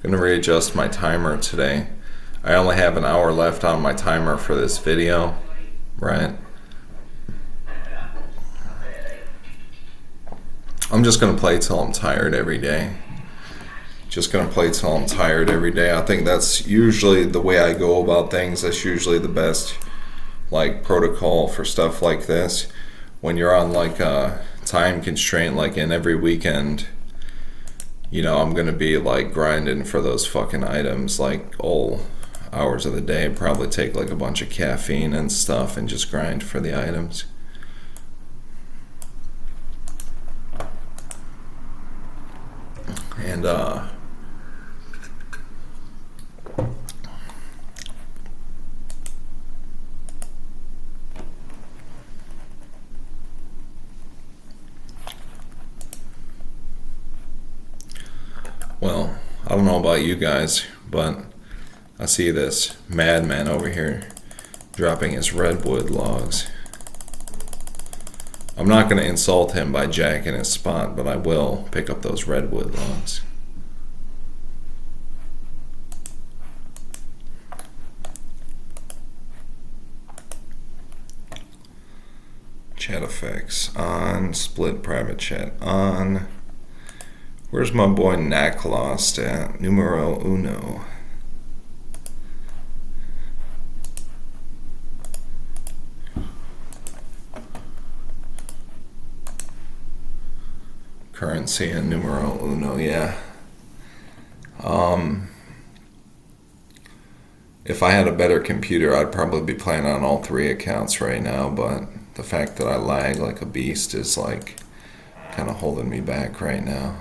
Gonna readjust my timer today. I only have an hour left on my timer for this video, right? I'm just gonna play till I'm tired every day. Just gonna play till I'm tired every day. I think that's usually the way I go about things. That's usually the best like protocol for stuff like this. When you're on like a time constraint, like in every weekend, you know, I'm gonna be like grinding for those fucking items like all hours of the day. Probably take like a bunch of caffeine and stuff and just grind for the items. And well, I don't know about you guys, but I see this madman over here dropping his redwood logs. I'm not going to insult him by jacking his spot, but I will pick up those redwood logs. Chat effects on, split private chat on. Where's my boy Knack Lost at? Numero uno. Currency and numero uno, yeah. If I had a better computer, I'd probably be playing on all 3 accounts right now, but the fact that I lag like a beast is like kind of holding me back right now.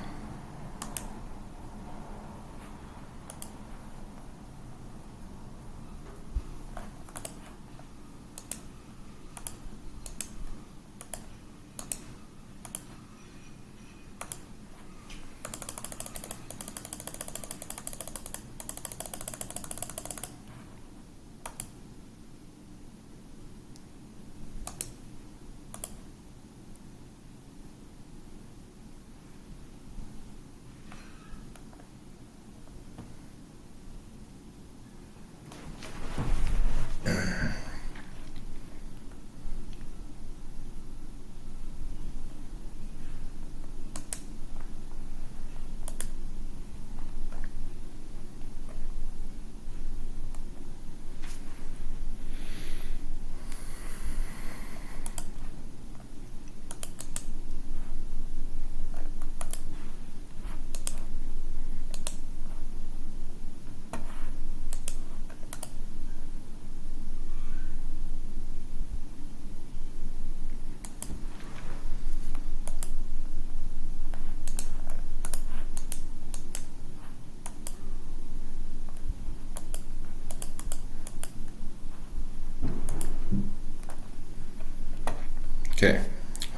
Okay,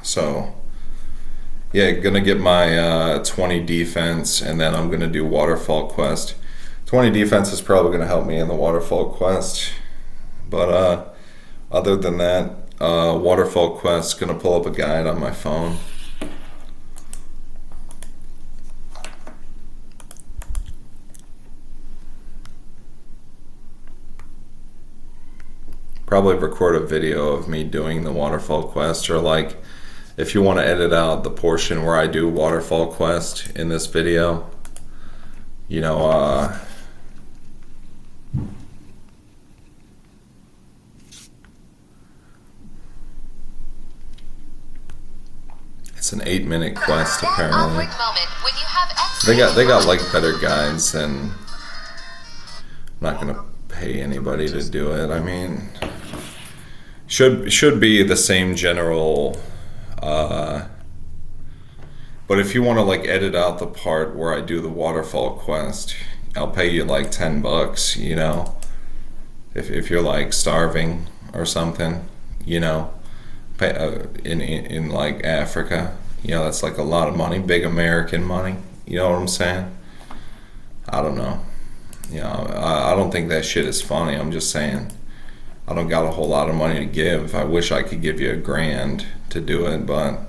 so yeah, gonna get my 20 defense, and then I'm gonna do waterfall quest. 20 defense is probably gonna help me in the waterfall quest, but other than that, waterfall quest, gonna pull up a guide on my phone. Probably record a video of me doing the waterfall quest, or like if you want to edit out the portion where I do waterfall quest in this video, you know, it's an 8-minute quest apparently. They got like better guides, and I'm not gonna pay anybody to do it. I mean, should be the same general. But if you want to like edit out the part where I do the waterfall quest, I'll pay you like $10. You know, if you're like starving or something, you know, pay, in like Africa, you know, that's like a lot of money, big American money. You know what I'm saying? I don't know. You know, I don't think that shit is funny. I'm just saying, I don't got a whole lot of money to give. I wish I could give you $1,000 to do it, but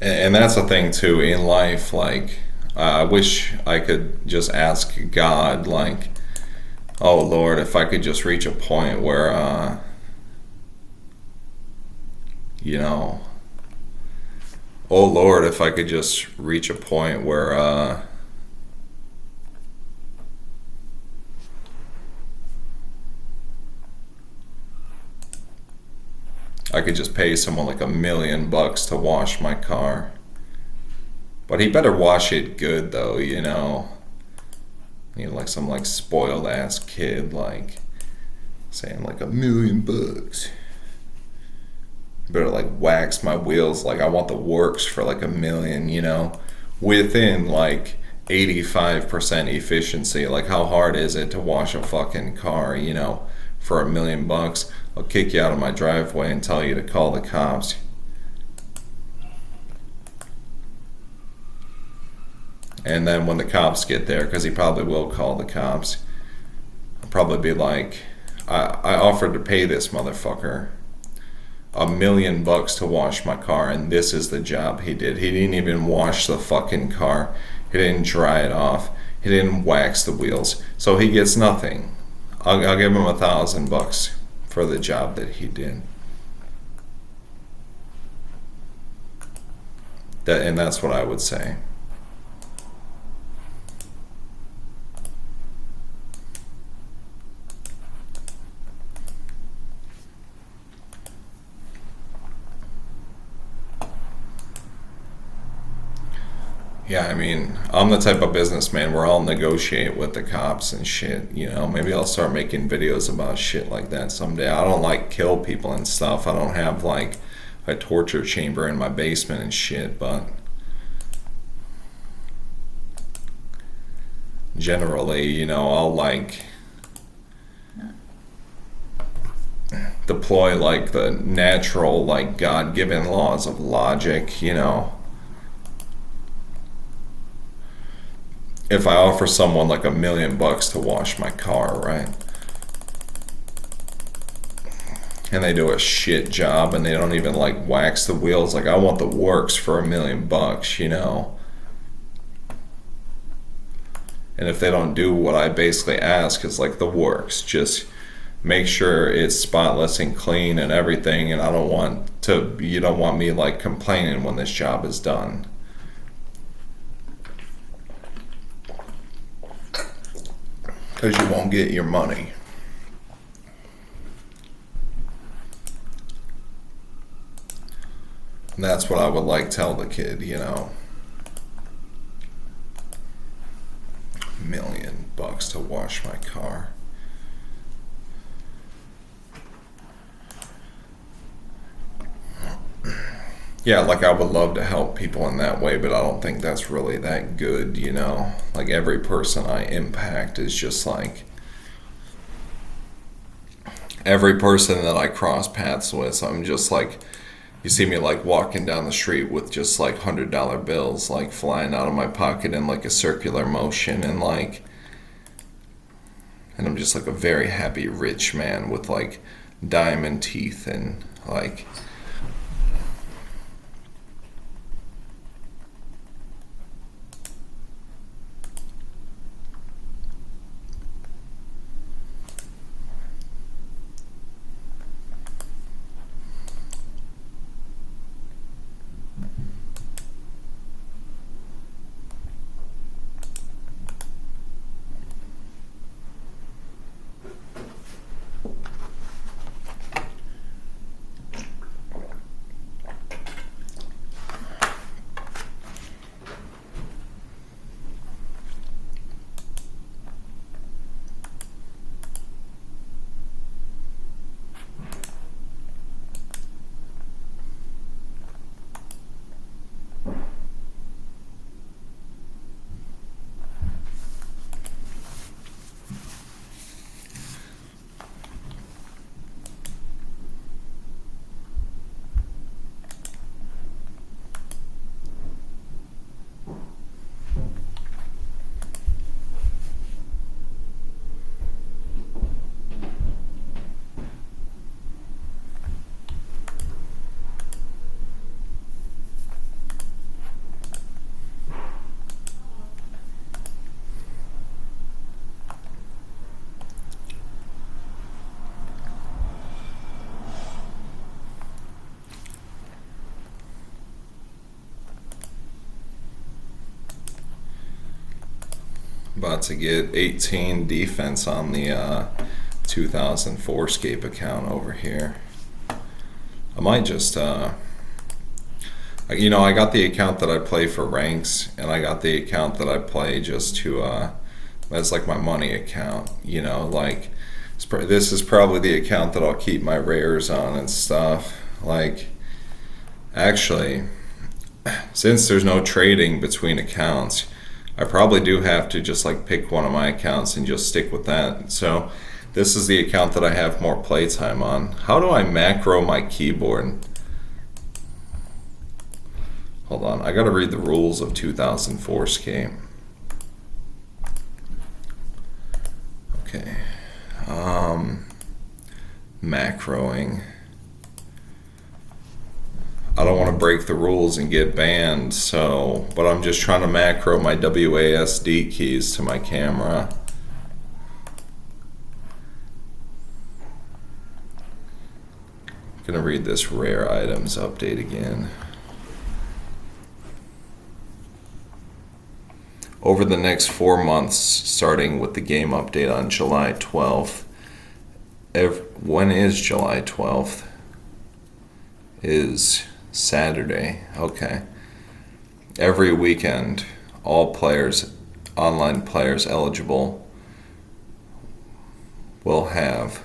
and that's the thing too in life. Like, I wish I could just ask God, like, oh Lord, if I could just reach a point where, you know, oh Lord, if I could just reach a point where, I could just pay someone like $1 million to wash my car. But he better wash it good though, you know. You know, like some like spoiled ass kid, like saying like $1 million. Better like wax my wheels, like I want the works for like $1 million, you know, within like 85% efficiency. Like, how hard is it to wash a fucking car, you know, for $1 million? I'll kick you out of my driveway and tell you to call the cops. And then when the cops get there, because he probably will call the cops, I'll probably be like, I offered to pay this motherfucker $1 million to wash my car, and this is the job he did. He didn't even wash the fucking car. He didn't dry it off. He didn't wax the wheels. So he gets nothing. I'll give him $1,000 for the job that he did. And that's what I would say. Yeah, I mean, I'm the type of businessman where I'll negotiate with the cops and shit, you know. Maybe I'll start making videos about shit like that someday. I don't like kill people and stuff. I don't have like a torture chamber in my basement and shit, but generally, you know, I'll like deploy like the natural, like God-given laws of logic, you know. If I offer someone like $1 million to wash my car, right? And they do a shit job and they don't even like wax the wheels. Like, I want the works for $1 million, you know? And if they don't do what I basically ask, is like the works, just make sure it's spotless and clean and everything. And you don't want me like complaining when this job is done. Because you won't get your money. And that's what I would like tell the kid, you know. $1 million to wash my car. Yeah, like I would love to help people in that way, but I don't think that's really that good, you know? Like every person I impact is just like every person that I cross paths with, I'm just like, you see me like walking down the street with just like $100 bills like flying out of my pocket in like a circular motion, and I'm just like a very happy rich man with like diamond teeth and like. About to get 18 defense on the 2004 Scape account over here. I might just, you know, I got the account that I play for ranks, and I got the account that I play just to, that's like my money account, you know, like, this is probably the account that I'll keep my rares on and stuff. Like, actually, since there's no trading between accounts, I probably do have to just like pick one of my accounts and just stick with that. So this is the account that I have more playtime on. How do I macro my keyboard? Hold on, I gotta read the rules of 2004 Scape. Okay, macroing. I don't want to break the rules and get banned, so, but I'm just trying to macro my WASD keys to my camera. I'm gonna read this rare items update again. Over the next 4 months, starting with the game update on July 12th, when is July 12th? Is Saturday. Okay. Every weekend, all players, online players eligible, will have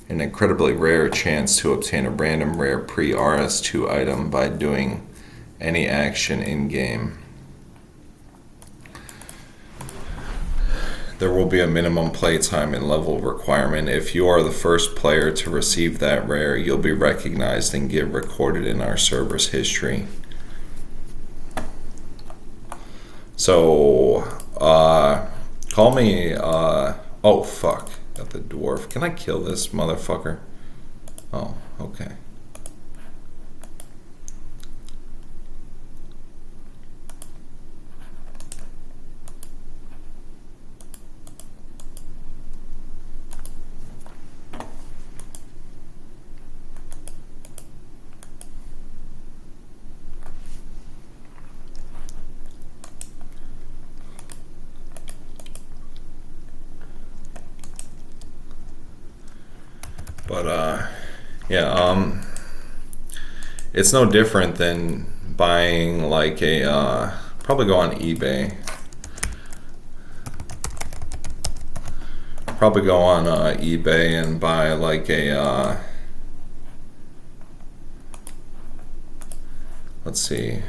an incredibly rare chance to obtain a random rare pre-RS2 item by doing any action in-game. There will be a minimum playtime and level requirement. If you are the first player to receive that rare, you'll be recognized and get recorded in our server's history. So, call me, oh fuck, got the dwarf. Can I kill this motherfucker? Oh, okay. But yeah, it's no different than buying like a probably go on eBay. Probably go on eBay and buy like a let's see.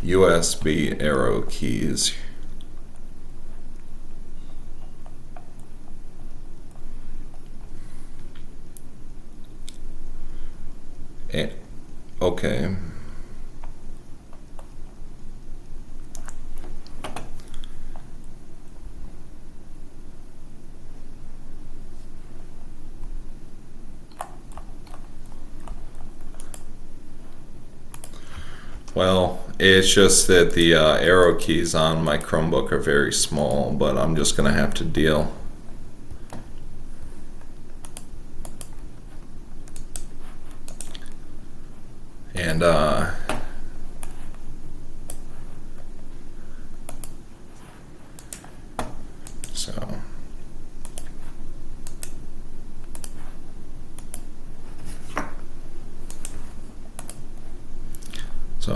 USB arrow keys. Okay. Well, it's just that the arrow keys on my Chromebook are very small, but I'm just going to have to deal. And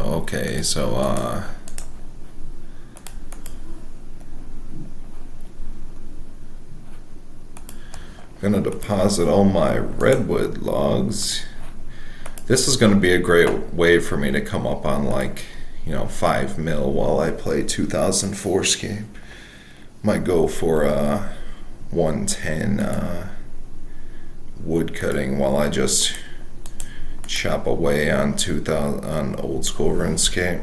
okay, so I'm gonna deposit all my redwood logs. This is gonna be a great way for me to come up on, like, 5 mil while I play 2004 Scape. Might go for 110 wood cutting while I just chop away on 2000 on old school RuneScape.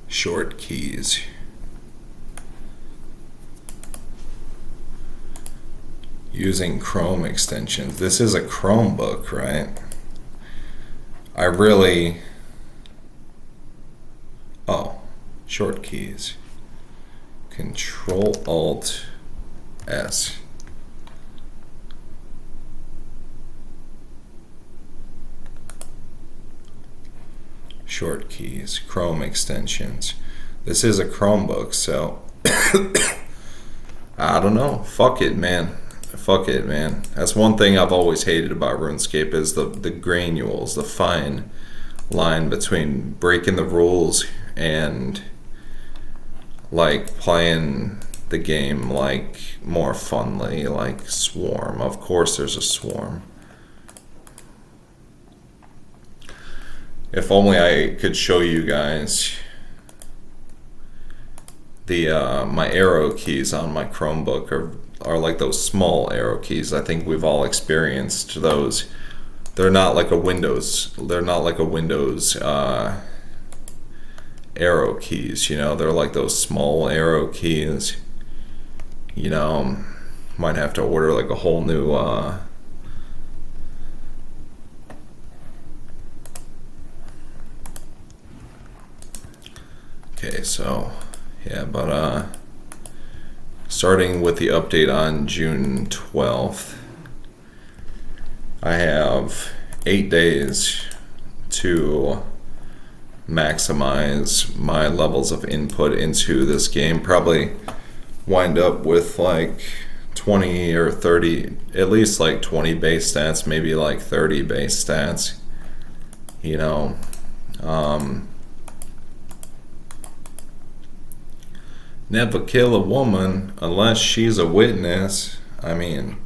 Short keys. Using Chrome extensions. This is a Chromebook, right? I really... Oh, short keys. Control-Alt-S. Short keys, Chrome extensions. This is a Chromebook, so I don't know. Fuck it, man. Fuck it, man. That's one thing I've always hated about RuneScape is the granules, the fine line between breaking the rules and like playing the game like more funly, like Swarm. Of course there's a Swarm. If only I could show you guys the my arrow keys on my Chromebook are like those small arrow keys. I think we've all experienced those. They're not like a Windows. They're not like a Windows arrow keys. They're like those small arrow keys. Might have to order like a whole new. Okay, so yeah, but starting with the update on June 12th, I have 8 days to maximize my levels of input into this game. Probably wind up with like 20 or 30, at least like 20 base stats, maybe like 30 base stats. Never kill a woman unless she's a witness. I mean,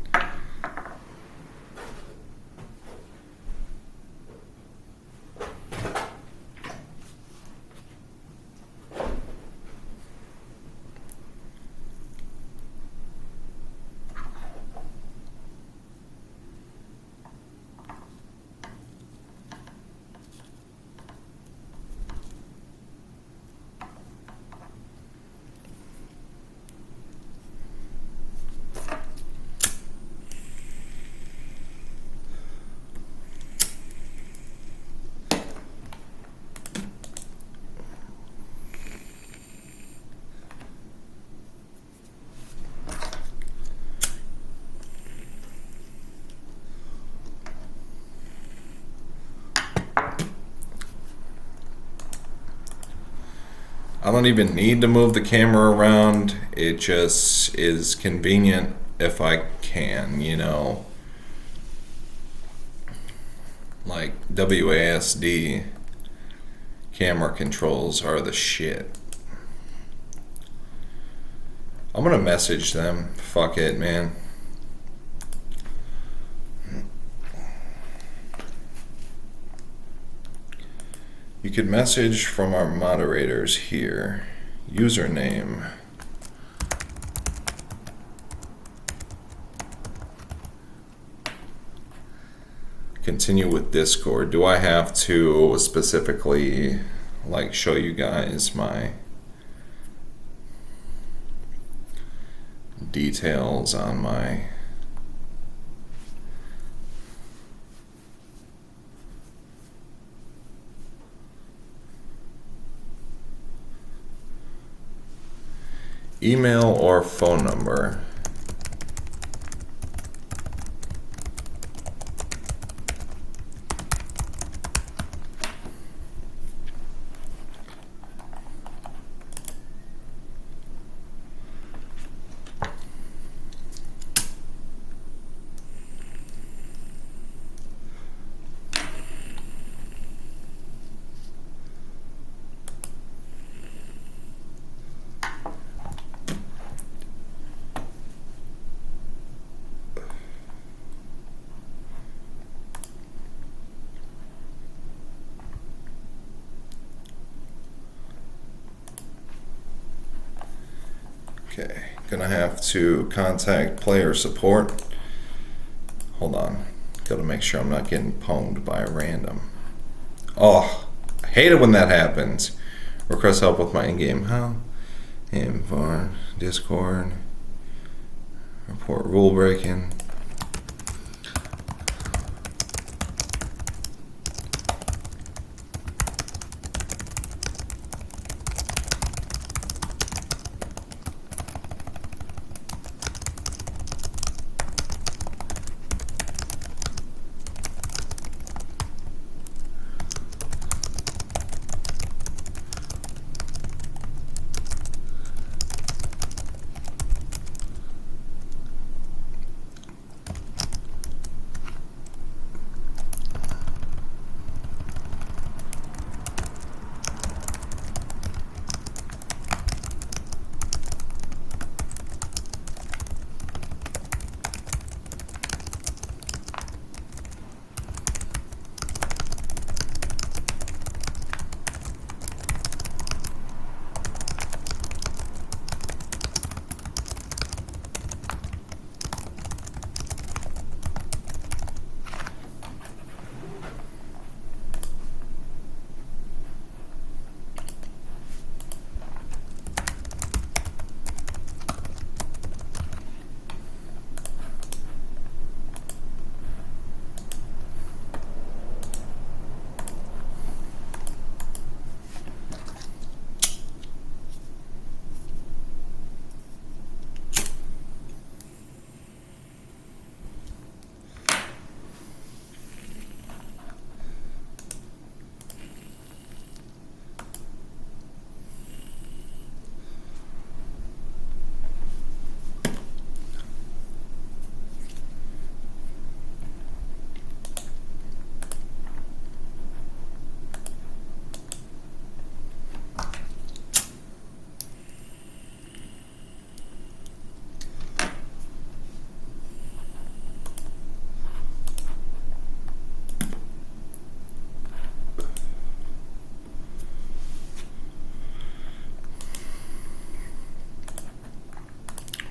I don't even need to move the camera around. It just is convenient if I can, you know. Like WASD camera controls are the shit. I'm gonna message them. Fuck it, man. You could message from our moderators here. Username. Continue with Discord. Do I have to specifically like show you guys my details on my email or phone number? Okay, gonna have to contact player support. Hold on, gotta make sure I'm not getting pwned by a random. Oh, I hate it when that happens. Request help with my in-game how? Info, Discord, report rule breaking.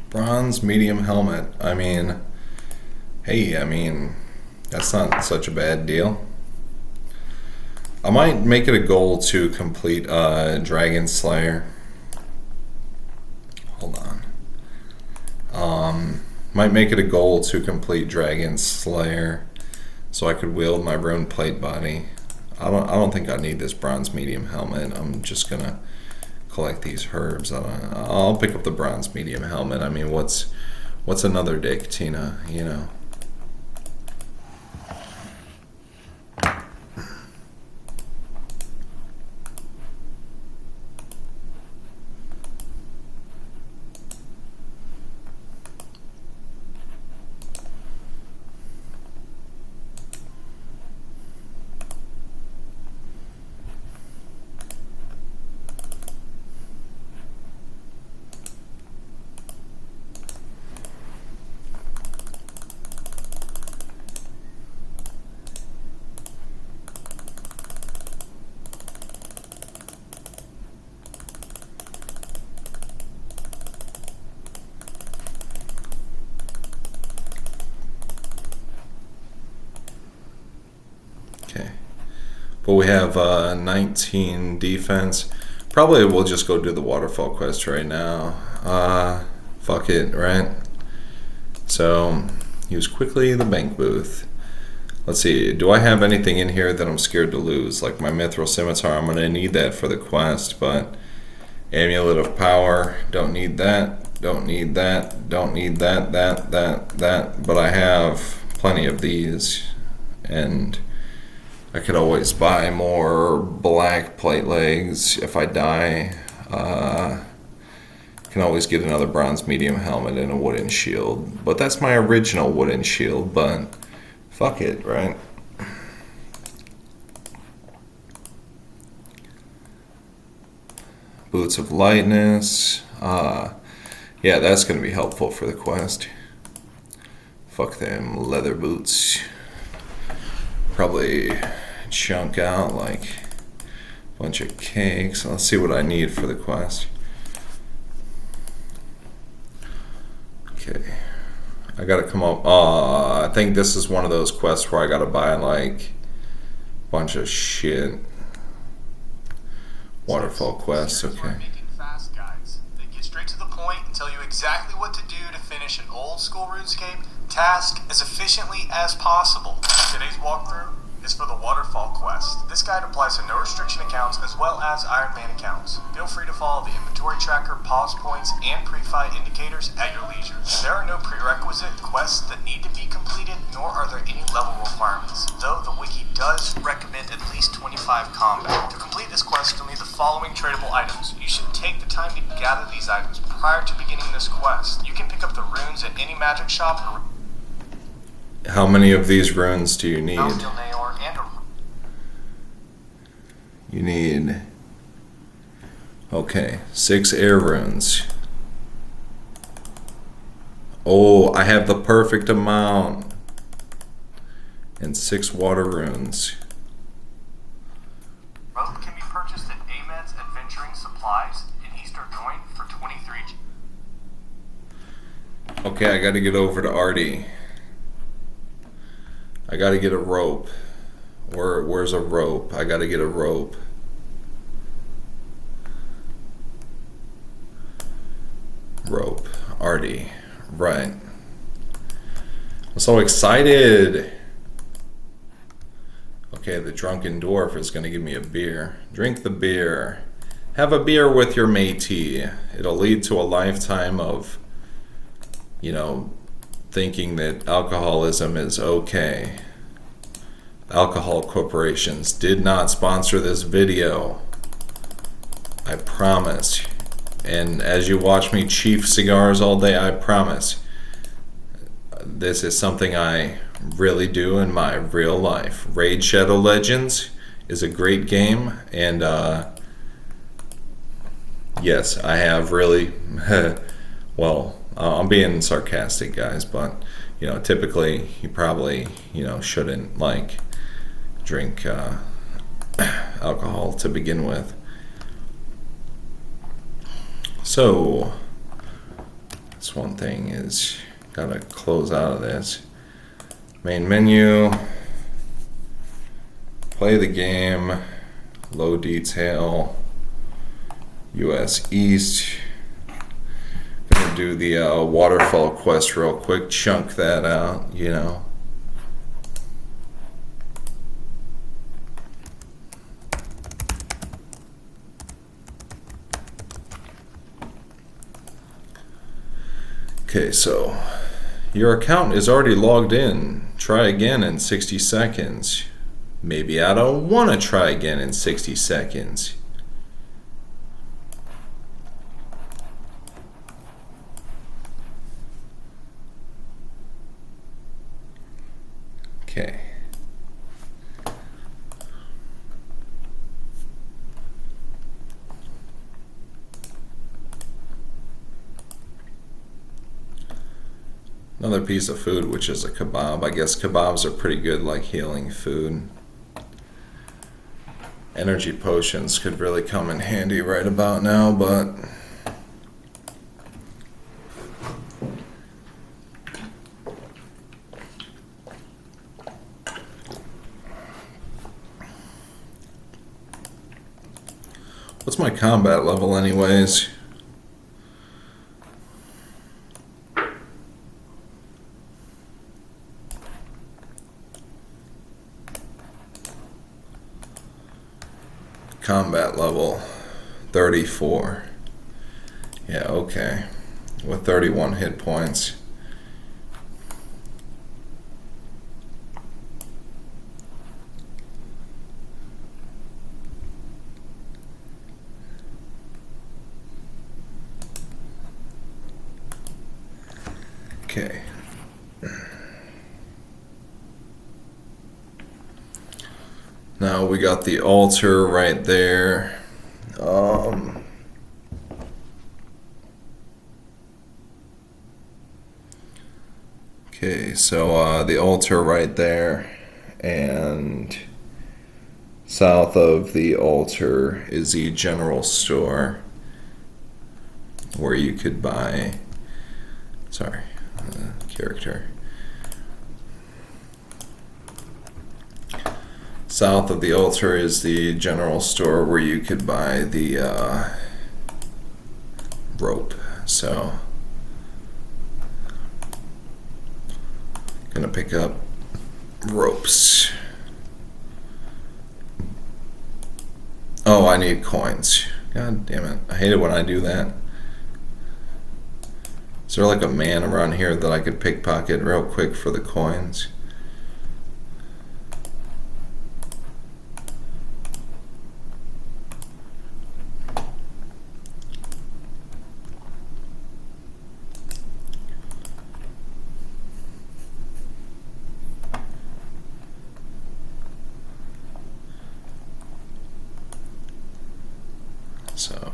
Bronze medium helmet. I mean, hey, that's not such a bad deal. I might make it a goal to complete Dragon Slayer. Hold on. Might make it a goal to complete Dragon Slayer so I could wield my rune plate body. I don't think I need this bronze medium helmet. I'm just gonna collect these herbs. I'll pick up the bronze medium helmet. I mean, what's another day, Katina, you know? Okay. But we have 19 defense. Probably we'll just go do the waterfall quest right now. Fuck it, right? So, use quickly the bank booth. Let's see, do I have anything in here that I'm scared to lose? Like my mithril scimitar, I'm going to need that for the quest, but amulet of power, don't need that, don't need that, don't need that, that, but I have plenty of these, and I could always buy more black plate legs if I die. Can always get another bronze medium helmet and a wooden shield, but that's my original wooden shield, but fuck it, right? Boots of lightness. Yeah, that's going to be helpful for the quest. Fuck them leather boots. Probably chunk out like a bunch of cakes. Let's see what I need for the quest. Okay. I gotta come up. I think this is one of those quests where I gotta buy like a bunch of shit. Waterfall quests, okay. Making fast guides. They get straight to the point and tell you exactly what to do to finish an old school RuneScape task as efficiently as possible. Today's walkthrough is for the waterfall quest. This guide applies to no restriction accounts as well as Iron Man accounts. Feel free to follow the inventory tracker, pause points, and pre-fight indicators at your leisure. There are no prerequisite quests that need to be completed, nor are there any level requirements, though the wiki does recommend at least 25 combat. To complete this quest, you'll need the following tradable items. You should take the time to gather these items prior to beginning this quest. You can pick up the runes at any magic shop or how many of these runes do you need? You need, okay, 6 air runes. Oh, I have the perfect amount. And 6 water runes. Both can be purchased at Ahmed's Adventuring Supplies in Easter Joint for 23. Okay, I gotta get over to Artie. I gotta get a rope. Where's a rope? I gotta get a rope. Rope. Artie. Right. I'm so excited. Okay, the drunken dwarf is gonna give me a beer. Drink the beer. Have a beer with your matey. It'll lead to a lifetime of, you know, thinking that alcoholism is okay. Alcohol corporations did not sponsor this video. I promise. And as you watch me chief cigars all day, I promise. This is something I really do in my real life. Raid Shadow Legends is a great game, and yes, I have really well, I'm being sarcastic, guys, but you know, typically you probably, you know, shouldn't like drink alcohol to begin with. So this one thing is gotta close out of this. Main menu, play the game, low detail, US East. Gonna do the waterfall quest real quick, chunk that out, you know. Okay, so your account is already logged in. Try again in 60 seconds. Maybe I don't want to try again in 60 seconds. Okay. Another piece of food, which is a kebab. I guess kebabs are pretty good, like healing food. Energy potions could really come in handy right about now, but What's my combat level anyways? Combat level 34. Yeah, okay. With 31 hit points. Okay. Now we got the altar right there. Okay, so the altar right there, and south of the altar is the general store where you could buy, character. South of the altar is the general store where you could buy the rope. So, gonna pick up ropes. Oh, I need coins. God damn it. I hate it when I do that. Is there like a man around here that I could pickpocket real quick for the coins? So,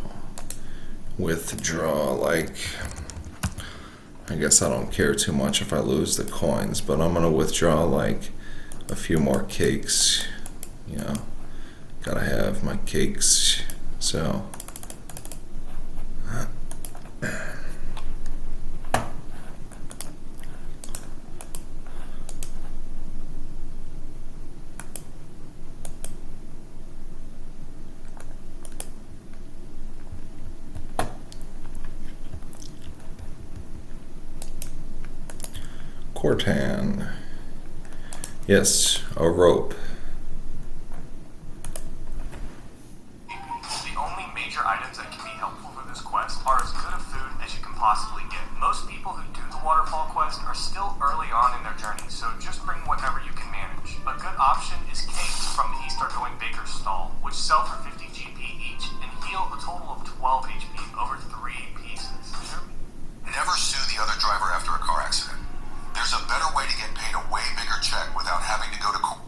withdraw, like, I guess I don't care too much if I lose the coins, but I'm gonna withdraw like a few more cakes. You know, gotta have my cakes. So, Cortan. Yes, a rope. The only major items that can be helpful for this quest are as good of food as you can possibly get. Most people who do the waterfall quest are still early on in their journey, so just bring whatever you can manage. A good option is cakes from the East Argoing Baker's stall, which sell for 50 GP each and heal a total of 12 HP over 3 pieces. Never sue the other driver after a car accident. There's a better way to get paid a way bigger check without having to go to court.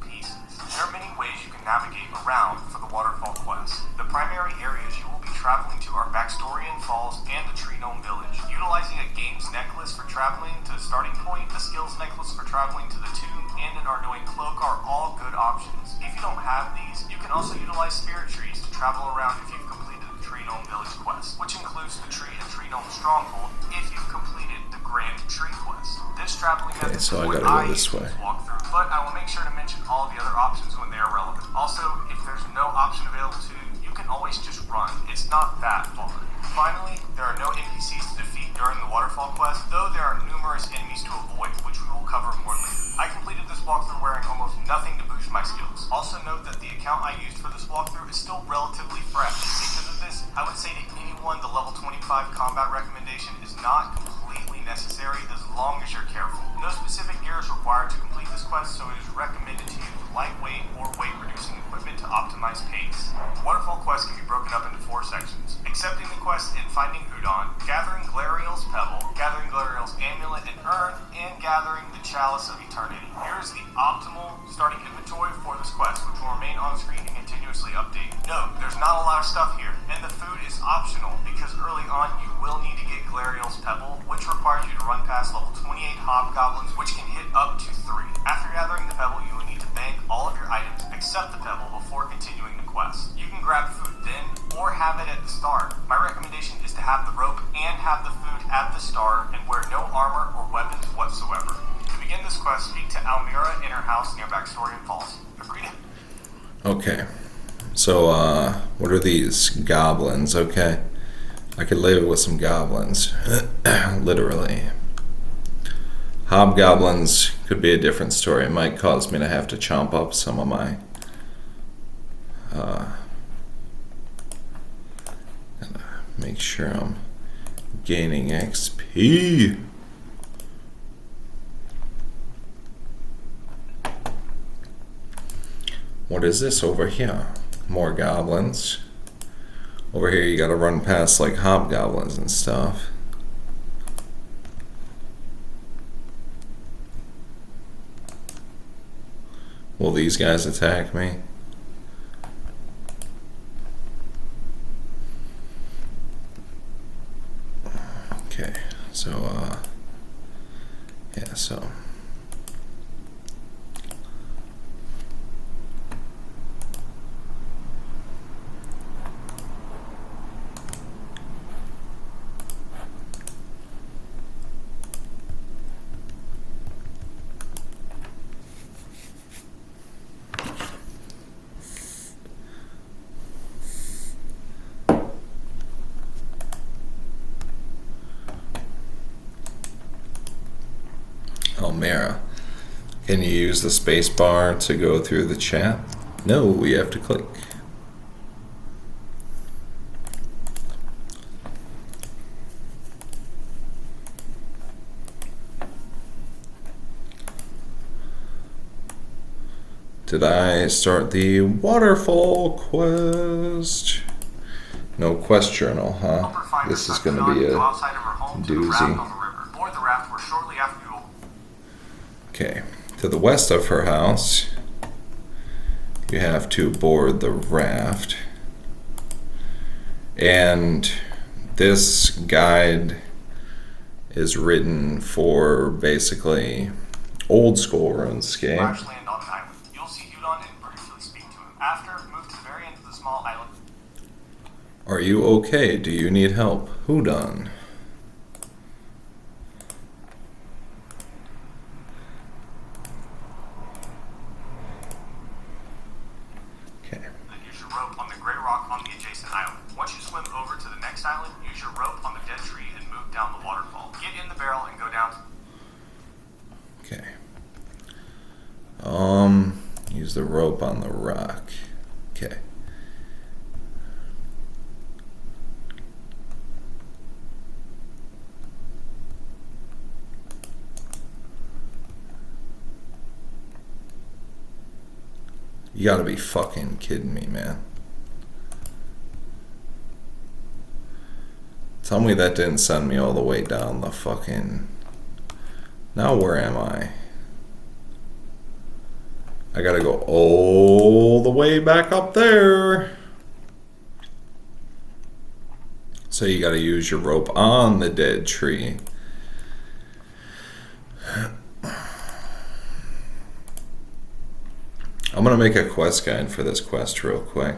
There are many ways you can navigate around for the waterfall quest. The primary areas you will be traveling to are Backstorian Falls and the Tree Gnome Village. Utilizing a games necklace for traveling to the starting point, a skills necklace for traveling to the tomb, and an Ardoin cloak are all good options. If you don't have these, you can also utilize spirit trees to travel around if you've completed the Tree Gnome Village quest, which includes the tree and Tree Gnome Stronghold if you've completed the Grand Tree quest. This traveling method is so I what gotta I go this use way. to walk through, but I will make sure to mention all of the other options when they are relevant. Also, if there's no option available to you, you can always just run. It's not that far. Finally, there are no NPCs to defeat during the waterfall quest, though there are numerous enemies to avoid, which we will cover more later. I completed this walkthrough wearing almost nothing to boost my skills. Also note that the account I used for this walkthrough is still relatively fresh. Because of this, I would say to anyone the level 25 combat recommendation is not completely necessary as long as you're careful. No specific gear is required to complete this quest, so it is recommended to use lightweight or weight-reducing equipment to optimize pace. The waterfall quest can be broken up into 4 sections: accepting the quest and finding Udon, gathering Glariel's Pebble, gathering Glariel's Amulet and Urn, and gathering the Chalice of Eternity. Here is the optimal starting inventory for this quest, which will remain on screen and continuously update. Note, there's not a lot of stuff here, and the food is optional because early on you will need to get Glariel's Pebble, which requires you to run past level 28 Hobgoblins, which can hit up to 3. After gathering the Pebble, you will need to bank all of your items except the Pebble before continuing the quest. You can grab food then, or have it at the start. My recommendation is to have the rope and have the food at the start, and wear no armor or weapons whatsoever. To begin this quest, speak to Almira in her house near Backstorian Falls. Agree to... Okay. So, what are these? Goblins, okay. I could live with some goblins. Literally. Hobgoblins could be a different story. It might cause me to have to chomp up some of my... make sure I'm gaining XP. What is this over here? More goblins. Over here you gotta run past like hobgoblins and stuff. Will these guys attack me? Okay, so yeah, so Almera. Can you use the space bar to go through the chat? No, you have to click. Did I start the waterfall quest? No quest journal, huh? This is going to be a doozy. Okay, to the west of her house, you have to board the raft. And this guide is written for basically old school RuneScape. Land on an island. You'll see Udon and briefly speak to him. After, move to the very end of the small island. Are you okay? Do you need help? Who done? Use your rope on the gray rock on the adjacent island. Once you swim over to the next island, use your rope on the dead tree and move down the waterfall. Get in the barrel and go down. Okay. Use the rope on the rock. Okay. You gotta be fucking kidding me, man. Tell me that didn't send me all the way down the fucking... Now where am I? I gotta go all the way back up there. So you gotta use your rope on the dead tree. I'm gonna make a quest guide for this quest real quick.